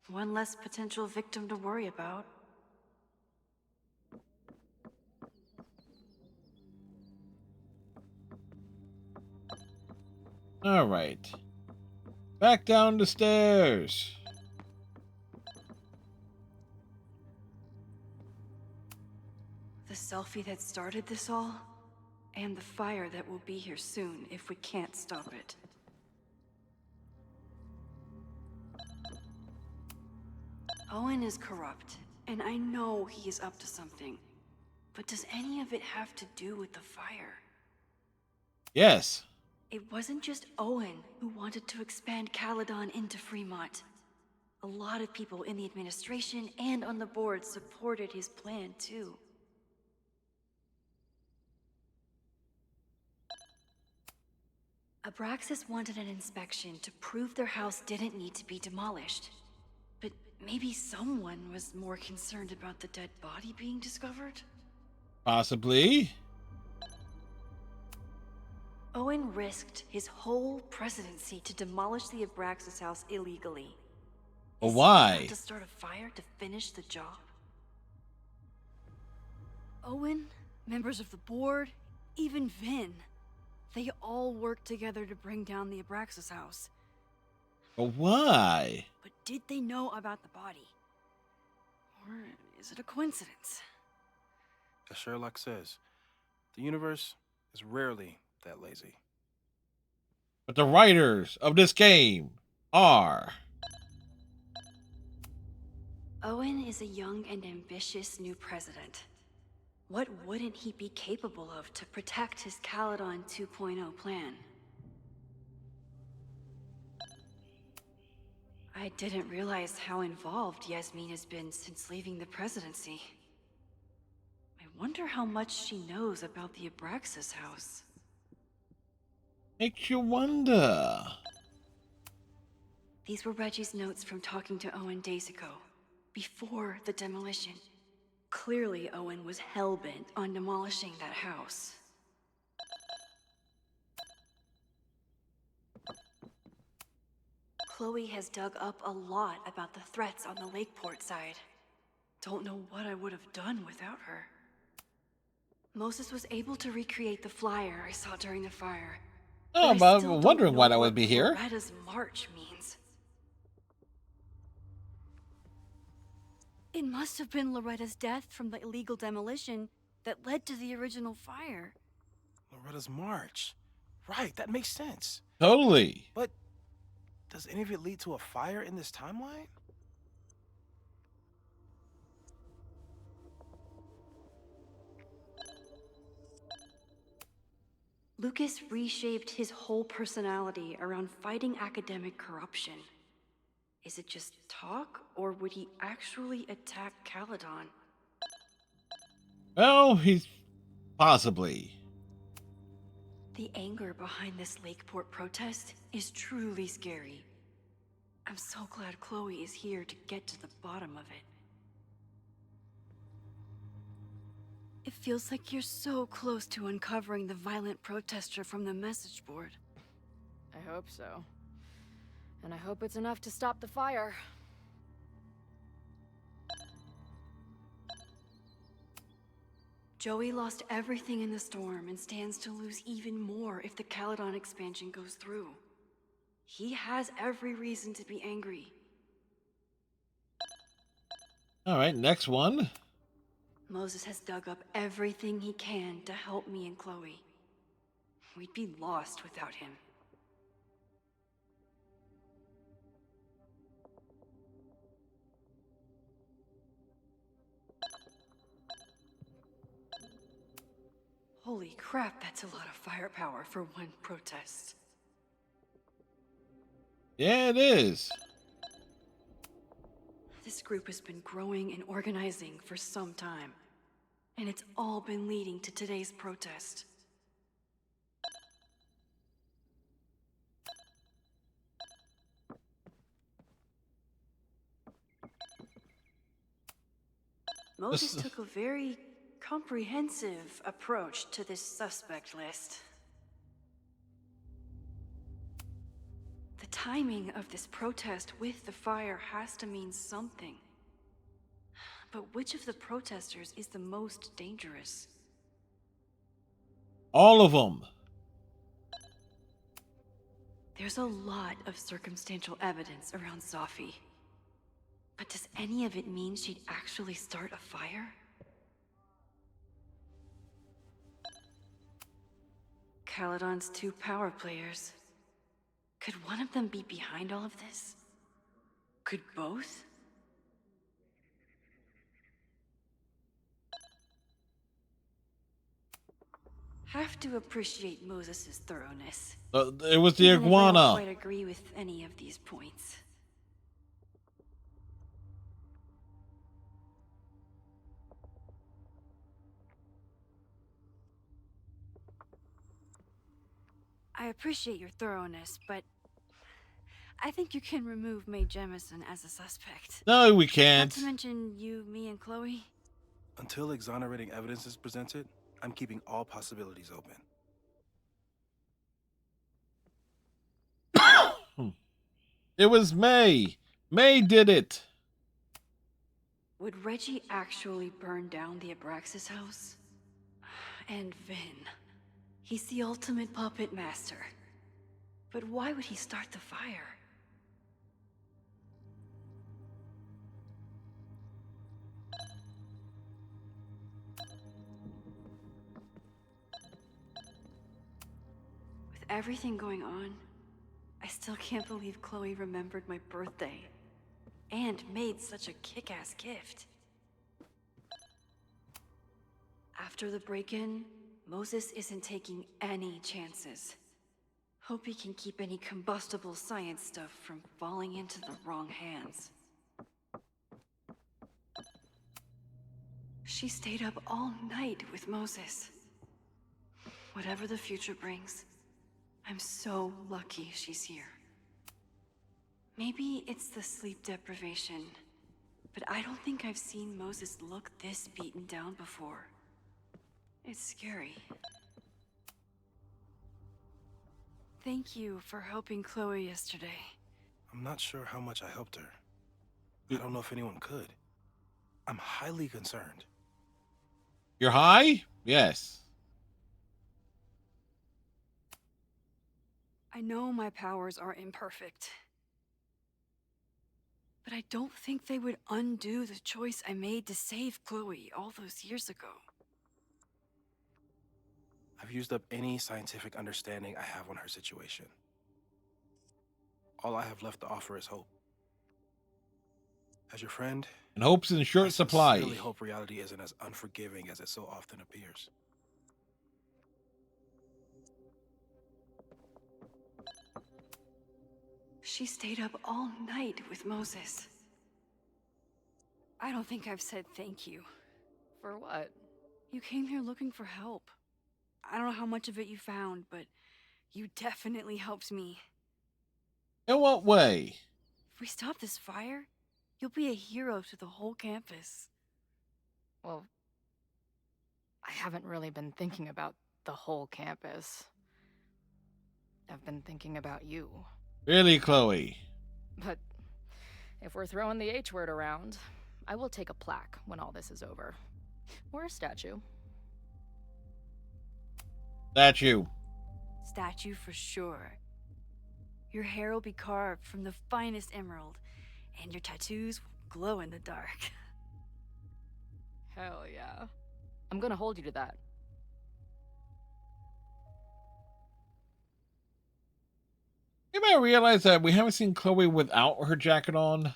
One less potential victim to worry about. All right. Back down the stairs. The selfie that started this all, and the fire that will be here soon if we can't stop it. Owen is corrupt, and I know he is up to something. But does any of it have to do with the fire? Yes. It wasn't just Owen who wanted to expand Caledon into Fremont. A lot of people in the administration and on the board supported his plan, too. Abraxas wanted an inspection to prove their house didn't need to be demolished. But maybe someone was more concerned about the dead body being discovered? Possibly. Owen risked his whole presidency to demolish the Abraxas house illegally. But Is he why? about to start a fire to finish the job? Owen, members of the board, even Vin. They all worked together to bring down the Abraxas house. But why? But did they know about the body? Or is it a coincidence? As Sherlock says, the universe is rarely that lazy. But the writers of this game are... Owen is a young and ambitious new president. What wouldn't he be capable of to protect his Caledon 2.0 plan? I didn't realize how involved Yasmin has been since leaving the presidency. I wonder how much she knows about the Abraxas house. Makes you wonder. These were Reggie's notes from talking to Owen days ago, before the demolition. Clearly, Owen was hell-bent on demolishing that house. Chloe has dug up a lot about the threats on the Lakeport side. Don't know what I would have done without her. Moses was able to recreate the flyer I saw during the fire. Oh, but I'm wondering why that would be here. Loretta's march means. It must have been Loretta's death from the illegal demolition that led to the original fire. Loretta's march. Right, that makes sense. Totally. But does any of it lead to a fire in this timeline? Lucas reshaped his whole personality around fighting academic corruption. Is it just talk, or would he actually attack Caledon? Well, he's possibly. The anger behind this Lakeport protest is truly scary. I'm so glad Chloe is here to get to the bottom of it. It feels like you're so close to uncovering the violent protester from the message board. I hope so. And I hope it's enough to stop the fire. Joey lost everything in the storm and stands to lose even more if the Caledon expansion goes through. He has every reason to be angry. All right, next one. Moses has dug up everything he can to help me and Chloe. We'd be lost without him. Holy crap, that's a lot of firepower for one protest. Yeah, it is. This group has been growing and organizing for some time, and it's all been leading to today's protest. Moses took a very comprehensive approach to this suspect list. The timing of this protest with the fire has to mean something. But which of the protesters is the most dangerous? All of them. There's a lot of circumstantial evidence around Sophie. But does any of it mean she'd actually start a fire? Caledon's 2 power players. Could one of them be behind all of this? Could both? Have to appreciate Moses' thoroughness. It was the Even if I iguana. don't quite agree with any of these points. I appreciate your thoroughness, but I think you can remove Mae Jemison as a suspect. No, we Not can't. to mention you, me, and Chloe. Until exonerating evidence is presented, I'm keeping all possibilities open. It was May. May did it. Would Reggie actually burn down the Abraxas house? And Vin. He's the ultimate puppet master. But why would he start the fire? With everything going on, I still can't believe Chloe remembered my birthday. And made such a kick-ass gift. After the break-in, Moses isn't taking any chances. Hope he can keep any combustible science stuff from falling into the wrong hands. She stayed up all night with Moses. Whatever the future brings, I'm so lucky she's here. Maybe it's the sleep deprivation, but I don't think I've seen Moses look this beaten down before. It's scary. Thank you for helping Chloe yesterday. I'm not sure how much I helped her. I don't know if anyone could. I'm highly concerned. You're high? Yes. I know my powers are imperfect. But I don't think they would undo the choice I made to save Chloe all those years ago. I've used up any scientific understanding I have on her situation. All I have left to offer is hope. As your friend, And hope's in short supply. I sincerely hope reality isn't as unforgiving as it so often appears. She stayed up all night with Moses. I don't think I've said thank you. For what? You came here looking for help. I don't know how much of it you found, but you definitely helped me. In what way? If we stop this fire, you'll be a hero to the whole campus. Well, I haven't really been thinking about the whole campus. I've been thinking about you. Really, Chloe? But if we're throwing the H word around, I will take a plaque when all this is over. Or a statue. Statue. Statue for sure. Your hair will be carved from the finest emerald, and your tattoos will glow in the dark. Hell yeah. I'm gonna hold you to that. You might realize that we haven't seen Chloe without her jacket on.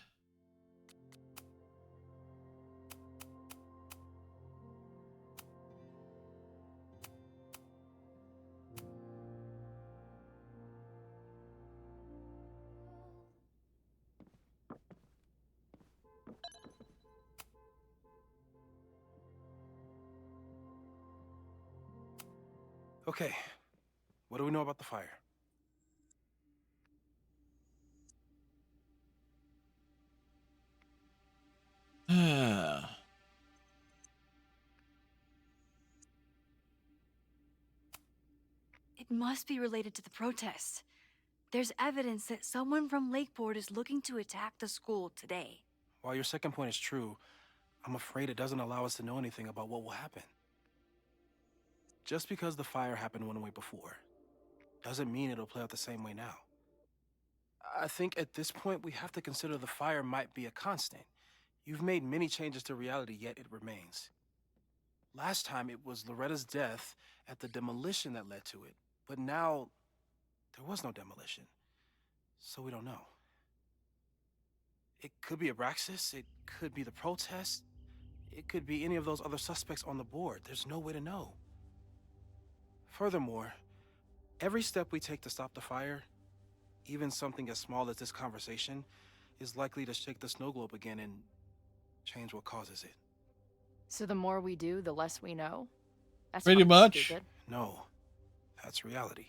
Okay, what do we know about the fire? It must be related to the protest. There's evidence that someone from Lakeport is looking to attack the school today. While your second point is true, I'm afraid it doesn't allow us to know anything about what will happen. Just because the fire happened one way before, doesn't mean it'll play out the same way now. I think at this point we have to consider the fire might be a constant. You've made many changes to reality, yet it remains. Last time it was Loretta's death at the demolition that led to it, but now there was no demolition, so we don't know. It could be Abraxas, it could be the protest, it could be any of those other suspects on the board. There's no way to know. Furthermore, every step we take to stop the fire, even something as small as this conversation, is likely to shake the snow globe again and change what causes it. So the more we do, the less we know? That's Pretty fucking much. stupid. No, that's reality.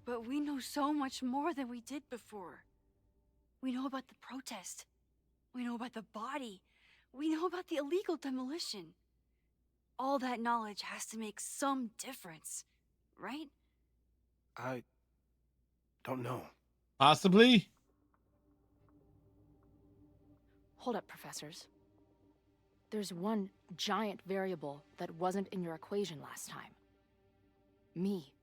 But we know so much more than we did before. We know about the protest. We know about the body. We know about the illegal demolition. All that knowledge has to make some difference, right? I don't know. Possibly. Hold up, professors. There's one giant variable that wasn't in your equation last time. Me.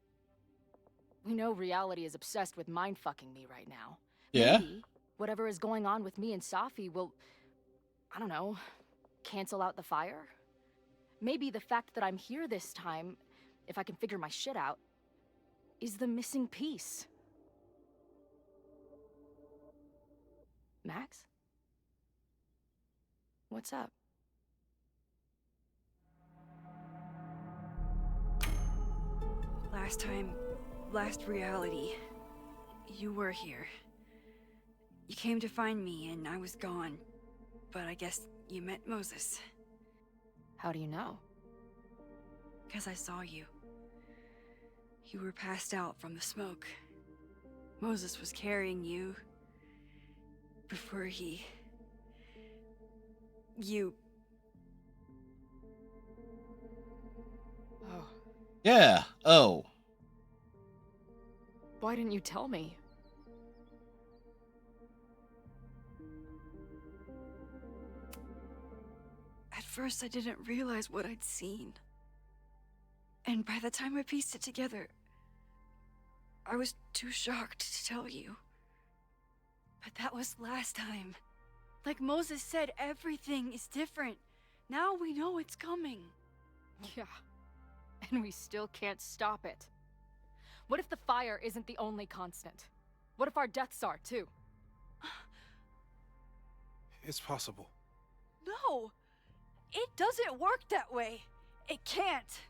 We know reality is obsessed with mind-fucking me right now. Yeah. Maybe whatever is going on with me and Safi will, I don't know, cancel out the fire? Maybe the fact that I'm here this time, if I can figure my shit out, is the missing piece. Max? What's up? Last reality, you were here. You came to find me and I was gone, but I guess you met Moses. How do you know? 'Cause I saw you. You were passed out from the smoke. Moses was carrying you before you... Oh. Yeah. Oh. Why didn't you tell me? At first I didn't realize what I'd seen. And by the time I pieced it together, I was too shocked to tell you. But that was last time. Like Moses said, everything is different. Now we know it's coming. Yeah. And we still can't stop it. What if the fire isn't the only constant? What if our deaths are, too? It's possible. No! It doesn't work that way. It can't.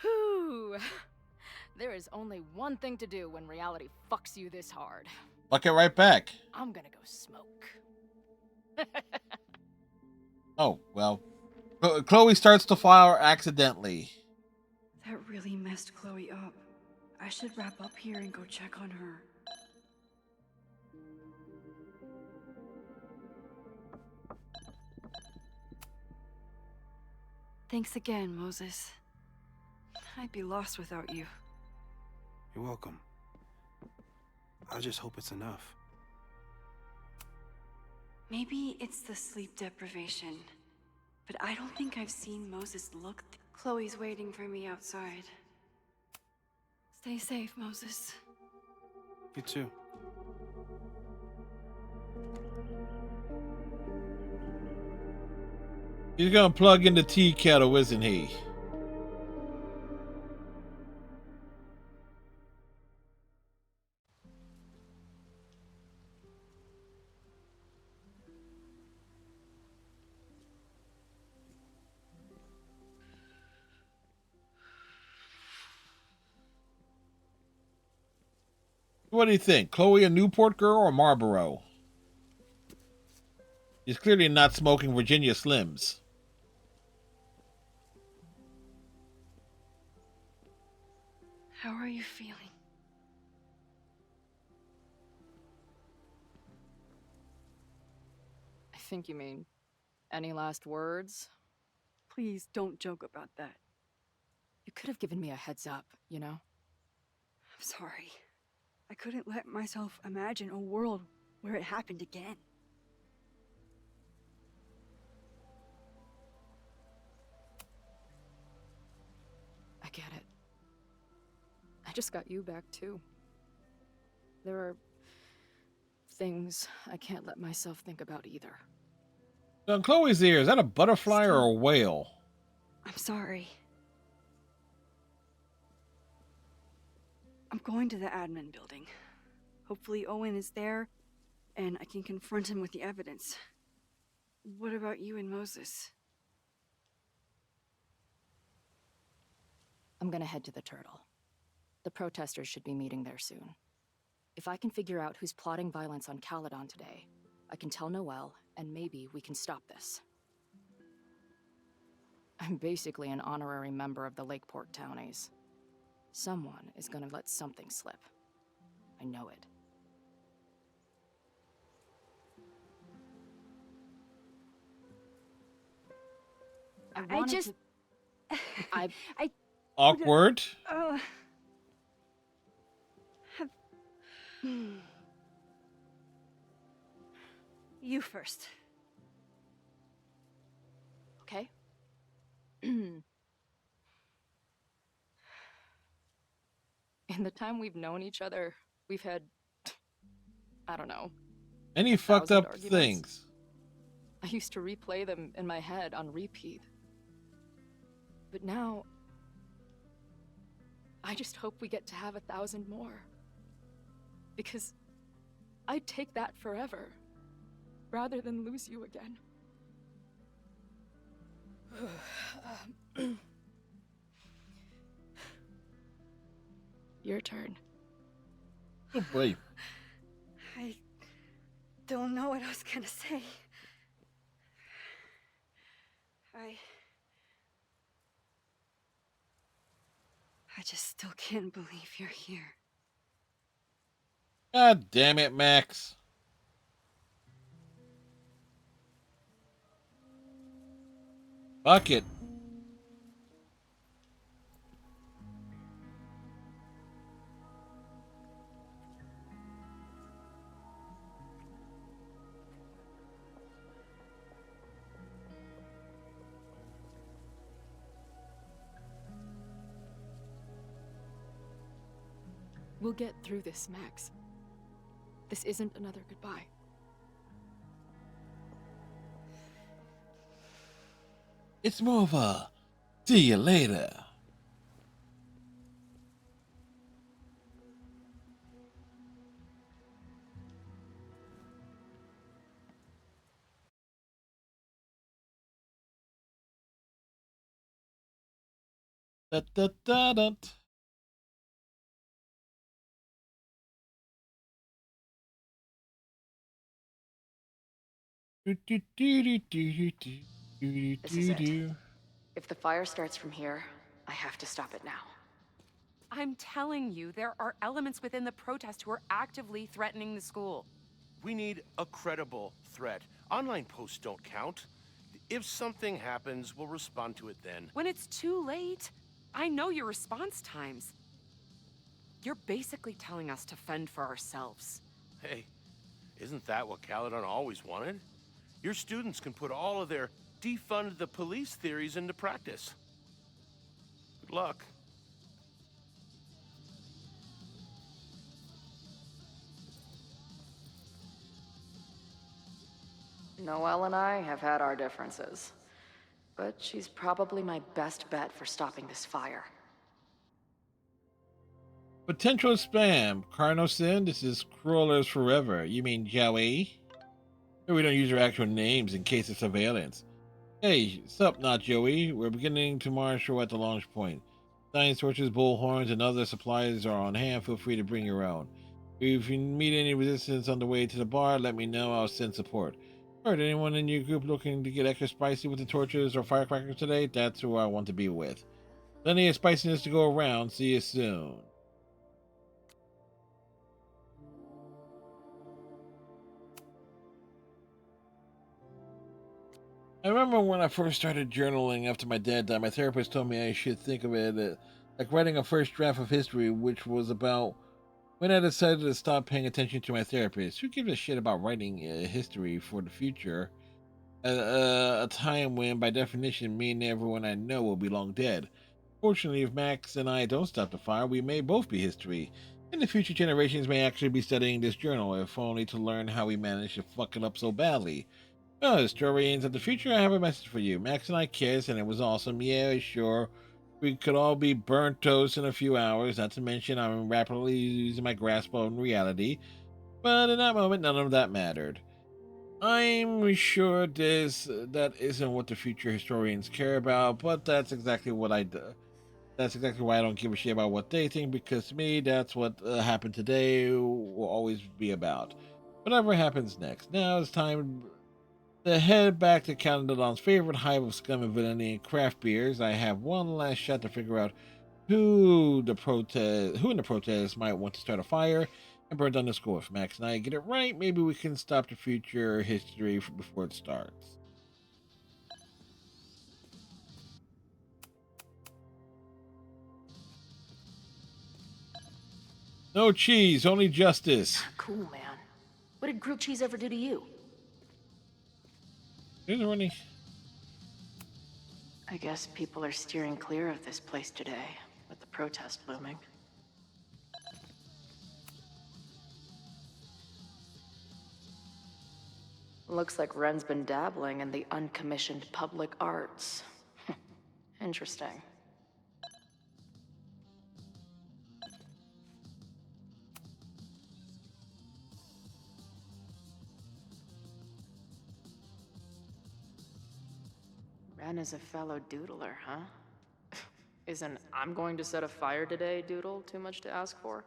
Whew. There is only one thing to do when reality fucks you this hard. Fuck it right back. I'm gonna go smoke. Oh, well. Chloe starts the fire accidentally. That really messed Chloe up. I should wrap up here and go check on her. Thanks again, Moses. I'd be lost without you. You're welcome. I just hope it's enough. Maybe it's the sleep deprivation, but I don't think I've seen Moses look. Chloe's waiting for me outside. Stay safe, Moses. You too. He's gonna plug in the tea kettle, isn't he? What do you think? Chloe a Newport girl or Marlboro? He's clearly not smoking Virginia Slims. How are you feeling? I think you mean, any last words? Please don't joke about that. You could have given me a heads up, you know? I'm sorry. I couldn't let myself imagine a world where it happened again. I get it. I just got you back, too. There are things I can't let myself think about either. So in Chloe's ear, is that a butterfly or a whale? I'm sorry. I'm going to the admin building. Hopefully Owen is there, and I can confront him with the evidence. What about you and Moses? I'm gonna head to the Turtle. The protesters should be meeting there soon. If I can figure out who's plotting violence on Caledon today, I can tell Noelle, and maybe we can stop this. I'm basically an honorary member of the Lakeport Townies. Someone is gonna let something slip. I know it. I just... I Awkward. You first. Okay. In the time we've known each other, we've had, I don't know, Any fucked 1,000 up arguments. things. I used to replay them in my head on repeat. But now, I just hope we get to have 1,000 more. Because I'd take that forever, rather than lose you again. Your turn. Oh boy. I don't know what I was gonna say. I just still can't believe you're here. God damn it, Max. Fuck it. We'll get through this, Max. This isn't another goodbye. It's more of a see you later. Da, da, da, da. This is it. If the fire starts from here, I have to stop it now. I'm telling you, there are elements within the protest who are actively threatening the school. We need a credible threat. Online posts don't count. If something happens, we'll respond to it then. When it's too late, I know your response times. You're basically telling us to fend for ourselves. Hey, isn't that what Caledon always wanted? Your students can put all of their defund the police theories into practice. Good luck. Noelle and I have had our differences, but she's probably my best bet for stopping this fire. Potential spam. Carnosin, this is Crawlers Forever. You mean Joey? We don't use our actual names in case of surveillance. Hey, sup, not Joey. We're beginning to marshal at the launch point. Science torches, bullhorns, and other supplies are on hand. Feel free to bring your own. If you meet any resistance on the way to the bar, let me know. I'll send support. Alright, anyone in your group looking to get extra spicy with the torches or firecrackers today? That's who I want to be with. Plenty of spiciness to go around. See you soon. I remember when I first started journaling after my dad died, my therapist told me I should think of it like writing a first draft of history, which was about when I decided to stop paying attention to my therapist. Who gives a shit about writing history for the future? A time when, by definition, me and everyone I know will be long dead. Fortunately, if Max and I don't stop the fire, we may both be history. And the future generations may actually be studying this journal, if only to learn how we managed to fuck it up so badly. Well, historians of the future, I have a message for you. Max and I kissed, and it was awesome. Yeah, sure. We could all be burnt toast in a few hours, not to mention I'm rapidly losing my grasp on reality. But in that moment, none of that mattered. I'm sure that isn't what the future historians care about, but that's exactly what I do. That's exactly why I don't give a shit about what they think, because to me, that's what happened today will always be about. Whatever happens next. Now it's time to head back to Caledon's favorite hive of scum and villainy and craft beers. I have one last shot to figure out who in the protest might want to start a fire and burn down the school. If Max and I get it right, maybe we can stop the future history before it starts. No cheese, only justice. Cool, man. What did grilled cheese ever do to you? I guess people are steering clear of this place today, with the protest looming. Looks like Ren's been dabbling in the uncommissioned public arts. Interesting. Ren is a fellow doodler, huh? Isn't "I'm going to set a fire today" doodle too much to ask for?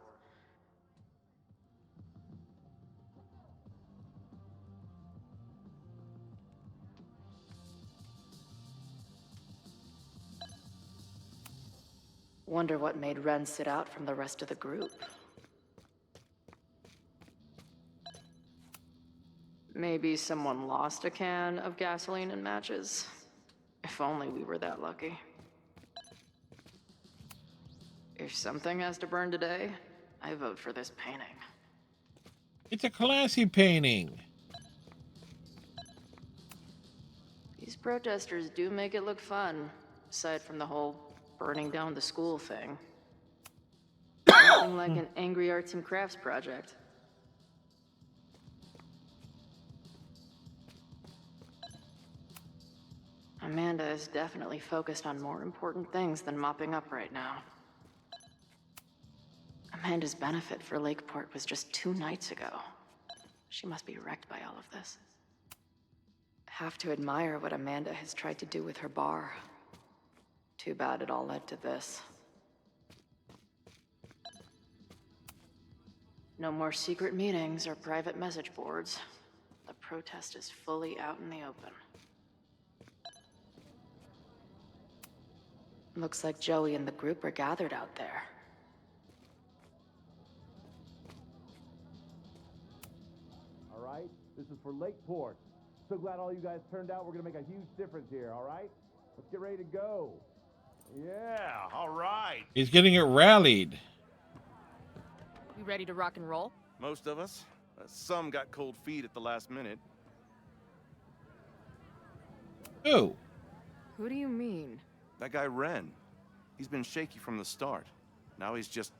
Wonder what made Ren sit out from the rest of the group. Maybe someone lost a can of gasoline and matches. If only we were that lucky. If something has to burn today, I vote for this painting. It's a classy painting. These protesters do make it look fun, aside from the whole burning down the school thing. Something like an angry arts and crafts project. Amanda is definitely focused on more important things than mopping up right now. Amanda's benefit for Lakeport was just 2 nights ago. She must be wrecked by all of this. Have to admire what Amanda has tried to do with her bar. Too bad it all led to this. No more secret meetings or private message boards. The protest is fully out in the open. Looks like Joey and the group are gathered out there. All right, this is for Lakeport. So glad all you guys turned out. We're gonna make a huge difference here, all right? Let's get ready to go. Yeah, all right. He's getting it rallied. We ready to rock and roll? Most of us. Some got cold feet at the last minute. Who? Who do you mean? That guy Ren. He's been shaky from the start. Now he's just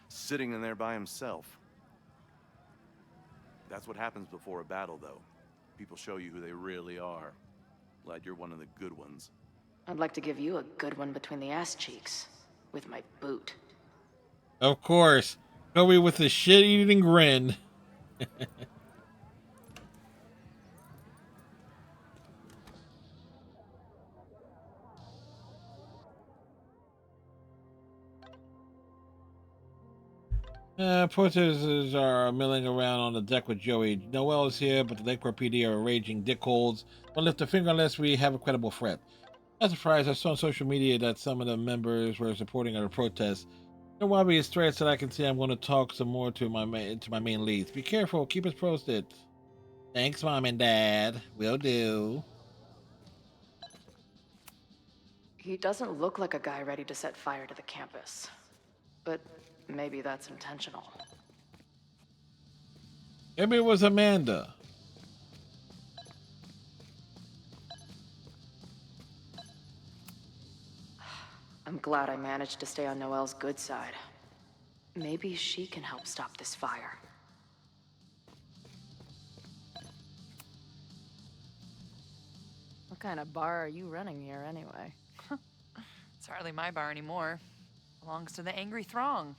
sitting in there by himself. That's what happens before a battle, though. People show you who they really are. Glad you're one of the good ones. I'd like to give you a good one between the ass cheeks. With my boot. Of course. Joey with the shit-eating grin. Protesters are milling around on the deck with Joey. Noel is here, but the Lakeport PD are raging dickholes. Won't lift a finger unless we have a credible threat. Not surprised, I saw on social media that some of the members were supporting our protest. No obvious threats that I can see. I'm going to talk some more to my main leads. Be careful, keep us posted. Thanks, Mom and Dad. Will do. He doesn't look like a guy ready to set fire to the campus. But maybe that's intentional. Maybe it was Amanda. I'm glad I managed to stay on Noelle's good side. Maybe she can help stop this fire. What kind of bar are you running here anyway? It's hardly my bar anymore. Belongs to the angry throng.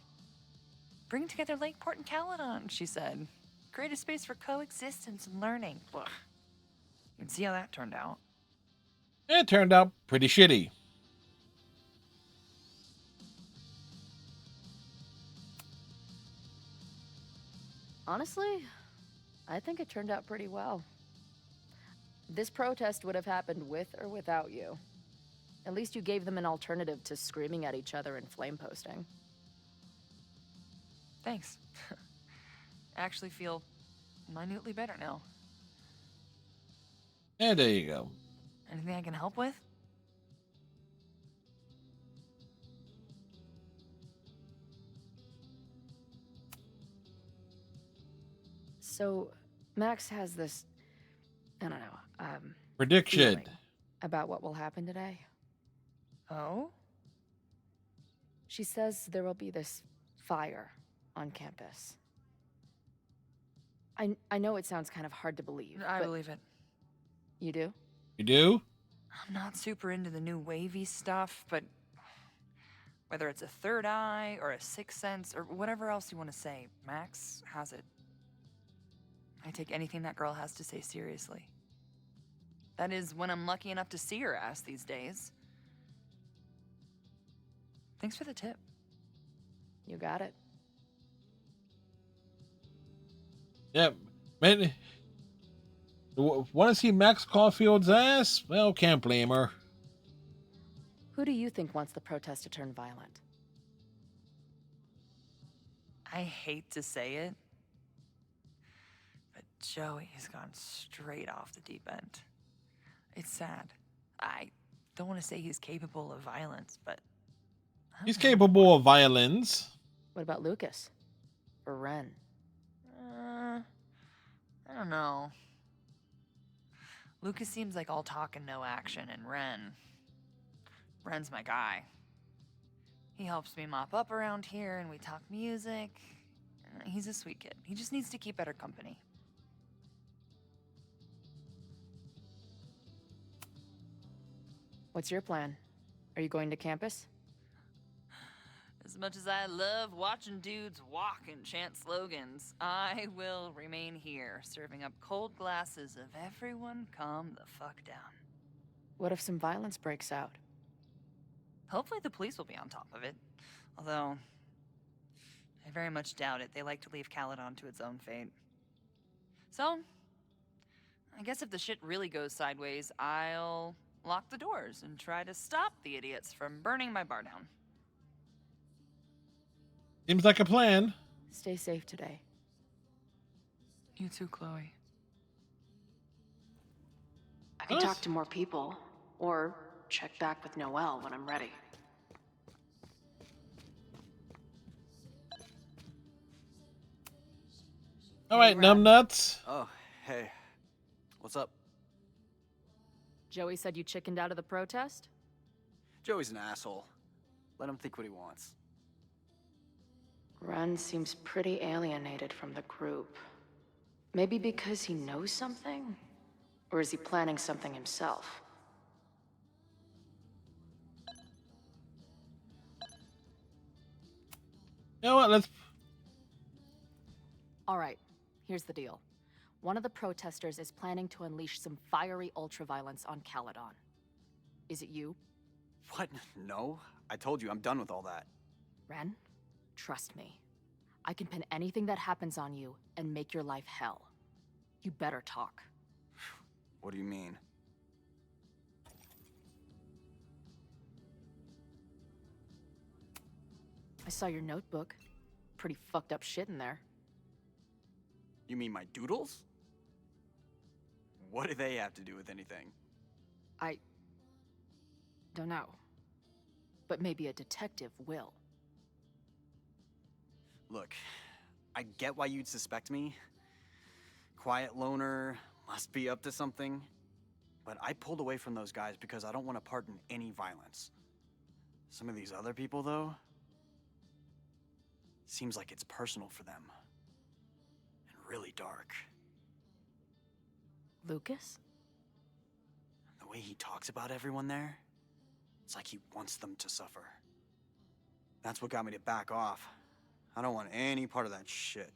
Bring together Lakeport and Caledon, she said. Create a space for coexistence and learning. Ugh. You can see how that turned out. It turned out pretty shitty. Honestly, I think it turned out pretty well. This protest would have happened with or without you. At least you gave them an alternative to screaming at each other and flame posting. Thanks. I actually feel minutely better now. Yeah, there you go. Anything I can help with? So, Max has this, I don't know, Prediction. feeling about what will happen today. Oh? She says there will be this fire on campus. I know it sounds kind of hard to believe. I but believe it. You do? You do? I'm not super into the new wavy stuff, but whether it's a third eye or a sixth sense or whatever else you want to say, Max has it. I take anything that girl has to say seriously. That is when I'm lucky enough to see her ass these days. Thanks for the tip. You got it. Yep. Man, want to see Max Caulfield's ass? Well, can't blame her. Who do you think wants the protest to turn violent? I hate to say it, but Joey has gone straight off the deep end. It's sad. I don't want to say he's capable of violence, but... He's capable of violence. What about Lucas? Or Ren? I don't know. Lucas seems like all talk and no action, and Ren's my guy. He helps me mop up around here, and we talk music. He's a sweet kid. He just needs to keep better company. What's your plan? Are you going to campus? As much as I love watching dudes walk and chant slogans, I will remain here, serving up cold glasses of everyone calm the fuck down. What if some violence breaks out? Hopefully the police will be on top of it. Although, I very much doubt it. They like to leave Caledon to its own fate. So, I guess if the shit really goes sideways, I'll lock the doors and try to stop the idiots from burning my bar down. Seems like a plan. Stay safe today. You too, Chloe. I can talk to more people, or check back with Noelle when I'm ready. All right, numbnuts. Oh, hey. What's up? Joey said you chickened out of the protest? Joey's an asshole. Let him think what he wants. Ren seems pretty alienated from the group. Maybe because he knows something? Or is he planning something himself? You know what? Let's... All right, here's the deal. One of the protesters is planning to unleash some fiery ultraviolence on Caledon. Is it you? What? No. I told you, I'm done with all that. Ren, trust me. I can pin anything that happens on you and make your life hell. You better talk. What do you mean? I saw your notebook. Pretty fucked up shit in there. You mean my doodles? What do they have to do with anything? I don't know. But maybe a detective will. Look, I get why you'd suspect me. Quiet loner, must be up to something. But I pulled away from those guys because I don't want to part in any violence. Some of these other people, though, seems like it's personal for them. And really dark. Lucas? The way he talks about everyone there, it's like he wants them to suffer. That's what got me to back off. I don't want any part of that shit.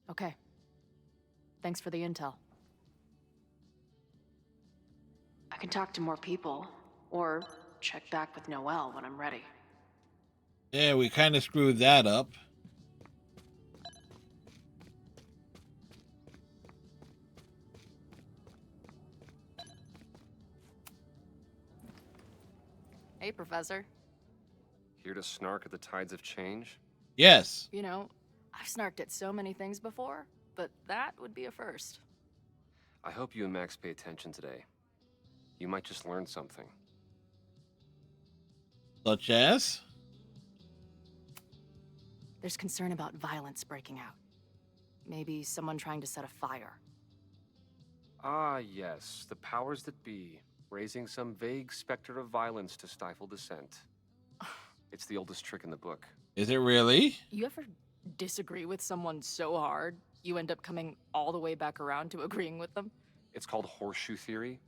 Okay. Thanks for the intel. I can talk to more people, or check back with Noelle when I'm ready. Yeah, we kind of screwed that up. Hey, Professor. Here to snark at the tides of change? Yes. You know, I've snarked at so many things before, but that would be a first. I hope you and Max pay attention today. You might just learn something. Such as? There's concern about violence breaking out. Maybe someone trying to set a fire. Ah, yes, the powers that be, raising some vague specter of violence to stifle dissent. It's the oldest trick in the book. Is it really? You ever disagree with someone so hard, you end up coming all the way back around to agreeing with them? It's called horseshoe theory.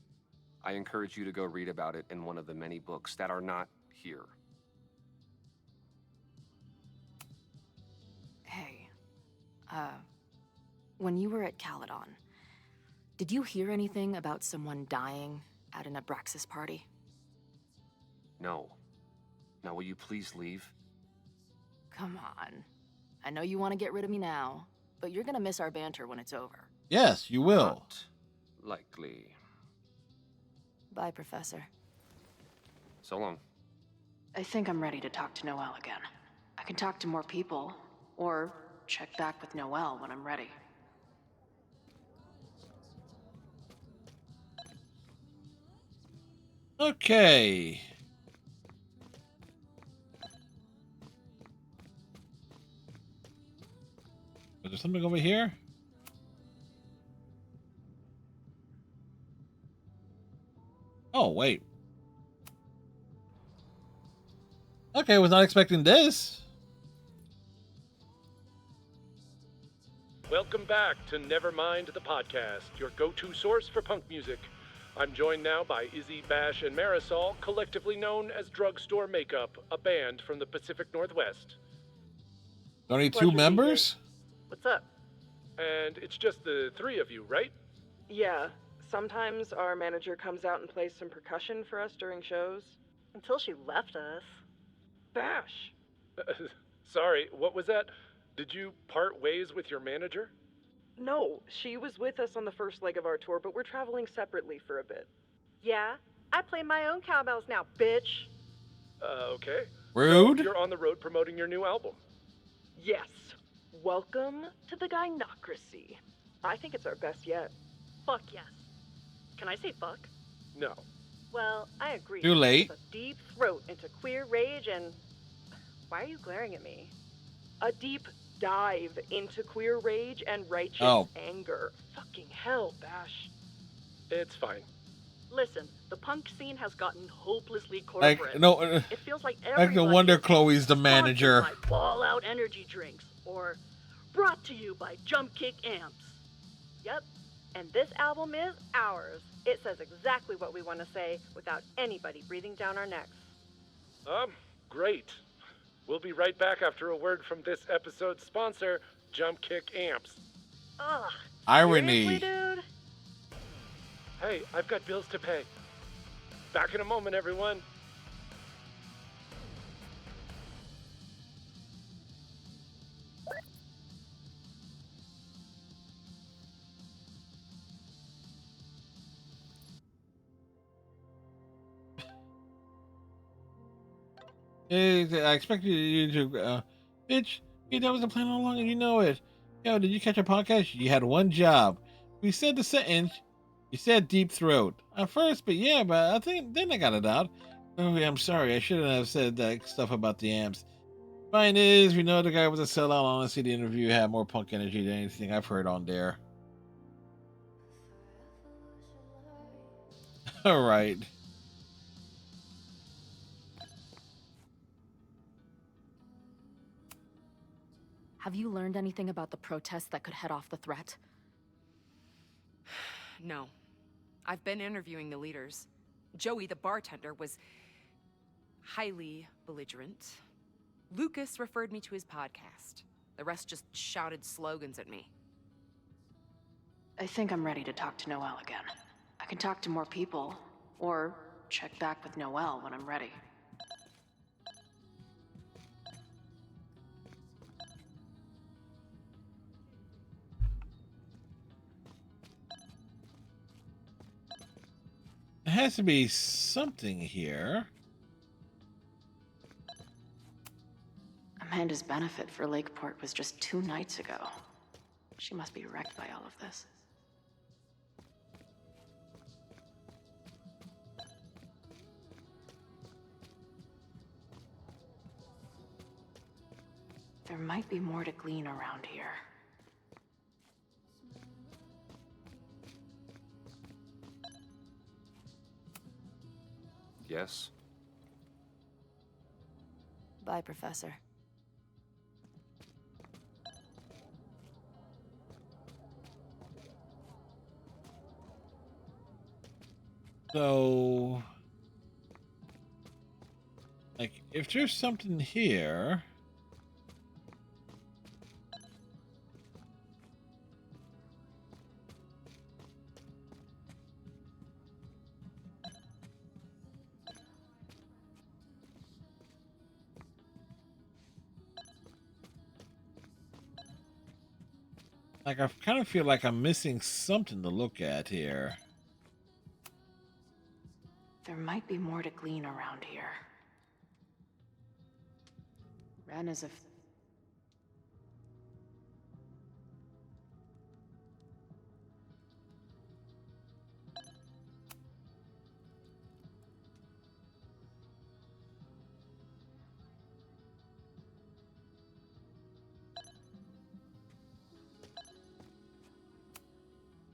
I encourage you to go read about it in one of the many books that are not here. Hey, when you were at Caledon, did you hear anything about someone dying at an Abraxas party? No. Now will you please leave? Come on. I know you want to get rid of me now, but you're gonna miss our banter when it's over. Yes, you will. Not likely. Bye, Professor. So long. I think I'm ready to talk to Noelle again. I can talk to more people, or check back with Noelle when I'm ready. Okay. Is there something over here? Oh, wait. Okay, I was not expecting this. Welcome back to Nevermind the Podcast, your go-to source for punk music. I'm joined now by Izzy, Bash, and Marisol, collectively known as Drugstore Makeup, a band from the Pacific Northwest. Only two members? What's up? And it's just the three of you, right? Yeah, sometimes our manager comes out and plays some percussion for us during shows. Until she left us. Bash. Sorry, what was that? Did you part ways with your manager? No, she was with us on the first leg of our tour, but we're traveling separately for a bit. Yeah, I play my own cowbells now, bitch. Okay. Rude. So you're on the road promoting your new album. Yes. Welcome to the Gynocracy. I think it's our best yet. Fuck yes. Can I say fuck? No. Well, I agree. Too late. It's a deep throat into queer rage and... Why are you glaring at me? A deep dive into queer rage and righteous anger. Fucking hell, Bash. It's fine. Listen, the punk scene has gotten hopelessly corporate. It feels like I can wonder Chloe's the sponsored manager. by Fallout energy drinks, or brought to you by Jump Kick amps. Yep, and this album is ours. It says exactly what we want to say without anybody breathing down our necks. Great. We'll be right back after a word from this episode's sponsor, Jump Kick Amps. Ugh. Irony. Seriously, dude? Hey, I've got bills to pay. Back in a moment, everyone. I expected you to, bitch, that was the plan all along and you know it. Yo, did you catch a podcast? You had one job. We said the sentence. You said deep throat. At first, but I think then I got it out. Oh, yeah, I'm sorry. I shouldn't have said that stuff about the amps. Fine is, we know the guy was a sellout. Honestly, the interview had more punk energy than anything I've heard on there. All right. Have you learned anything about the protests that could head off the threat? No. I've been interviewing the leaders. Joey, the bartender, was highly belligerent. Lucas referred me to his podcast. The rest just shouted slogans at me. I think I'm ready to talk to Noelle again. I can talk to more people, or check back with Noelle when I'm ready. There has to be something here. Amanda's benefit for Lakeport was just 2 nights ago. She must be wrecked by all of this. There might be more to glean around here. Yes? Bye, Professor. So, like, if there's something here, like, I kind of feel like I'm missing something to look at here. There might be more to glean around here. Ran as if...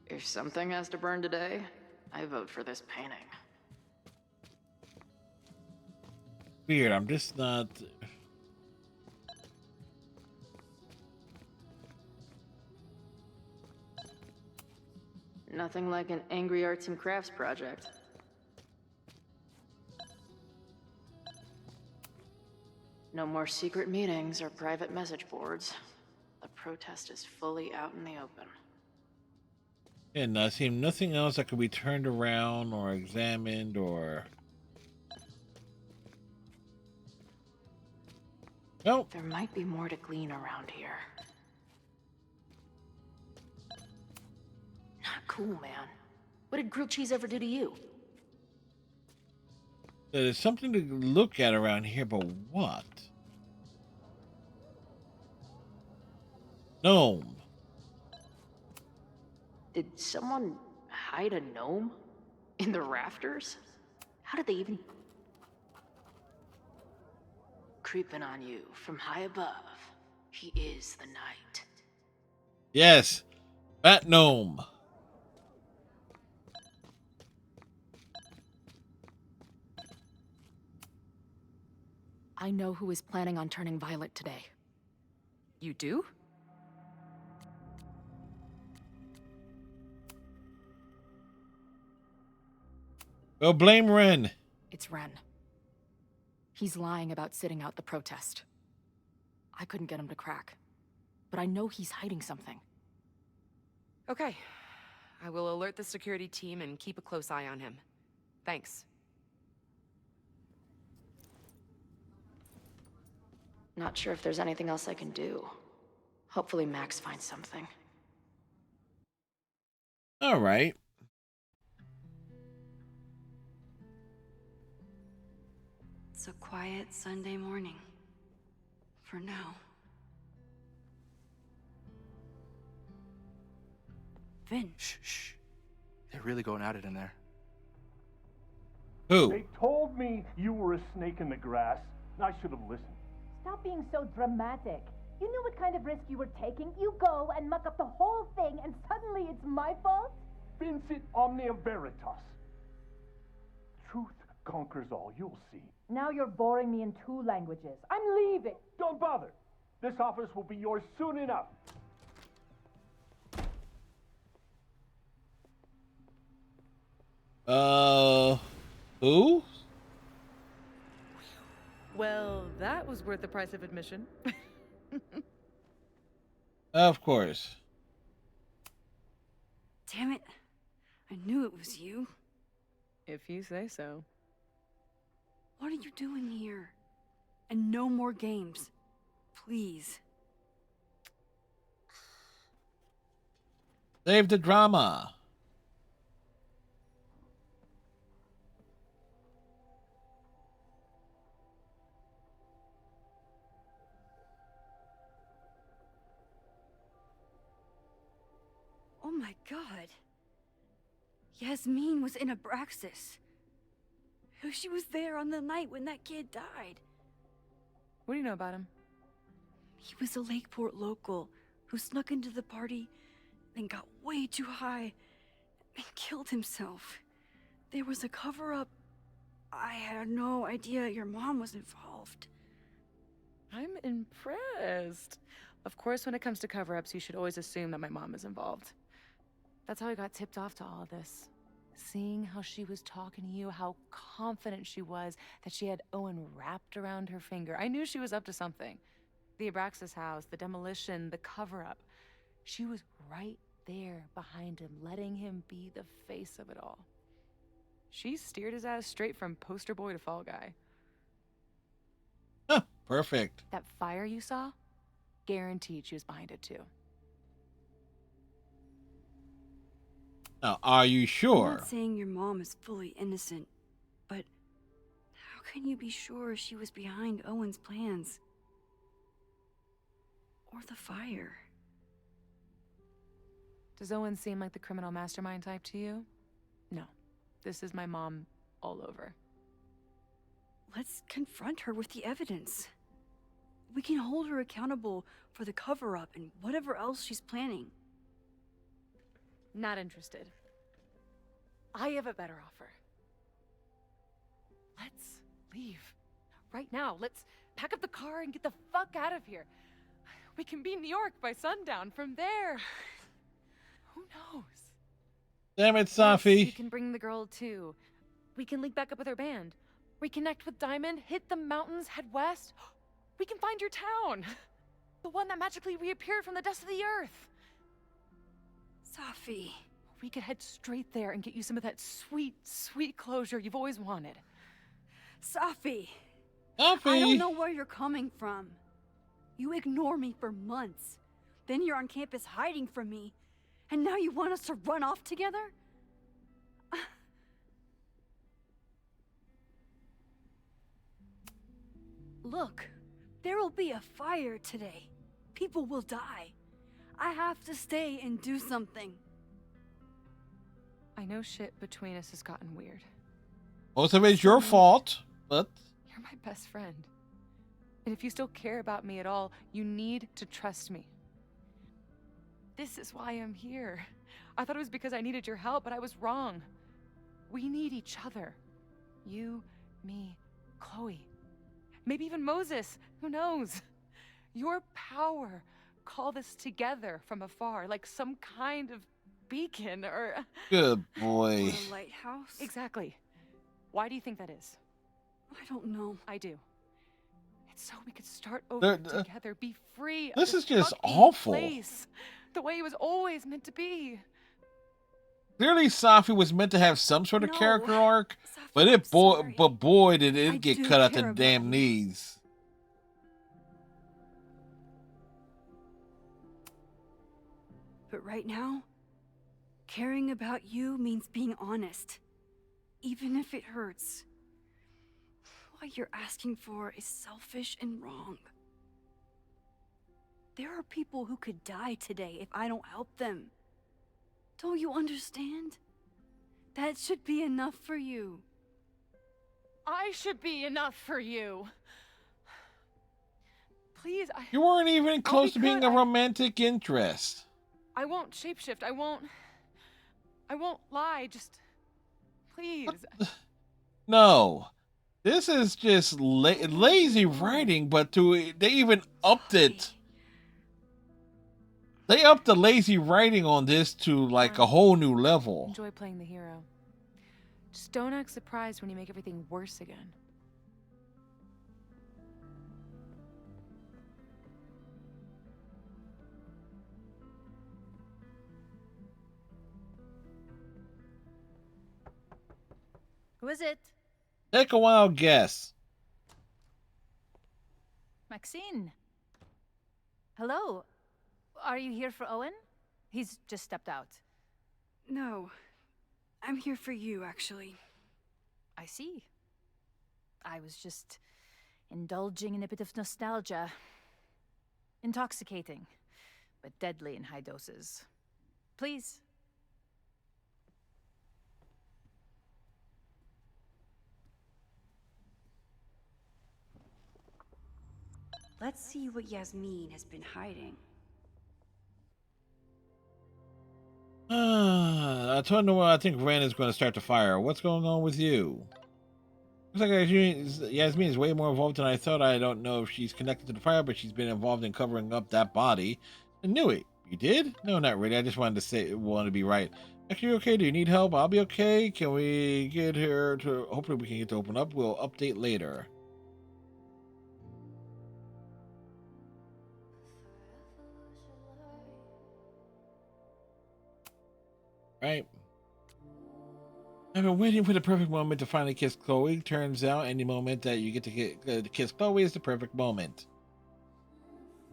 If something has to burn today, I vote for this painting. Weird, I'm just not... Nothing like an angry arts and crafts project. No more secret meetings or private message boards. The protest is fully out in the open. And I see nothing else that could be turned around or examined or... Nope. There might be more to glean around here. Not cool, man. What did grilled cheese ever do to you? There's something to look at around here, but what? Gnome. Did someone hide a gnome in the rafters? How did they even... Creeping on you from high above. He is the night. Yes. Fat gnome. I know who is planning on turning violent today. You do? Well, blame Ren. It's Ren. He's lying about sitting out the protest. I couldn't get him to crack, but I know he's hiding something. Okay. I will alert the security team and keep a close eye on him. Thanks. Not sure if there's anything else I can do. Hopefully Max finds something. All right. It's a quiet Sunday morning. For now. Vin. Shh. They're really going at it in there. Who? They told me you were a snake in the grass. I should have listened. Stop being so dramatic. You knew what kind of risk you were taking. You go and muck up the whole thing, and suddenly it's my fault? Vincit omnia veritas. Truth conquers all, you'll see. Now you're boring me in 2 languages. I'm leaving. Don't bother. This office will be yours soon enough. Who? Well, that was worth the price of admission. Of course. Damn it. I knew it was you. If you say so. What are you doing here? And no more games. Please. Save the drama. my god. Yasmin was in Abraxas. She was there on the night when that kid died. What do you know about him? He was a Lakeport local who snuck into the party, then got way too high and killed himself. There was a cover-up. I had no idea your mom was involved. I'm impressed. Of course, when it comes to cover-ups, you should always assume that my mom is involved. That's how I got tipped off to all of this. Seeing how she was talking to you, how confident she was that she had Owen wrapped around her finger. I knew she was up to something. The Abraxas house, the demolition, the cover-up. She was right there behind him, letting him be the face of it all. She steered his ass straight from poster boy to fall guy. Huh, perfect. That fire you saw? Guaranteed she was behind it too. Now, are you I'm sure? not saying your mom is fully innocent, but how can you be sure she was behind Owen's plans? Or the fire? Does Owen seem like the criminal mastermind type to you? No. This is my mom all over. Let's confront her with the evidence. We can hold her accountable for the cover-up and whatever else she's planning. Not interested. I have a better offer. Let's leave. Right now. Let's pack up the car and get the fuck out of here. We can be in New York by sundown. From there, who knows? Damn it, Yes, Safi. you can bring the girl too. We can link back up with her band. Reconnect with Diamond, hit the mountains, head west. We can find your town. The one that magically reappeared from the dust of the earth. Safi. We could head straight there and get you some of that sweet, sweet closure you've always wanted. Safi. Safi. I don't know where you're coming from. You ignore me for months. Then you're on campus hiding from me. And now you want us to run off together? Look, there will be a fire today. People will die. I have to stay and do something. I know shit between us has gotten weird. Most of it's your fault, but... You're my best friend. And if you still care about me at all, you need to trust me. This is why I'm here. I thought it was because I needed your help, but I was wrong. We need each other. You, me, Chloe. Maybe even Moses. Who knows? Your power called us together from afar, like some kind of beacon or... Good boy. Or a lighthouse? Exactly. Why do you think that is? I don't know. I do. It's so we could start over together, be free. This of is just fucking awful. Place, the way it was always meant to be. Clearly, Safi was meant to have some sort of No. character arc, Safi, but I'm sorry. boy, did it I get do cut out care the about damn you. knees. But right now, caring about you means being honest. Even if it hurts. What you're asking for is selfish and wrong. There are people who could die today if I don't help them. Don't you understand? That should be enough for you. I should be enough for you. Please, You weren't even close to being a good. romantic interest. I won't shapeshift. I won't lie. Just, please. No. This is just lazy writing, but they even upped it. They upped the lazy writing on this to like a whole new level. Enjoy playing the hero. Just don't act surprised when you make everything worse again. Who is it? Take a wild guess. Maxine. Hello. Are you here for Owen? He's just stepped out. No. I'm here for you, actually. I see. I was just indulging in a bit of nostalgia. Intoxicating, but deadly in high doses. Please, Let's see what Yasmin has been hiding. I told you, I think Ren is going to start the fire. What's going on with you? Looks like Yasmin is way more involved than I thought. I don't know if she's connected to the fire, but she's been involved in covering up that body. I knew it. You did? No, not really. I just wanted to be right. Actually, okay? Do you need help? I'll be okay. Can we get her to? Hopefully, we can get to open up. We'll update later. Right. I've been waiting for the perfect moment to finally kiss Chloe. Turns out any moment that you get to kiss Chloe is the perfect moment.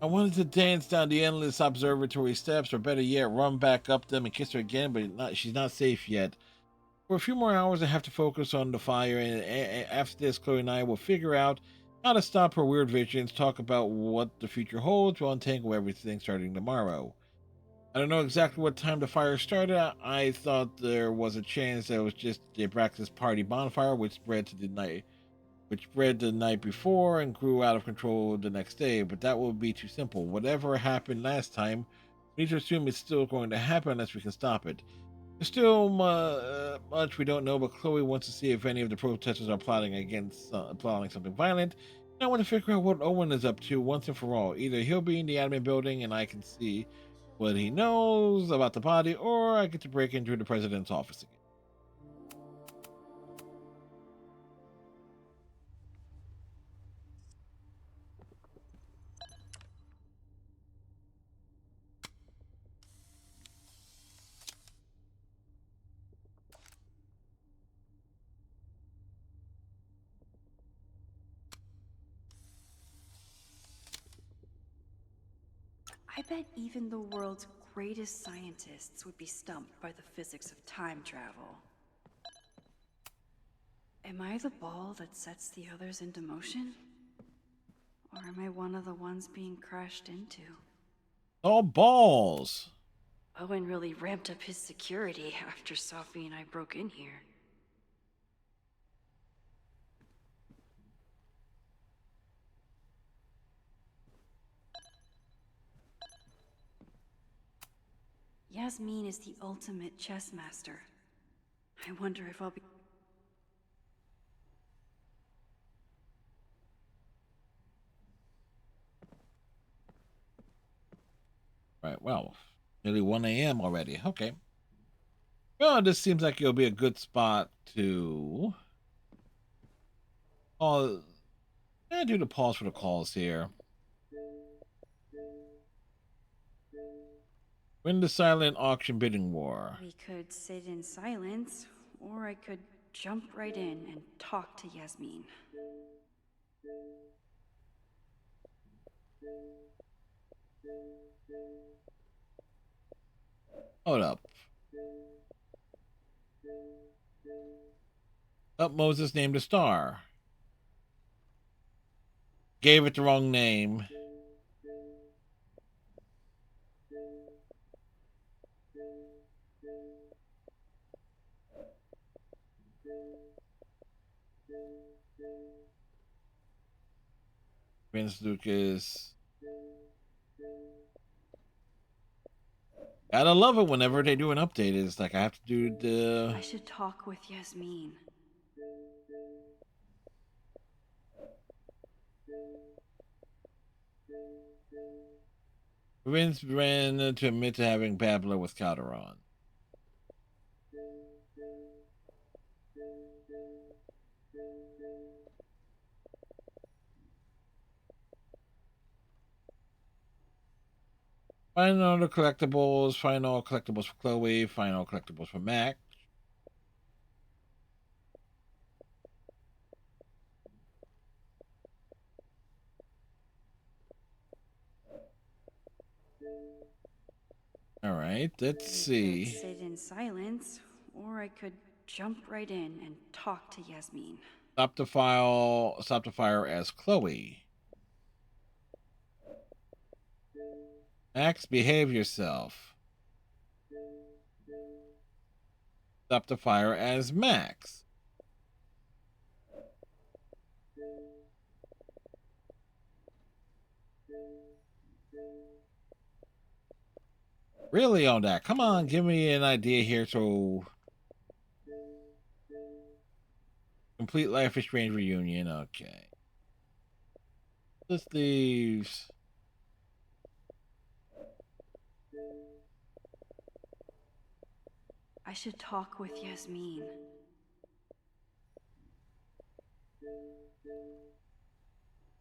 I wanted to dance down the endless observatory steps, or better yet, run back up them and kiss her again, but she's not safe yet. For a few more hours, I have to focus on the fire, and after this, Chloe and I will figure out how to stop her weird visions, talk about what the future holds, we'll untangle everything starting tomorrow. I don't know exactly what time the fire started. I thought there was a chance that it was just the Abraxas Party bonfire, which spread the night before and grew out of control the next day. But that would be too simple. Whatever happened last time, we need to assume it's still going to happen unless we can stop it. There's still much we don't know, but Chloe wants to see if any of the protesters are plotting something violent. And I want to figure out what Owen is up to once and for all. Either he'll be in the admin building and I can see what he knows about the body, or I get to break into the president's office again. I bet even the world's greatest scientists would be stumped by the physics of time travel. Am I the ball that sets the others into motion? Or am I one of the ones being crashed into? All balls. Owen really ramped up his security after Sophie and I broke in here. Yasmin is the ultimate chess master. I wonder if I'll be... Right, well, nearly 1 a.m. already. Okay. Well, this seems like it'll be a good spot to... do the pause for the calls here. Win the silent auction bidding war. We could sit in silence, or I could jump right in and talk to Yasmin. Hold up. Moses named a star. Gave it the wrong name. Vince Lucas. Gotta love it whenever they do an update. It's like I have to do the... I should talk with Yasmin. Vince ran to admit to having Babbler with Calderon. Find all the collectibles. Find all collectibles for Chloe. Find all collectibles for Mac. All right, let's see. Could sit in silence, or I could jump right in and talk to Yasmin. Stop the fire as Chloe. Max, behave yourself. Stop the fire as Max. Really on that. Come on, give me an idea here. So, complete Life is Strange reunion. Okay. This leaves. I should talk with Yasmin.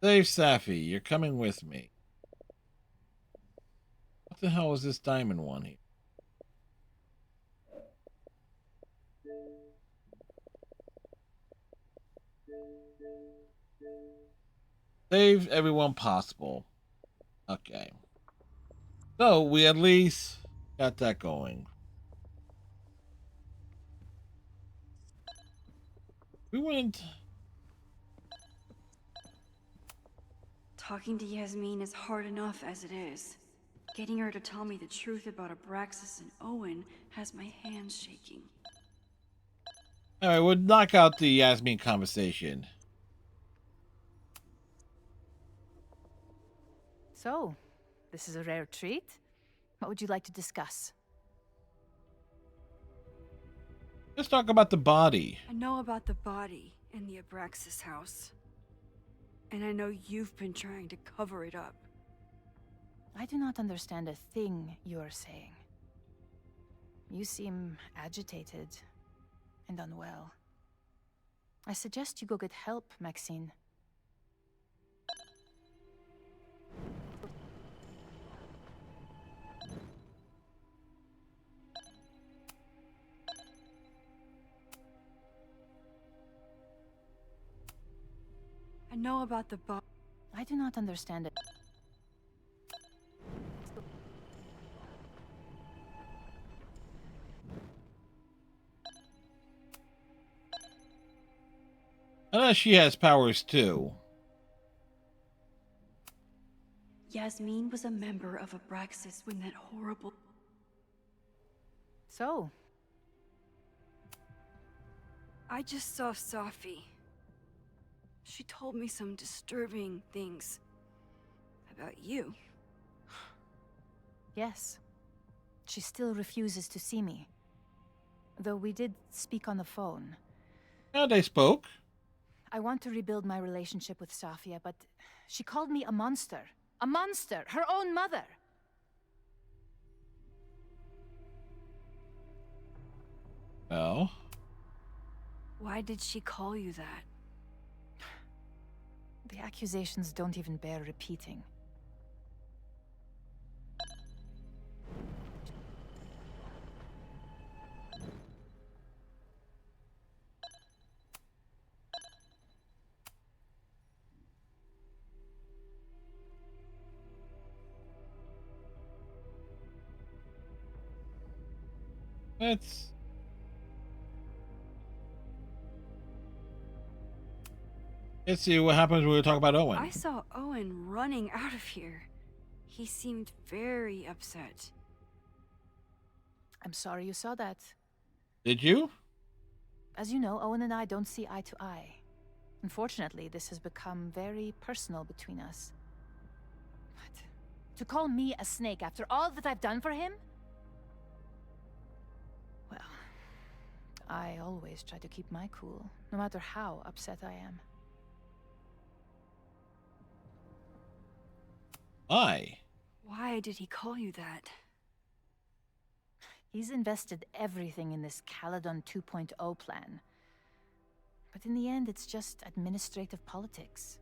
Save Safi. You're coming with me. What the hell is this diamond one here? Save everyone possible. Okay. So we at least got that going. We wouldn't. Talking to Yasmin is hard enough as it is. Getting her to tell me the truth about Abraxas and Owen has my hands shaking. Alright, we'll knock out the Yasmin conversation. So, this is a rare treat. What would you like to discuss? Let's talk about the body. I know about the body in the Abraxas house. And I know you've been trying to cover it up. I do not understand a thing you're saying. You seem agitated and unwell. I suggest you go get help, Maxine. I know about the body. I do not understand it. Unless she has powers too. Yasmin was a member of Abraxas when that horrible... So? I just saw Safi. She told me some disturbing things about you. Yes. She still refuses to see me. Though we did speak on the phone. Yeah, they spoke. I want to rebuild my relationship with Safia, but she called me a monster. A monster! Her own mother! Well? Why did she call you that? The accusations don't even bear repeating. Let's see what happens when we talk about Owen. I saw Owen running out of here. He seemed very upset. I'm sorry you saw that. Did you? As you know, Owen and I don't see eye to eye. Unfortunately, this has become very personal between us. But to call me a snake after all that I've done for him? Well, I always try to keep my cool, no matter how upset I am. Why did he call you that? He's invested everything in this Caledon 2.0 plan. But in the end, it's just administrative politics.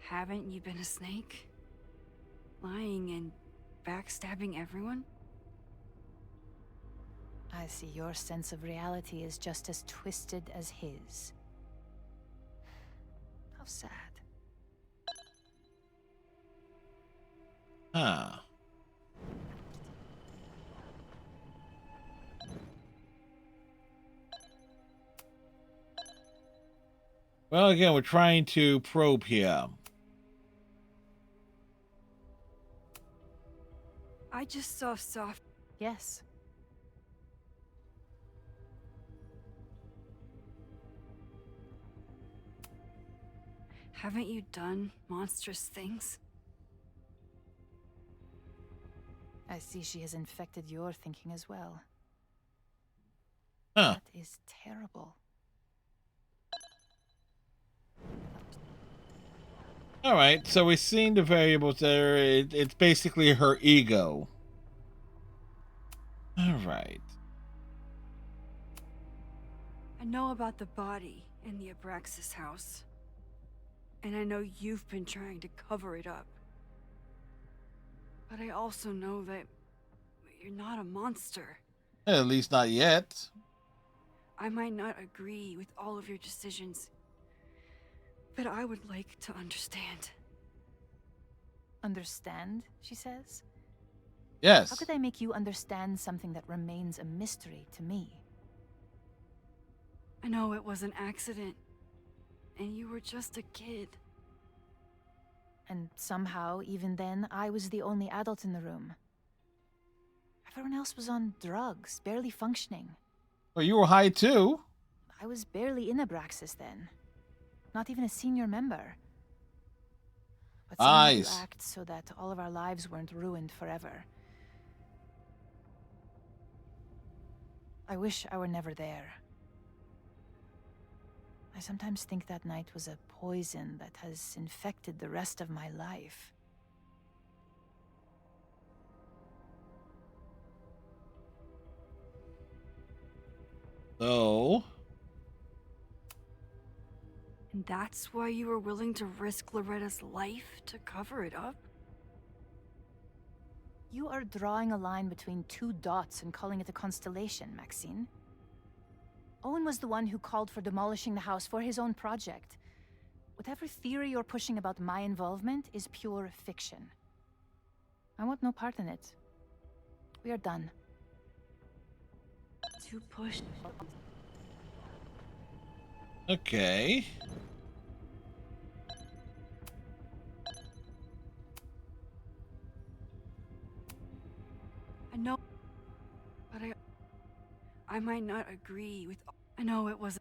Haven't you been a snake? Lying and backstabbing everyone? I see your sense of reality is just as twisted as his. How sad. Huh. Well, again, we're trying to probe here. I just saw Soft. Yes. Haven't you done monstrous things? I see she has infected your thinking as well. Huh. That is terrible. All right, so we've seen the variables there. It's basically her ego. All right. I know about the body in the Abraxas house. And I know you've been trying to cover it up. But I also know that you're not a monster. At least not yet. I might not agree with all of your decisions, but I would like to understand. Understand, she says? Yes. How could I make you understand something that remains a mystery to me? I know it was an accident, and you were just a kid. And somehow, even then, I was the only adult in the room. Everyone else was on drugs, barely functioning. Well, you were high too. I was barely in Abraxas then. Not even a senior member. But someone had to act so that all of our lives weren't ruined forever. I wish I were never there. I sometimes think that night was a poison that has infected the rest of my life. So... And that's why you were willing to risk Loretta's life to cover it up? You are drawing a line between two dots and calling it a constellation, Maxine. Owen was the one who called for demolishing the house for his own project. Whatever theory you're pushing about my involvement is pure fiction. I want no part in it. We are done. To push. Okay. I know, but I might not agree with. I know it was.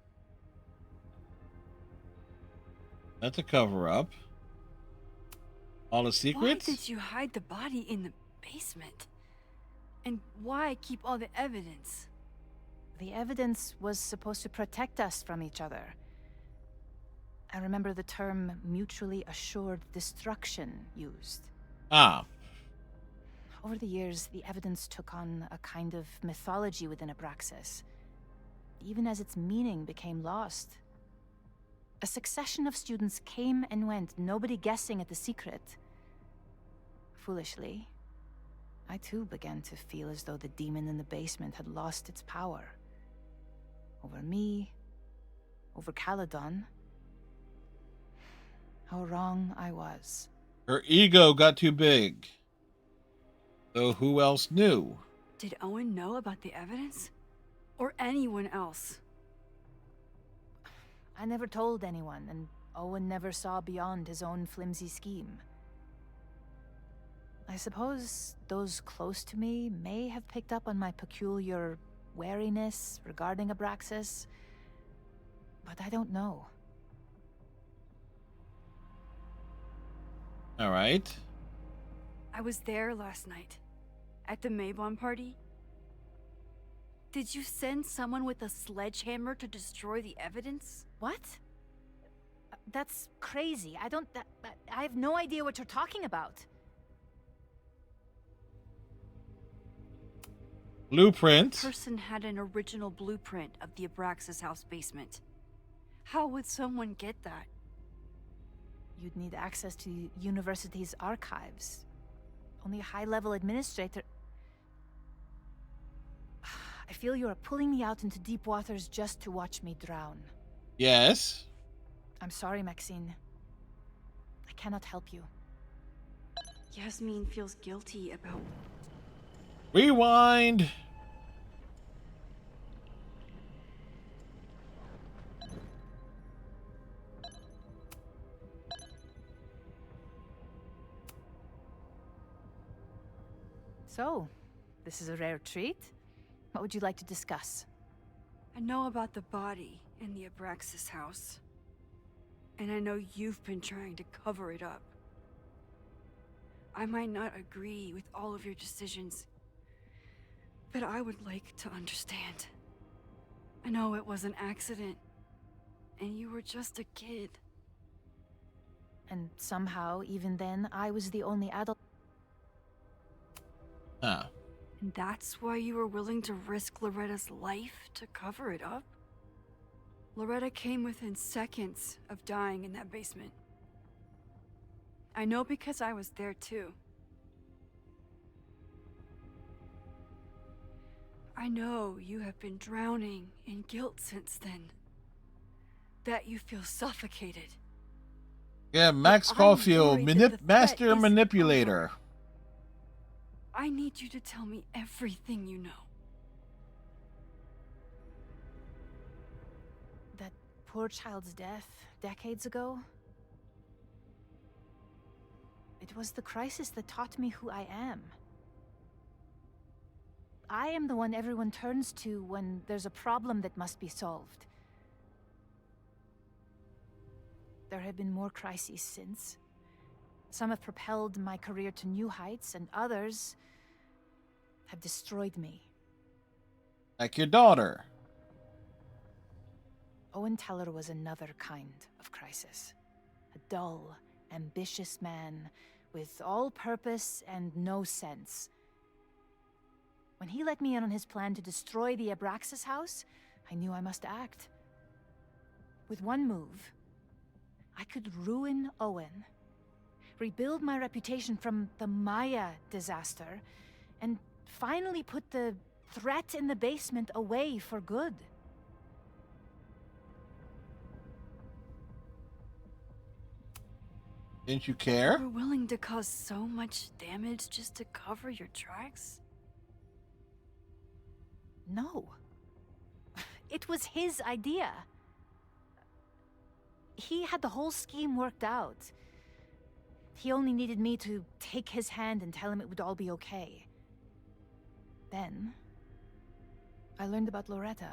That's a cover-up. All the secrets? Why did you hide the body in the basement? And why keep all the evidence? The evidence was supposed to protect us from each other. I remember the term mutually assured destruction used. Ah. Over the years, the evidence took on a kind of mythology within Abraxas, even as its meaning became lost. A succession of students came and went, nobody guessing at the secret. Foolishly, I too began to feel as though the demon in the basement had lost its power. Over me, over Caledon. How wrong I was. Her ego got too big. So who else knew? Did Owen know about the evidence? Or anyone else? I never told anyone, and Owen never saw beyond his own flimsy scheme. I suppose those close to me may have picked up on my peculiar wariness regarding Abraxas, but I don't know. All right. I was there last night, at the Maybon party. Did you send someone with a sledgehammer to destroy the evidence? What? That's crazy. I have no idea what you're talking about. Blueprint. The person had an original blueprint of the Abraxas house basement. How would someone get that? You'd need access to the university's archives. Only a high-level administrator... I feel you are pulling me out into deep waters just to watch me drown. Yes. I'm sorry, Maxine. I cannot help you. Yasmin feels guilty about... Rewind. So, this is a rare treat. What would you like to discuss? I know about the body in the Abraxas house. And I know you've been trying to cover it up. I might not agree with all of your decisions, but I would like to understand. I know it was an accident, and you were just a kid. And somehow, even then, I was the only adult. Huh. And that's why you were willing to risk Loretta's life to cover it up? Loretta came within seconds of dying in that basement. I know because I was there too. I know you have been drowning in guilt since then. That you feel suffocated. Yeah, Max Caulfield, master manipulator. I need you to tell me everything you know. That poor child's death decades ago? It was the crisis that taught me who I am. I am the one everyone turns to when there's a problem that must be solved. There have been more crises since. Some have propelled my career to new heights, and others have destroyed me. Like your daughter. Owen Teller was another kind of crisis. A dull, ambitious man with all purpose and no sense. When he let me in on his plan to destroy the Abraxas house, I knew I must act. With one move, I could ruin Owen, rebuild my reputation from the Maya disaster, and finally put the threat in the basement away for good. Didn't you care? You were willing to cause so much damage just to cover your tracks? No. It was his idea. He had the whole scheme worked out. He only needed me to take his hand and tell him it would all be okay. Then, I learned about Loretta.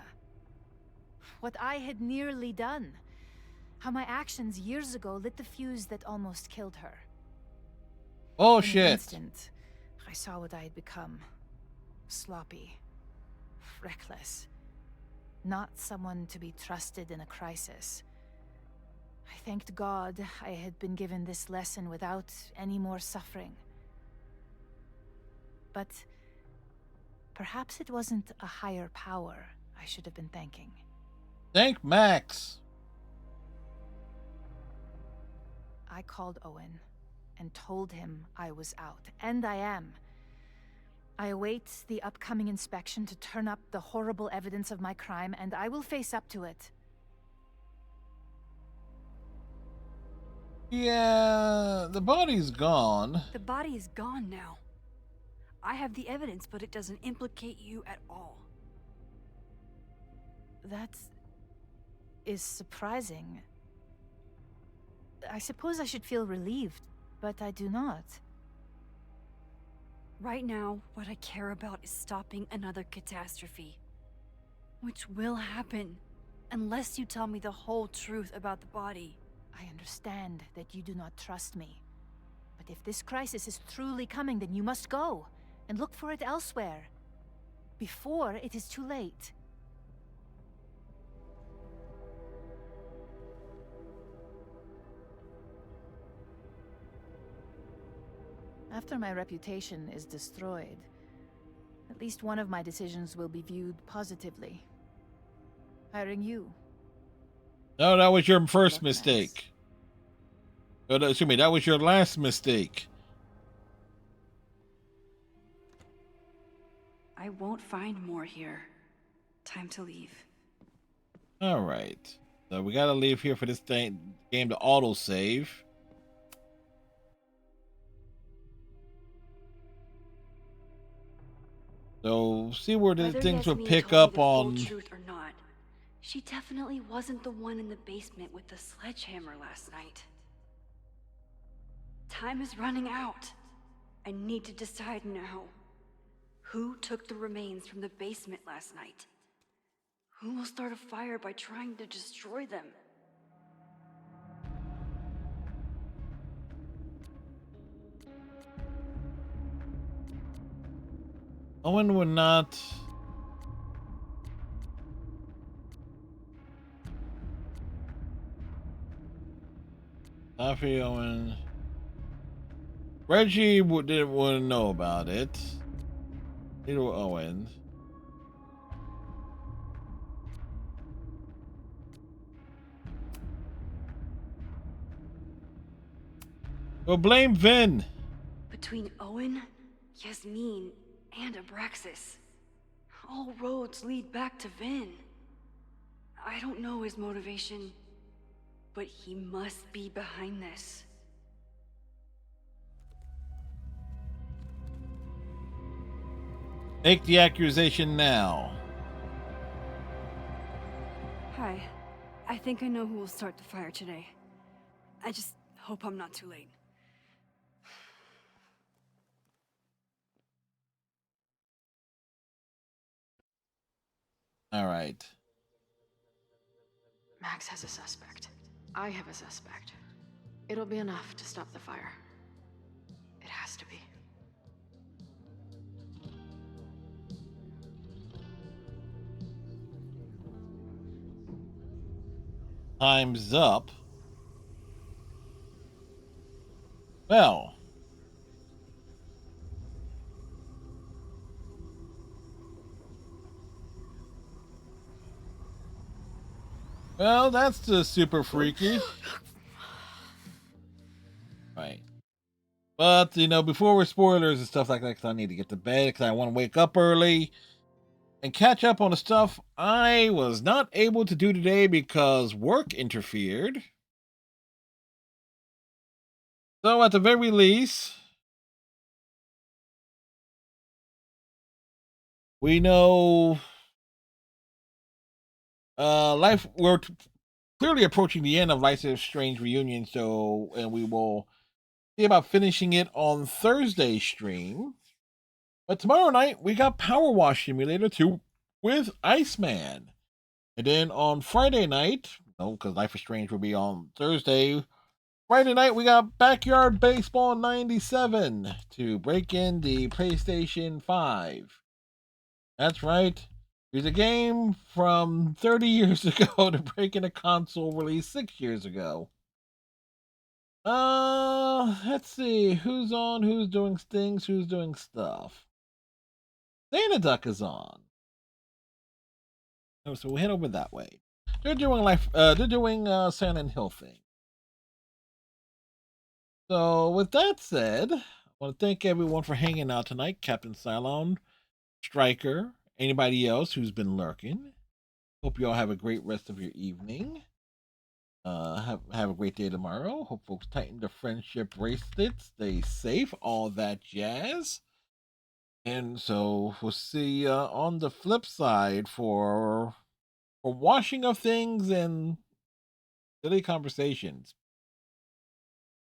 What I had nearly done. How my actions years ago lit the fuse that almost killed her. Oh, In shit. an instant, I saw what I had become. Sloppy. Reckless. Not someone to be trusted in a crisis. I thanked God I had been given this lesson without any more suffering. But perhaps it wasn't a higher power I should have been thanking. Thank Max. I called Owen and told him I was out, and I am. I await the upcoming inspection to turn up the horrible evidence of my crime, and I will face up to it. Yeah, the body's gone. The body is gone now. I have the evidence, but it doesn't implicate you at all. That is surprising. I suppose I should feel relieved, but I do not. Right now, what I care about is stopping another catastrophe. Which will happen, unless you tell me the whole truth about the body. I understand that you do not trust me. But if this crisis is truly coming, then you must go, and look for it elsewhere. Before it is too late. After my reputation is destroyed, at least one of my decisions will be viewed positively. Hiring you. No, that was your first mistake. Oh, no, excuse me, that was your last mistake. I won't find more here. Time to leave. All right. So we gotta leave here for this game to auto-save. So see where the Whether things will Yasmin pick told me up the full on. truth or not, she definitely wasn't the one in the basement with the sledgehammer last night. Time is running out. I need to decide now. Who took the remains from the basement last night? Who will start a fire by trying to destroy them? Owen would not. Sophie, Owen. Reggie didn't want to know about it. Neither will Owen. Well, blame Vin. Between Owen, Yasmin, and Abraxas, all roads lead back to Vin. I don't know his motivation, but he must be behind this. Make the accusation now. Hi. I think I know who will start the fire today. I just hope I'm not too late. All right. Max has a suspect. I have a suspect. It'll be enough to stop the fire. It has to be. Time's up. Well. Well, that's just super freaky. Right. But, you know, before we're spoilers and stuff like that, because I need to get to bed, because I want to wake up early and catch up on the stuff I was not able to do today because work interfered. So, at the very least, we know we're clearly approaching the end of Life is Strange Reunion, so, and we will see about finishing it on Thursday's stream. But tomorrow night, we got Power Wash Simulator 2 with Iceman. And then on Friday night, no, because Life is Strange will be on Thursday. Friday night, we got Backyard Baseball 97 to break in the PlayStation 5. That's right. There's a game from 30 years ago to break in a console released 6 years ago. Let's see. Who's on? Who's doing things? Who's doing stuff? Dana Duck is on. Oh, so we'll head over that way. They're doing Silent Hill thing. So with that said, I want to thank everyone for hanging out tonight. Captain Cylon, Striker, anybody else who's been lurking. Hope you all have a great rest of your evening. Have a great day tomorrow. Hope folks tighten their friendship bracelets, stay safe, all that jazz. And so we'll see on the flip side for washing of things and silly conversations.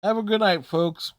Have a good night, folks.